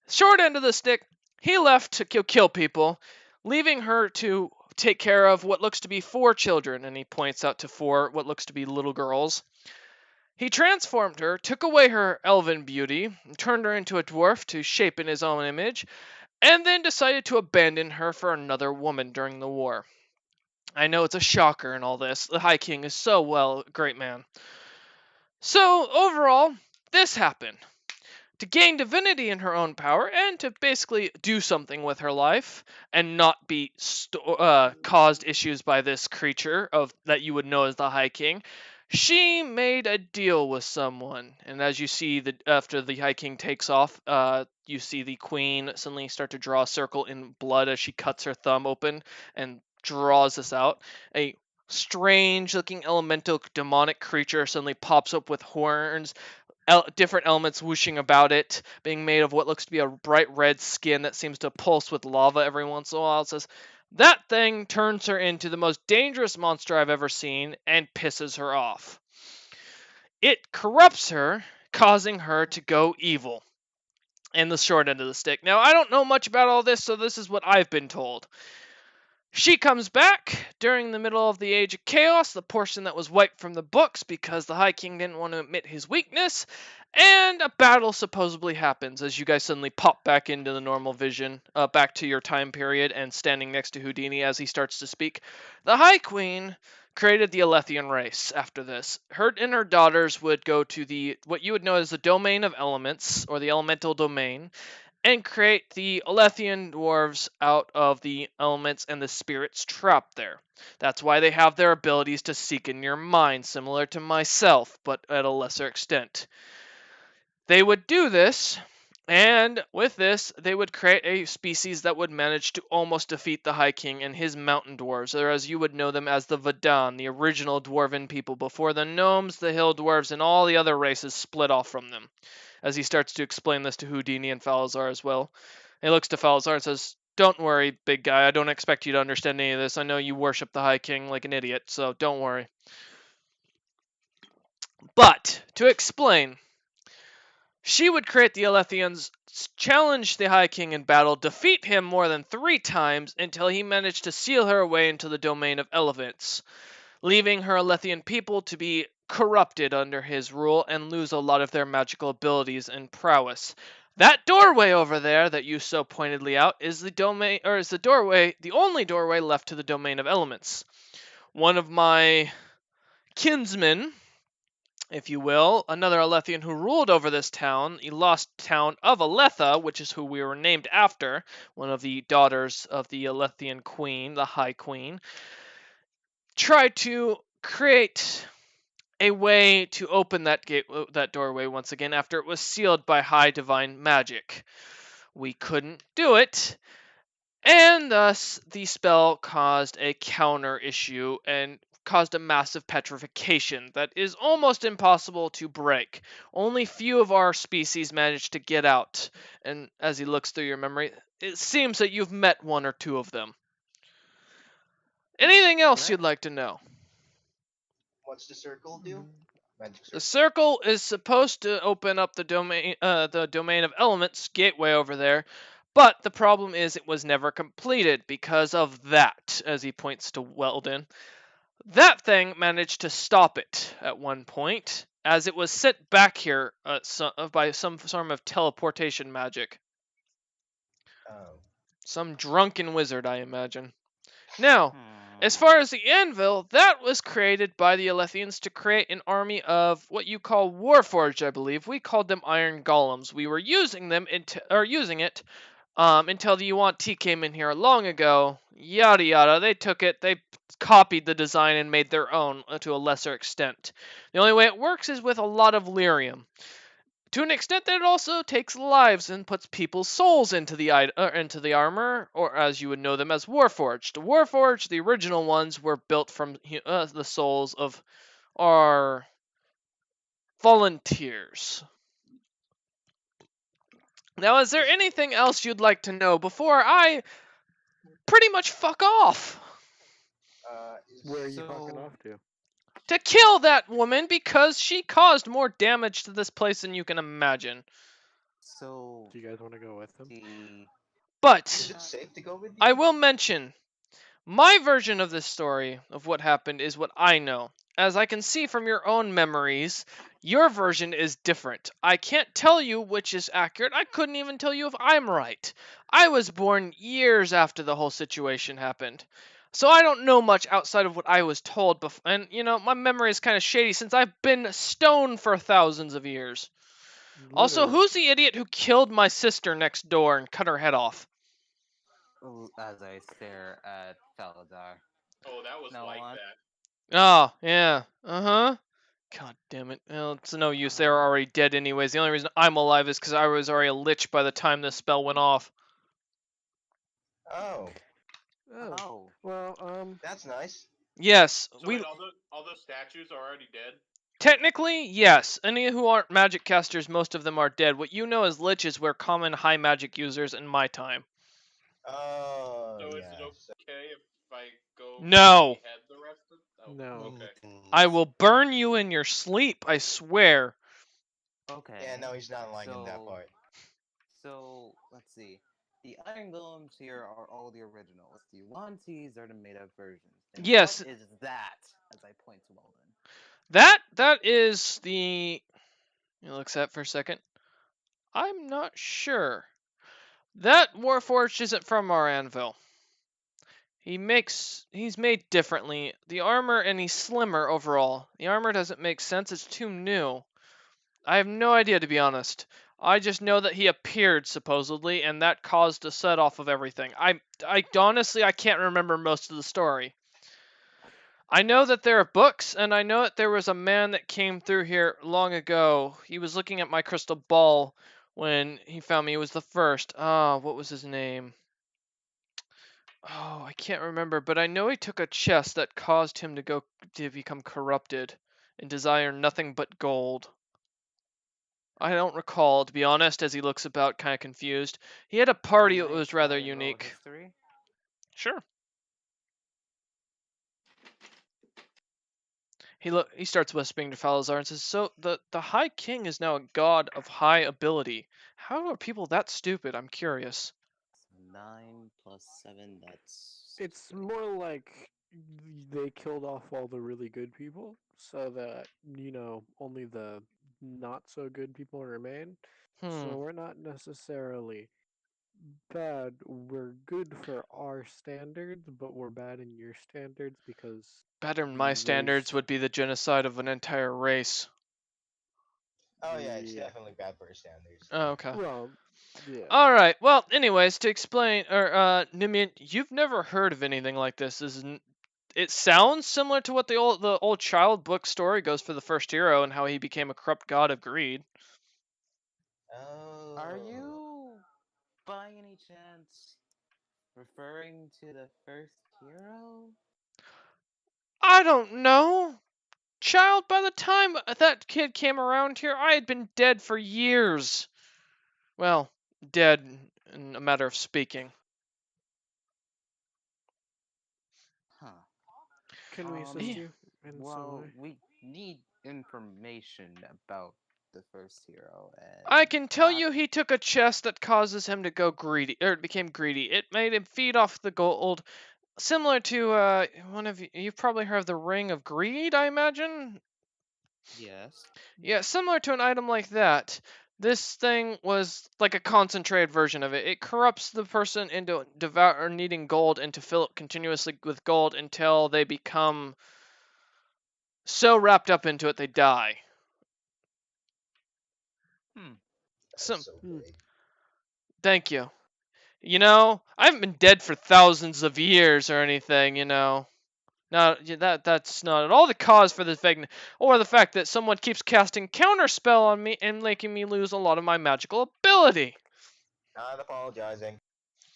S1: Short end of the stick, he left to kill people, leaving her to take care of what looks to be 4 children, and he points out to 4 what looks to be little girls. He transformed her, took away her elven beauty, turned her into a dwarf to shape in his own image, and then decided to abandon her for another woman during the war. I know it's a shocker in all this. The High King is a great man. So, overall, this happened. To gain divinity in her own power, and to basically do something with her life, and not be caused issues by this creature that you would know as the High King, she made a deal with someone. And as you see, after the High King takes off, you see the Queen suddenly start to draw a circle in blood as she cuts her thumb open and draws this out. A strange looking elemental demonic creature suddenly pops up with horns, different elements whooshing about it, being made of what looks to be a bright red skin that seems to pulse with lava every once in a while. It says, that thing turns her into the most dangerous monster I've ever seen and pisses her off. It corrupts her, causing her to go evil. And the short end of the stick. Now, I don't know much about all this, so this is what I've been told. She comes back during the middle of the Age of Chaos, the portion that was wiped from the books because the High King didn't want to admit his weakness, and a battle supposedly happens as you guys suddenly pop back into the normal vision, back to your time period, and standing next to Houdini as he starts to speak. The High Queen created the Alethian race after this. Her and her daughters would go to the what you would know as the Domain of Elements, or the Elemental Domain, and create the Alethian dwarves out of the elements and the spirits trapped there. That's why they have their abilities to seek in your mind, similar to myself, but at a lesser extent. They would do this, and with this, they would create a species that would manage to almost defeat the High King and his mountain dwarves, or as you would know them as the Vadan, the original dwarven people, before the gnomes, the hill dwarves, and all the other races split off from them. As he starts to explain this to Houdini and Falazar as well. He looks to Falazar and says, don't worry, big guy, I don't expect you to understand any of this. I know you worship the High King like an idiot, so don't worry. But, to explain, she would create the Alethians, challenge the High King in battle, defeat him more than 3 times until he managed to seal her away into the domain of elements, leaving her Alethian people to be corrupted under his rule and lose a lot of their magical abilities and prowess. That doorway over there that you so pointedly out is the only doorway left to the domain of elements. One of my kinsmen, if you will, another Alethian who ruled over this town, the lost town of Aletha, which is who we were named after, one of the daughters of the Alethian queen, the High Queen, tried to create a way to open that doorway once again after it was sealed by high divine magic. We couldn't do it, and thus the spell caused a counter issue and caused a massive petrification that is almost impossible to break. Only few of our species managed to get out, and as he looks through your memory, it seems that you've met 1 or 2 of them. Anything else you'd like to know?
S3: What's the circle do? Magic
S1: The
S3: circle.
S1: circle is supposed to open up the domain of elements gateway over there, but the problem is it was never completed because of that, as he points to Weldon. That thing managed to stop it at one point, as it was sent back here by some form of teleportation magic.
S3: Oh.
S1: Some drunken wizard, I imagine. Now, as
S2: Hmm.
S1: far as the anvil, that was created by the Alethians to create an army of what you call Warforged, I believe. We called them Iron Golems. We were using them using it until the Yuan-Ti came in here long ago. Yada yada. They took it. They copied the design and made their own to a lesser extent. The only way it works is with a lot of lyrium. To an extent that it also takes lives and puts people's souls into the armor, or as you would know them as Warforged. Warforged, the original ones, were built from the souls of our volunteers. Now, is there anything else you'd like to know before I pretty much fuck off?
S4: Where are you fucking
S2: So-
S4: off to?
S1: To kill that woman because she caused more damage to this place than you can imagine.
S2: So
S4: Do you guys want to go with them?
S2: the
S1: But
S3: Is it safe to go with you?
S1: I will mention, my version of this story, of what happened, is what I know. As I can see from your own memories, your version is different. I can't tell you which is accurate. I couldn't even tell you if I'm right. I was born years after the whole situation happened. So I don't know much outside of what I was told before. And, my memory is kind of shady since I've been stoned for thousands of years. Also,
S4: Literally.
S1: who's the idiot who killed my sister next door and cut her head off?
S2: as I stare at Faladar.
S6: Oh, that was
S2: No
S6: like
S2: one.
S6: that.
S1: Oh, yeah. Uh-huh. God damn it. Well, it's no use. They were already dead anyways. The only reason I'm alive is because I was already a lich by the time this spell went off.
S3: Oh,
S4: Oh.
S2: Oh.
S4: Well,
S3: that's nice.
S1: Yes,
S6: So wait, all those statues are already dead?
S1: Technically, yes. Any who aren't magic casters, most of them are dead. What you know as liches were common high magic users in my time.
S3: Oh,
S6: So is
S3: yeah.
S6: it okay if I go
S1: No.
S6: behead the rest of? Oh,
S4: No.
S6: okay.
S1: I will burn you in your sleep, I swear.
S2: Okay.
S3: Yeah, no, he's not lying in that
S2: so-
S3: part.
S2: So let's see. The Iron Golems here are all the originals. The Wanties are the made-up versions. And
S1: Yes.
S2: What is that? As I point to Walden.
S1: That is the... Let me look at that for a second. I'm not sure. That Warforged isn't from our anvil. He's made differently. The armor, and he's slimmer overall. The armor doesn't make sense, it's too new. I have no idea, to be honest. I just know that he appeared, supposedly, and that caused a set-off of everything. I honestly, I can't remember most of the story. I know that there are books, and I know that there was a man that came through here long ago. He was looking at my crystal ball when he found me. He was the first. What was his name? Oh, I can't remember, but I know he took a chest that caused him to become corrupted and desire nothing but gold. I don't recall, to be honest, as he looks about kind of confused. He had a party that
S2: Can I
S1: was rather
S2: try and roll
S1: unique.
S2: history?
S1: Sure. He starts whispering to Falazar and says, "So the High King is now a god of high ability. How are people that stupid? I'm curious."
S2: 9 plus 7, that's...
S4: It's more like they killed off all the really good people, so that only the not so good people remain. So we're not necessarily bad. We're good for our standards, but we're bad in your standards because
S1: Better than my standards
S4: race-
S1: would be the genocide of an entire race.
S3: Oh, yeah, it's
S4: Yeah.
S3: definitely bad for his standards.
S1: Oh, okay.
S4: Well, yeah.
S1: Alright, well, anyways, to explain, Nimian, you've never heard of anything like this. It sounds similar to what the old child book story goes for the first hero and how he became a corrupt god of greed.
S3: Oh.
S2: Are you, by any chance, referring to the first hero?
S1: I don't know. Child, by the time that kid came around here, I had been dead for years. Well, dead in a matter of speaking.
S2: Huh.
S4: Can we assist
S1: Yeah.
S4: you in some
S2: Well,
S4: way?
S2: we need information about the first hero, and
S1: I can tell
S2: perhaps-
S1: you he took a chest that causes him to go greedy, or became greedy. It made him feed off the gold, similar to one of you've probably heard of the Ring of Greed, I imagine.
S2: Yes.
S1: Yeah, similar to an item like that. This thing was like a concentrated version of it. It corrupts the person into devour or needing gold and to fill it continuously with gold until they become so wrapped up into it they die.
S3: That's
S1: Some
S3: so
S4: Hmm.
S3: big.
S1: Thank you. I haven't been dead for thousands of years or anything, That's not at all the cause for this vagueness, or the fact that someone keeps casting counterspell on me and making me lose a lot of my magical ability.
S3: Not apologizing.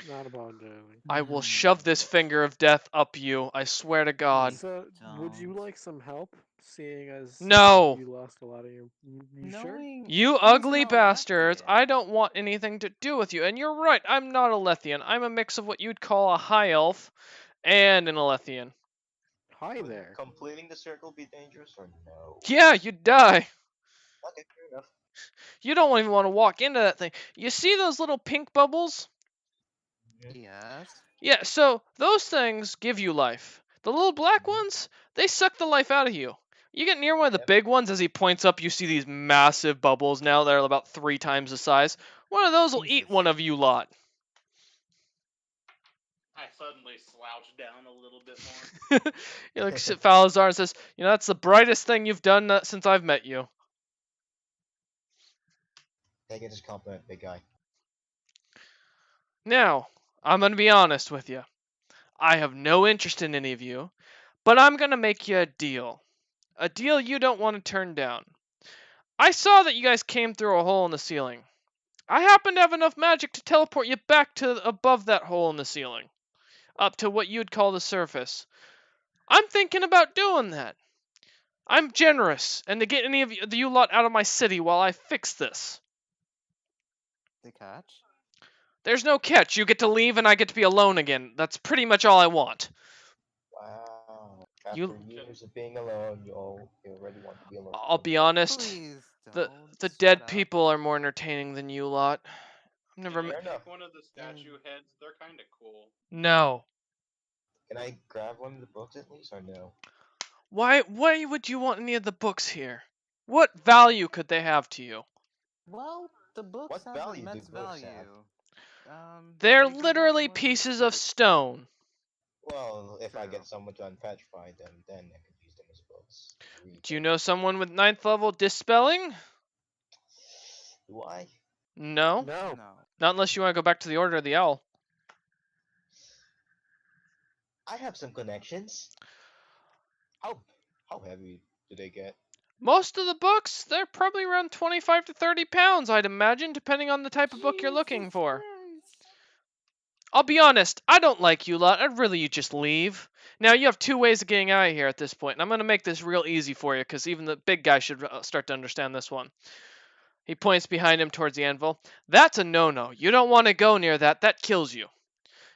S4: Not apologizing.
S1: I will shove this finger of death up you, I swear to God.
S4: So, would you
S2: don't.
S4: like some help? Seeing as
S1: No.
S4: you lost a lot of your. You sure?
S2: Knowing
S1: You
S2: he's
S1: ugly
S2: an
S1: bastards,
S2: Alethian.
S1: I don't want anything to do with you. And you're right, I'm not a Lethian. I'm a mix of what you'd call a high elf and an Alethian.
S4: Hi
S3: Would
S4: there.
S3: completing the circle be dangerous or no?
S1: Yeah, you'd die.
S3: Okay, fair enough.
S1: You don't even want to walk into that thing. You see those little pink bubbles?
S2: Yes.
S1: Yeah, so those things give you life. The little black ones, they suck the life out of you. You get near one of the
S3: Yep.
S1: big ones, as he points up, you see these massive bubbles now that are about 3 times the size. One of those will eat
S2: Jesus.
S1: one of you lot.
S6: I suddenly slouch down a little bit more.
S1: He looks at Falazar and says, that's the brightest thing you've done since I've met you.
S3: Take it as a compliment, big guy.
S1: Now, I'm going to be honest with you. I have no interest in any of you, but I'm going to make you a deal. A deal you don't want to turn down. I saw that you guys came through a hole in the ceiling. I happen to have enough magic to teleport you back to above that hole in the ceiling. Up to what you'd call the surface. I'm thinking about doing that. I'm generous, and to get any of you lot out of my city while I fix this.
S2: The catch?
S1: There's no catch. You get to leave, and I get to be alone again. That's pretty much all I want.
S3: Wow. After
S1: You-
S3: years of being alone, you already want to be alone.
S1: I'll be honest.
S2: Please
S1: The
S2: don't.
S1: the
S2: Shut
S1: dead
S2: up.
S1: people are more entertaining than you lot. I've never
S6: Can I
S3: Fair
S6: take
S3: enough.
S6: one of the statue heads? They're kind of cool.
S1: No.
S3: Can I grab one of the books at least, or no?
S1: Why would you want any of the books here? What value could they have to you?
S2: Well, the books
S3: What
S2: have
S3: value do
S2: immense
S3: books have?
S2: value.
S1: They're
S2: they have
S1: literally
S2: more
S1: pieces of
S2: history.
S1: stone.
S3: Well, if I
S2: True.
S3: get someone to unpetrify them, then I could use them as books. Read
S1: Do you
S3: them.
S1: know someone with 9th level dispelling?
S3: Do I?
S1: No.
S4: No.
S2: No.
S1: Not unless you want to go back to the Order of the Owl.
S3: I have some connections. How heavy do they get?
S1: Most of the books, they're probably around 25 to 30 pounds, I'd imagine, depending on the type of book you're looking
S2: Jesus
S1: for.
S2: Christ.
S1: I'll be honest, I don't like you lot. I'd really you just leave. Now, you have two ways of getting out of here at this point, and I'm going to make this real easy for you, because even the big guy should start to understand this one. He points behind him towards the anvil. That's a no-no. You don't want to go near that. That kills you.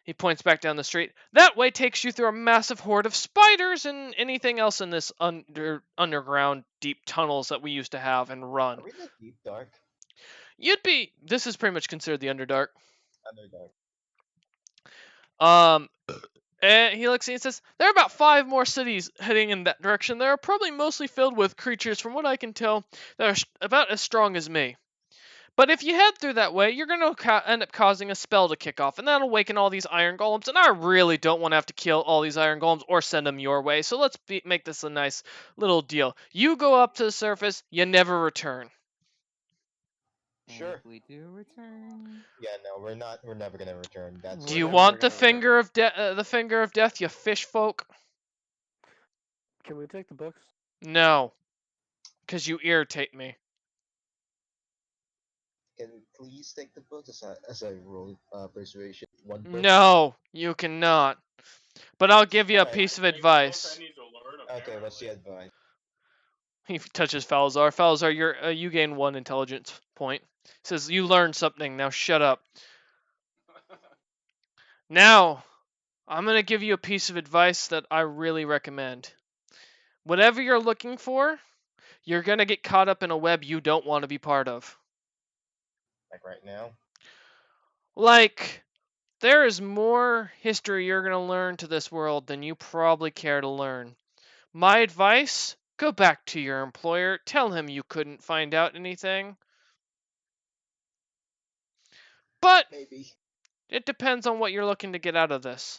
S1: He points back down the street. That way takes you through a massive horde of spiders and anything else in this underground deep tunnels that we used to have and run.
S3: Are we in the deep dark?
S1: This is pretty much considered the Underdark.
S3: Underdark.
S1: And he looks and says, there are about 5 more cities heading in that direction. They are probably mostly filled with creatures, from what I can tell, that are about as strong as me. But if you head through that way, you're going to end up causing a spell to kick off, and that'll awaken all these iron golems, and I really don't want to have to kill all these iron golems or send them your way, so let's make this a nice little deal. You go up to the surface, you never return.
S2: And
S3: Sure.
S2: if we do return.
S3: Yeah, no, we're not. We're never gonna return. That's.
S1: Do you
S2: never
S1: want the
S2: gonna return.
S1: finger of death, you fish folk?
S4: Can we take the books?
S1: No. Because you irritate me.
S3: Can we please take the book as I roll persuasion? One book.
S1: No, you cannot. But I'll give you a
S3: Alright.
S1: piece of
S6: I think book
S1: advice.
S6: I need to learn,
S3: Okay, what's the
S6: apparently.
S3: advice?
S1: He touches Falzar. Falzar, you gain 1 intelligence point. Says, you learned something, now shut up. Now, I'm going to give you a piece of advice that I really recommend. Whatever you're looking for, you're going to get caught up in a web you don't want to be part of.
S3: Like right now?
S1: Like, there is more history you're going to learn to this world than you probably care to learn. My advice, go back to your employer, tell him you couldn't find out anything. But
S3: Maybe.
S1: it depends on what you're looking to get out of this.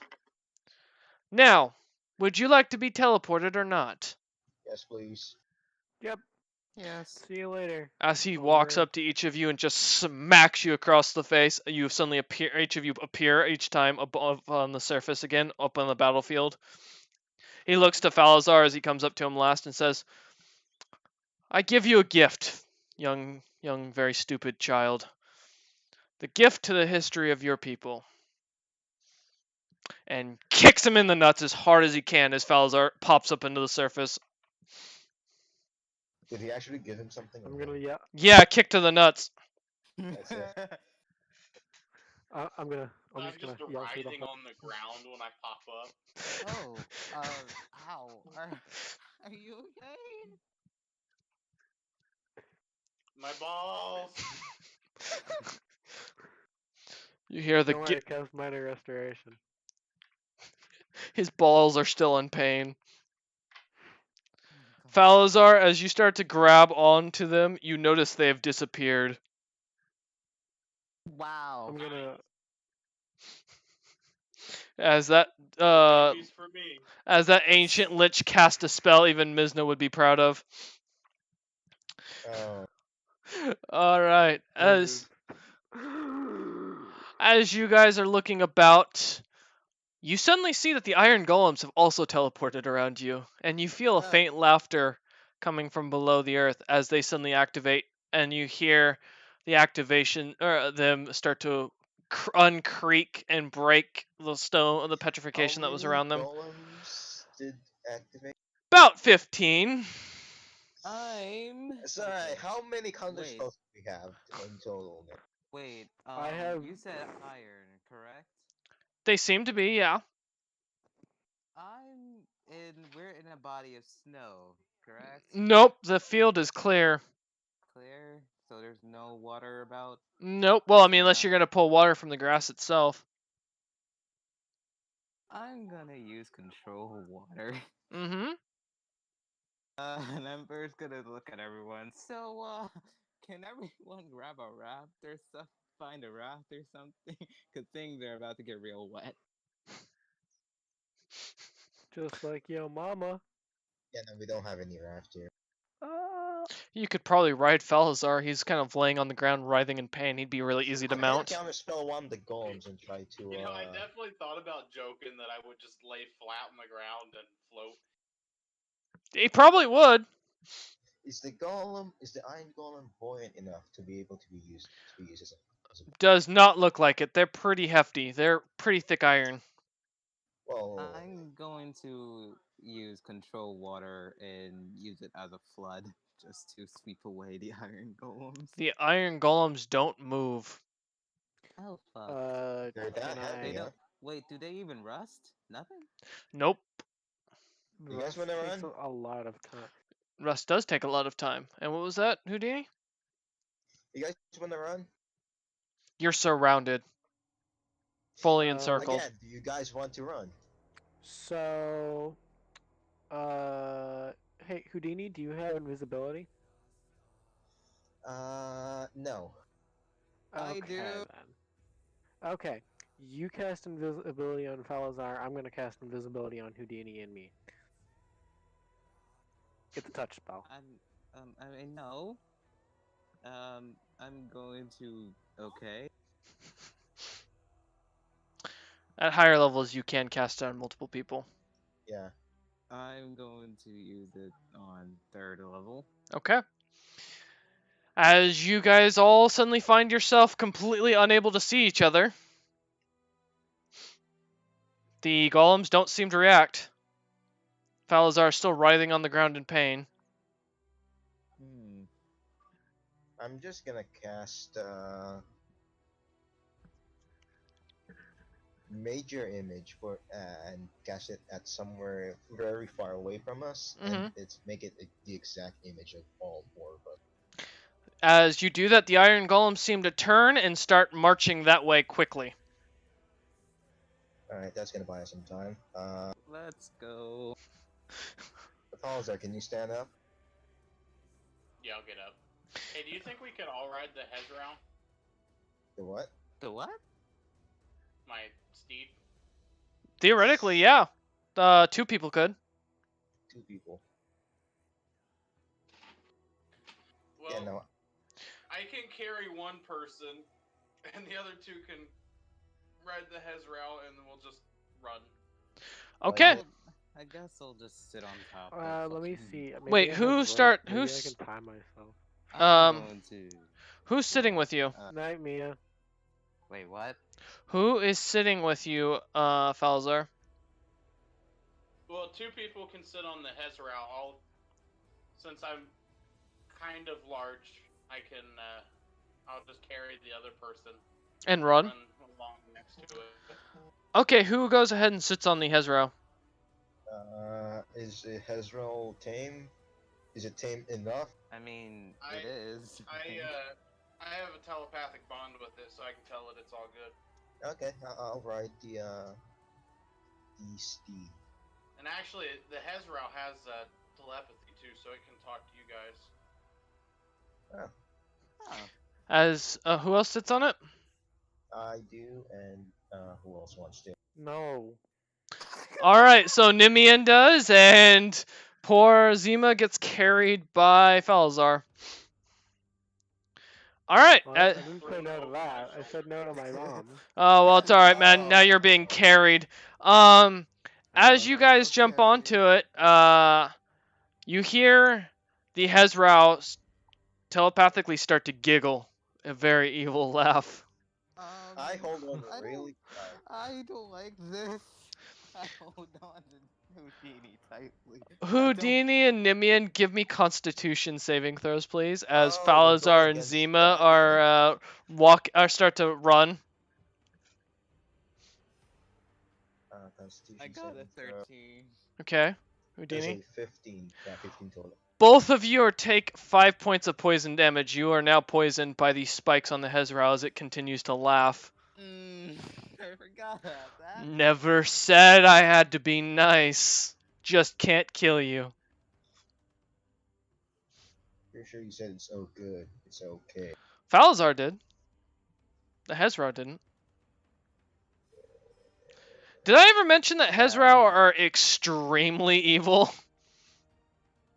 S1: Now, would you like to be teleported or not?
S3: Yes, please.
S4: Yep.
S2: Yes.
S4: See you later.
S1: As he
S4: Over.
S1: walks up to each of you and just smacks you across the face, you suddenly appear. Each of you appear each time above on the surface again, up on the battlefield. He looks to Falazar as he comes up to him last and says, "I give you a gift, young, very stupid child. The gift to the history of your people." And kicks him in the nuts as hard as he can as Falazar pops up into the surface.
S3: Did he actually give him something?
S4: I'm gonna yell.
S1: Yeah, kick to the nuts.
S3: That's it.
S4: I'm
S6: I'm
S4: just
S6: just
S4: gonna yell through the
S6: writhing
S4: whole.
S6: on the ground when I pop up.
S2: Oh, ow. Are you okay?
S6: My balls!
S1: You hear the
S4: Don't worry, cast minor restoration.
S1: his balls are still in pain.
S2: Oh, God.
S1: Falazar, as you start to grab onto them, you notice they have disappeared.
S2: Wow.
S4: I'm gonna.
S1: As that
S6: Babies for me.
S1: as that ancient lich cast a spell even Mizna would be proud of.
S3: Oh,
S1: Alright. As you guys are looking about, you suddenly see that the iron golems have also teleported around you, and you feel a faint laughter coming from below the earth as they suddenly activate, and you hear the activation or them start to uncreak and break the stone, the petrification
S3: how
S1: that was
S3: many
S1: around them.
S3: golems did activate?
S1: About 15.
S2: I'm.
S3: It's alright.
S2: Okay.
S3: How many counter
S2: Wait.
S3: spells do we have in total? Then?
S2: Wait.
S4: I have.
S2: You said iron, correct?
S1: They seem to be, yeah.
S2: We're in a body of snow, correct?
S1: Nope, the field is clear.
S2: Clear. So there's no water about.
S1: Nope. Well, I mean, unless
S2: around?
S1: you're gonna pull water from the grass itself.
S2: I'm gonna use control water.
S1: Mm-hmm.
S2: And I'm first gonna look at everyone. So, can everyone grab a raft or stuff? Find a raft or something? Cause things are about to get real wet.
S4: Just like yo mama.
S3: Yeah, no, we don't have any raft here.
S1: You could probably ride Falazar. He's kind of laying on the ground, writhing in pain. He'd be really easy to
S3: I'm gonna
S1: mount.
S3: counter spell one of the golems and try to.
S6: You know, I definitely thought about joking that I would just lay flat on the ground and float.
S1: He probably would.
S3: Is the iron golem buoyant enough to be able to be used as a
S1: Does not look like it. They're pretty hefty. They're pretty thick iron.
S3: well?
S2: I'm going to use control water and use it as a flood just to sweep away the iron golems.
S1: The iron golems don't move.
S2: Oh fuck.
S3: They're that
S4: Can
S3: heavy,
S2: They
S3: huh?
S2: don't. Wait, do they even rust? Nothing.
S1: Nope.
S3: You guys
S4: Rust
S3: wanna
S4: takes
S3: run?
S4: a lot of time.
S1: Rust does take a lot of time. And what was that, Houdini?
S3: You guys wanna run?
S1: You're surrounded. Fully encircled.
S3: Again, do you guys want to run?
S4: So, hey Houdini, do you have invisibility?
S3: No.
S2: I
S4: Okay,
S2: do.
S4: then. Okay, you cast invisibility on Falazar. I'm gonna cast invisibility on Houdini and me. Get the touch spell.
S2: I mean, no. I'm going to. Okay.
S1: At higher levels, you can cast it on multiple people.
S3: Yeah.
S2: I'm going to use it on 3rd level.
S1: Okay. As you guys all suddenly find yourself completely unable to see each other, the golems don't seem to react. Falazar is still writhing on the ground in pain.
S3: I'm just gonna cast major image for and cast it at somewhere very far away from us, and make it the exact image of all four of us.
S1: As you do that, the iron golems seem to turn and start marching that way quickly.
S3: Alright, that's gonna buy us some time.
S2: Let's go.
S3: Falazar, can you stand up?
S6: Yeah, I'll get up. Hey, do you think we could all ride the Hezround?
S3: The what?
S2: The what?
S6: My steed?
S1: Theoretically, yeah. 2 people could.
S3: 2 people.
S6: Well,
S3: Yeah, no.
S6: I can carry 1 person, and the other 2 can ride the Hezround, and then we'll just run.
S1: Okay.
S2: Well, I guess I'll just sit on top.
S4: Let me see. Maybe
S1: Wait,
S4: I
S1: who
S4: have rope.
S1: start?
S4: Maybe I
S1: Who's
S4: can time myself.
S2: I'm going to.
S1: who's sitting with you?
S4: Night, Mia.
S2: Wait, what?
S1: Who is sitting with you, Falzar?
S6: Well, 2 people can sit on the Hezround. Since I'm kind of large, I'll just carry the other person.
S1: And run?
S6: Along next to it.
S1: Okay, who goes ahead and sits on the Hezro?
S3: Is Hezro tame? Is it tame enough?
S2: I mean, it is.
S6: I have a telepathic bond with it, so I can tell it it's all good.
S3: Okay, I'll ride the steed.
S6: And actually, the Hezro has telepathy too, so it can talk to you guys.
S1: As who else sits on it?
S3: I do, and who else wants to?
S4: No.
S1: All right, so Nimian does, and poor Zima gets carried by Falzar. All right.
S4: Well, I didn't say no to that. I said no to my mom.
S1: Oh well, it's all right, man. Now you're being carried. As you guys jump onto it, you hear the Hezrao telepathically start to giggle, a very evil laugh.
S3: I hold on really tight.
S2: I don't like this. I hold on Houdini tightly.
S1: Houdini and Nimian, give me Constitution saving throws, please, as
S3: Oh, we're going
S1: Falazar and
S3: against
S1: Zima
S3: that.
S1: are start to run.
S3: Constitution
S2: I got a
S3: saving throw.
S2: 13.
S1: Okay,
S3: There's
S1: Houdini.
S3: a 15. Yeah, 15 total.
S1: Both of you are take 5 points of poison damage. You are now poisoned by these spikes on the Hezrao as it continues to laugh.
S2: I forgot about that.
S1: Never said I had to be nice. Just can't kill you.
S3: Pretty sure you said it's so good. It's okay.
S1: Falazar did. The Hezrao didn't. Did I ever mention that Hezrao are extremely evil?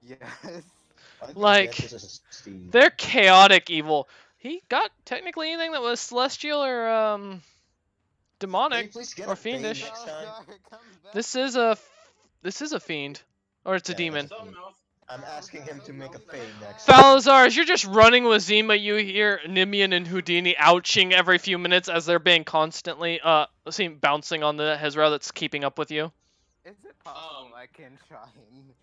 S2: Yes.
S3: I think
S1: Like,
S3: Death is a 16.
S1: they're chaotic evil. He got technically anything that was celestial or
S3: Can you
S1: demonic
S3: please get
S1: or
S3: a Fey
S1: fiendish.
S3: next time?
S2: Come back.
S1: This is a fiend, or it's a
S3: Yeah,
S1: demon.
S3: that's-
S6: Something else.
S3: I'm asking him to make a Fey next time.
S1: Falazar, as you're just running with Zima, you hear Nimian and Houdini ouching every few minutes as they're being constantly seen bouncing on the Hezrao that's keeping up with you.
S2: Is it possible I can try and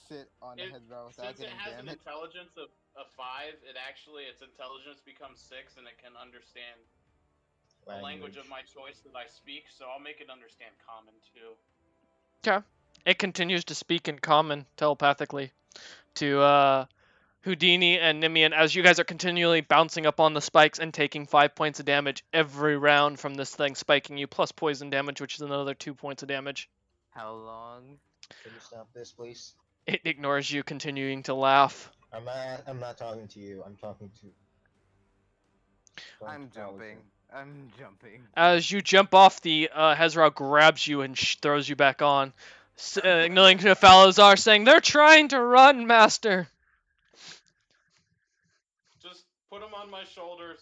S2: sit on a Hezrao without
S6: Since it
S2: getting
S6: has an
S2: damage?
S6: intelligence of 5, its intelligence becomes 6, and it can understand the language of my choice that I speak. So I'll make it understand common too.
S1: Okay. It continues to speak in common telepathically to Houdini and Nimian as you guys are continually bouncing up on the spikes and taking 5 points of damage every round from this thing spiking you, plus poison damage, which is another 2 points of damage.
S2: How long?
S3: Can you stop this, please?
S1: It ignores you, continuing to laugh.
S3: I'm not talking to you. I'm talking to.
S2: I'm jumping. I'm jumping.
S1: As you jump off, the Hezrao grabs you and throws you back on, signaling to Falazar, saying, "They're trying to run, Master."
S6: Just put them on my shoulders.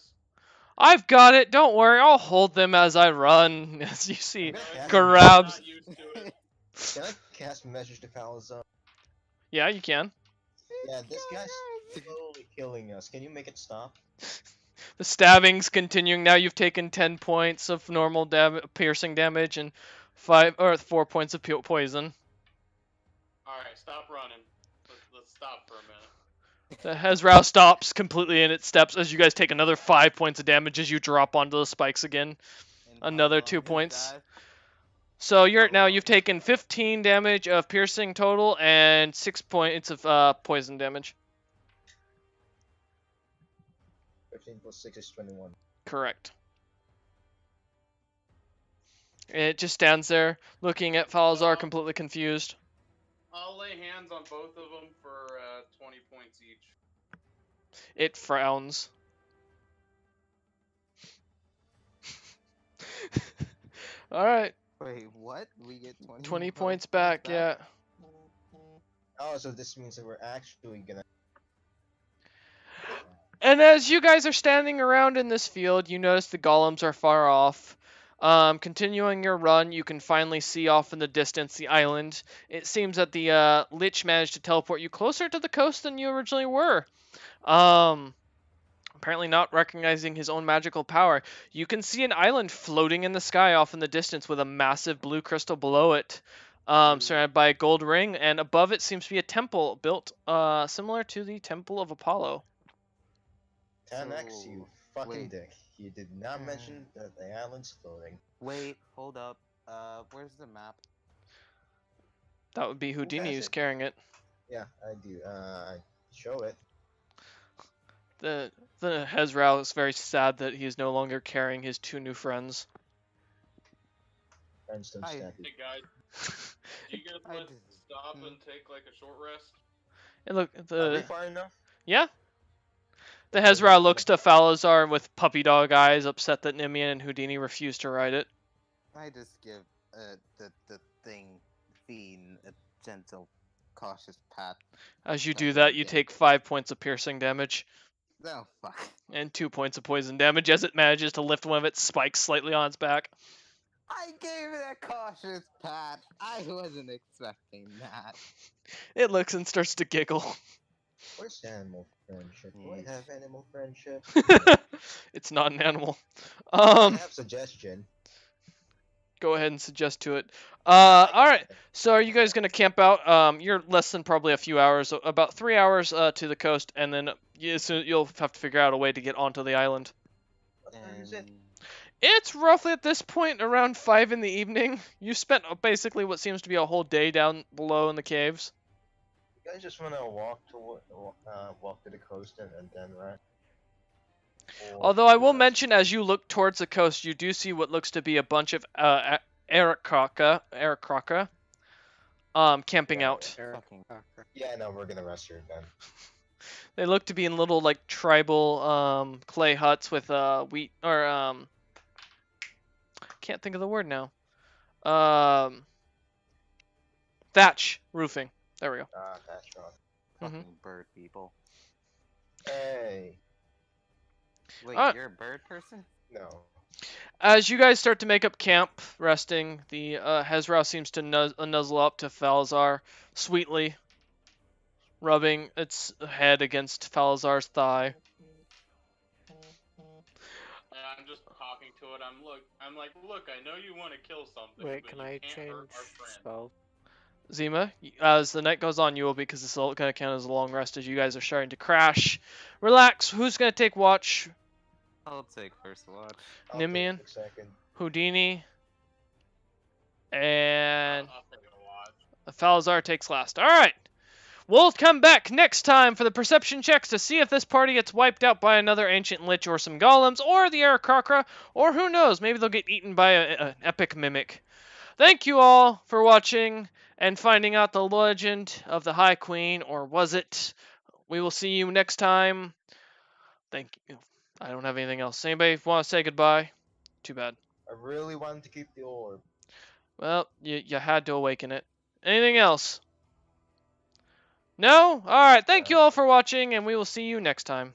S1: I've got it. Don't worry. I'll hold them as I run. As you see,
S3: Okay.
S6: I'm
S1: grabs.
S6: not used to it.
S3: Can I cast message to Falazar?
S1: Yeah, you can.
S3: Yeah, this guy's slowly killing us. Can you make it stop?
S1: The stabbing's continuing. Now you've taken 10 points of normal piercing damage and 4 points of poison.
S6: Alright, stop running. Let's stop for a minute.
S1: The Hezrao stops completely in its steps as you guys take another 5 points of damage as you drop onto the spikes again.
S2: And
S1: Another
S2: how
S1: 2
S2: long is
S1: points.
S2: that?
S1: So you've taken 15 damage of piercing total and 6 points of poison damage.
S3: 15 plus 6 is 21.
S1: Correct. It just stands there looking at Falazar completely confused.
S6: I'll lay hands on both of them for 20 points each.
S1: It frowns. Alright,
S2: Wait, what? We get 20,
S1: 20
S2: bonus
S1: points back, yeah.
S3: Oh, so this means that we're actually gonna.
S1: And as you guys are standing around in this field, you notice the golems are far off. Continuing your run, you can finally see off in the distance the island. It seems that the Lich managed to teleport you closer to the coast than you originally were. Apparently not recognizing his own magical power. You can see an island floating in the sky off in the distance with a massive blue crystal below it, surrounded by a gold ring, and above it seems to be a temple built similar to the Temple of Apollo.
S3: 10x, you fucking
S2: wait.
S3: dick. You did not mention that the island's floating.
S2: Wait, hold up. Where's the map?
S1: That would be Houdini
S3: has
S1: who's
S3: it?
S1: carrying it.
S3: Yeah, I do. Show it.
S1: The Hezrao is very sad that he is no longer carrying his 2 new friends.
S3: Friends don't
S2: Hi.
S3: stab you.
S6: Hey guys, do you guys
S2: I
S6: want to
S2: just-
S6: stop and take like a short rest?
S1: And look,
S3: Are we
S1: the
S3: far enough?
S1: yeah, the Hezrao looks to Falazar with puppy dog eyes, upset that Nimian and Houdini refused to ride it.
S2: I just give the fiend a gentle, cautious pat.
S1: As you
S2: That
S1: do
S2: was
S1: that, you
S2: okay.
S1: take 5 points of piercing damage
S2: Oh fuck!
S1: and 2 points of poison damage as it manages to lift one of its spikes slightly on its back.
S2: I gave it a cautious pat. I wasn't expecting that.
S1: It looks and starts to giggle.
S3: Where's animal friendship? Do I
S2: Yes.
S3: have animal friendship?
S1: It's not an animal.
S3: I have suggestion.
S1: go ahead and suggest to it. All right. So are you guys gonna camp out? You're less than probably a few hours, about 3 hours to the coast, and then you'll have to figure out a way to get onto the island.
S3: What time is it?
S2: And
S1: It's roughly at this point around 5 in the evening. You spent basically what seems to be a whole day down below in the caves.
S3: You guys just wanna walk to the coast and then right?
S1: Although I will mention, as you look towards the coast, you do see what looks to be a bunch of Eric Crocker, camping
S3: Yeah,
S1: out.
S2: fucking
S3: Yeah, no, we're gonna rest here then.
S1: They look to be in little like tribal clay huts with wheat or can't think of the word now. Thatch roofing. There we go.
S3: Ah, that's wrong.
S2: fucking bird people.
S3: Hey,
S2: Wait,
S1: Alright.
S2: you're a bird person?
S3: no.
S1: As you guys start to make up camp, resting, the Hezrau seems to nuzzle up to Falazar sweetly, rubbing its head against Falazar's thigh.
S6: And I'm just talking to it. I'm like, look, I know you want to kill something.
S4: Wait,
S6: but
S4: can
S6: you
S4: I
S6: can't
S4: change
S6: hurt our friend.
S4: spell?
S1: Zima, as the night goes on, you will, because this is all going to count as a long rest as you guys are starting to crash. Relax. Who's going to take watch?
S2: I'll take first watch.
S3: I'll take
S1: Nimian?
S3: a second.
S1: Houdini. And
S6: I'll take a watch.
S1: Falazar takes last. All right. We'll come back next time for the perception checks to see if this party gets wiped out by another ancient lich or some golems or the Aarakocra, or who knows, maybe they'll get eaten by an epic mimic. Thank you all for watching and finding out the legend of the High Queen, or was it? We will see you next time. Thank you. I don't have anything else. Anybody want to say goodbye? Too bad.
S3: I really wanted to keep the orb.
S1: Well, you had to awaken it. Anything else? No? Alright, thank you all for watching, and we will see you next time.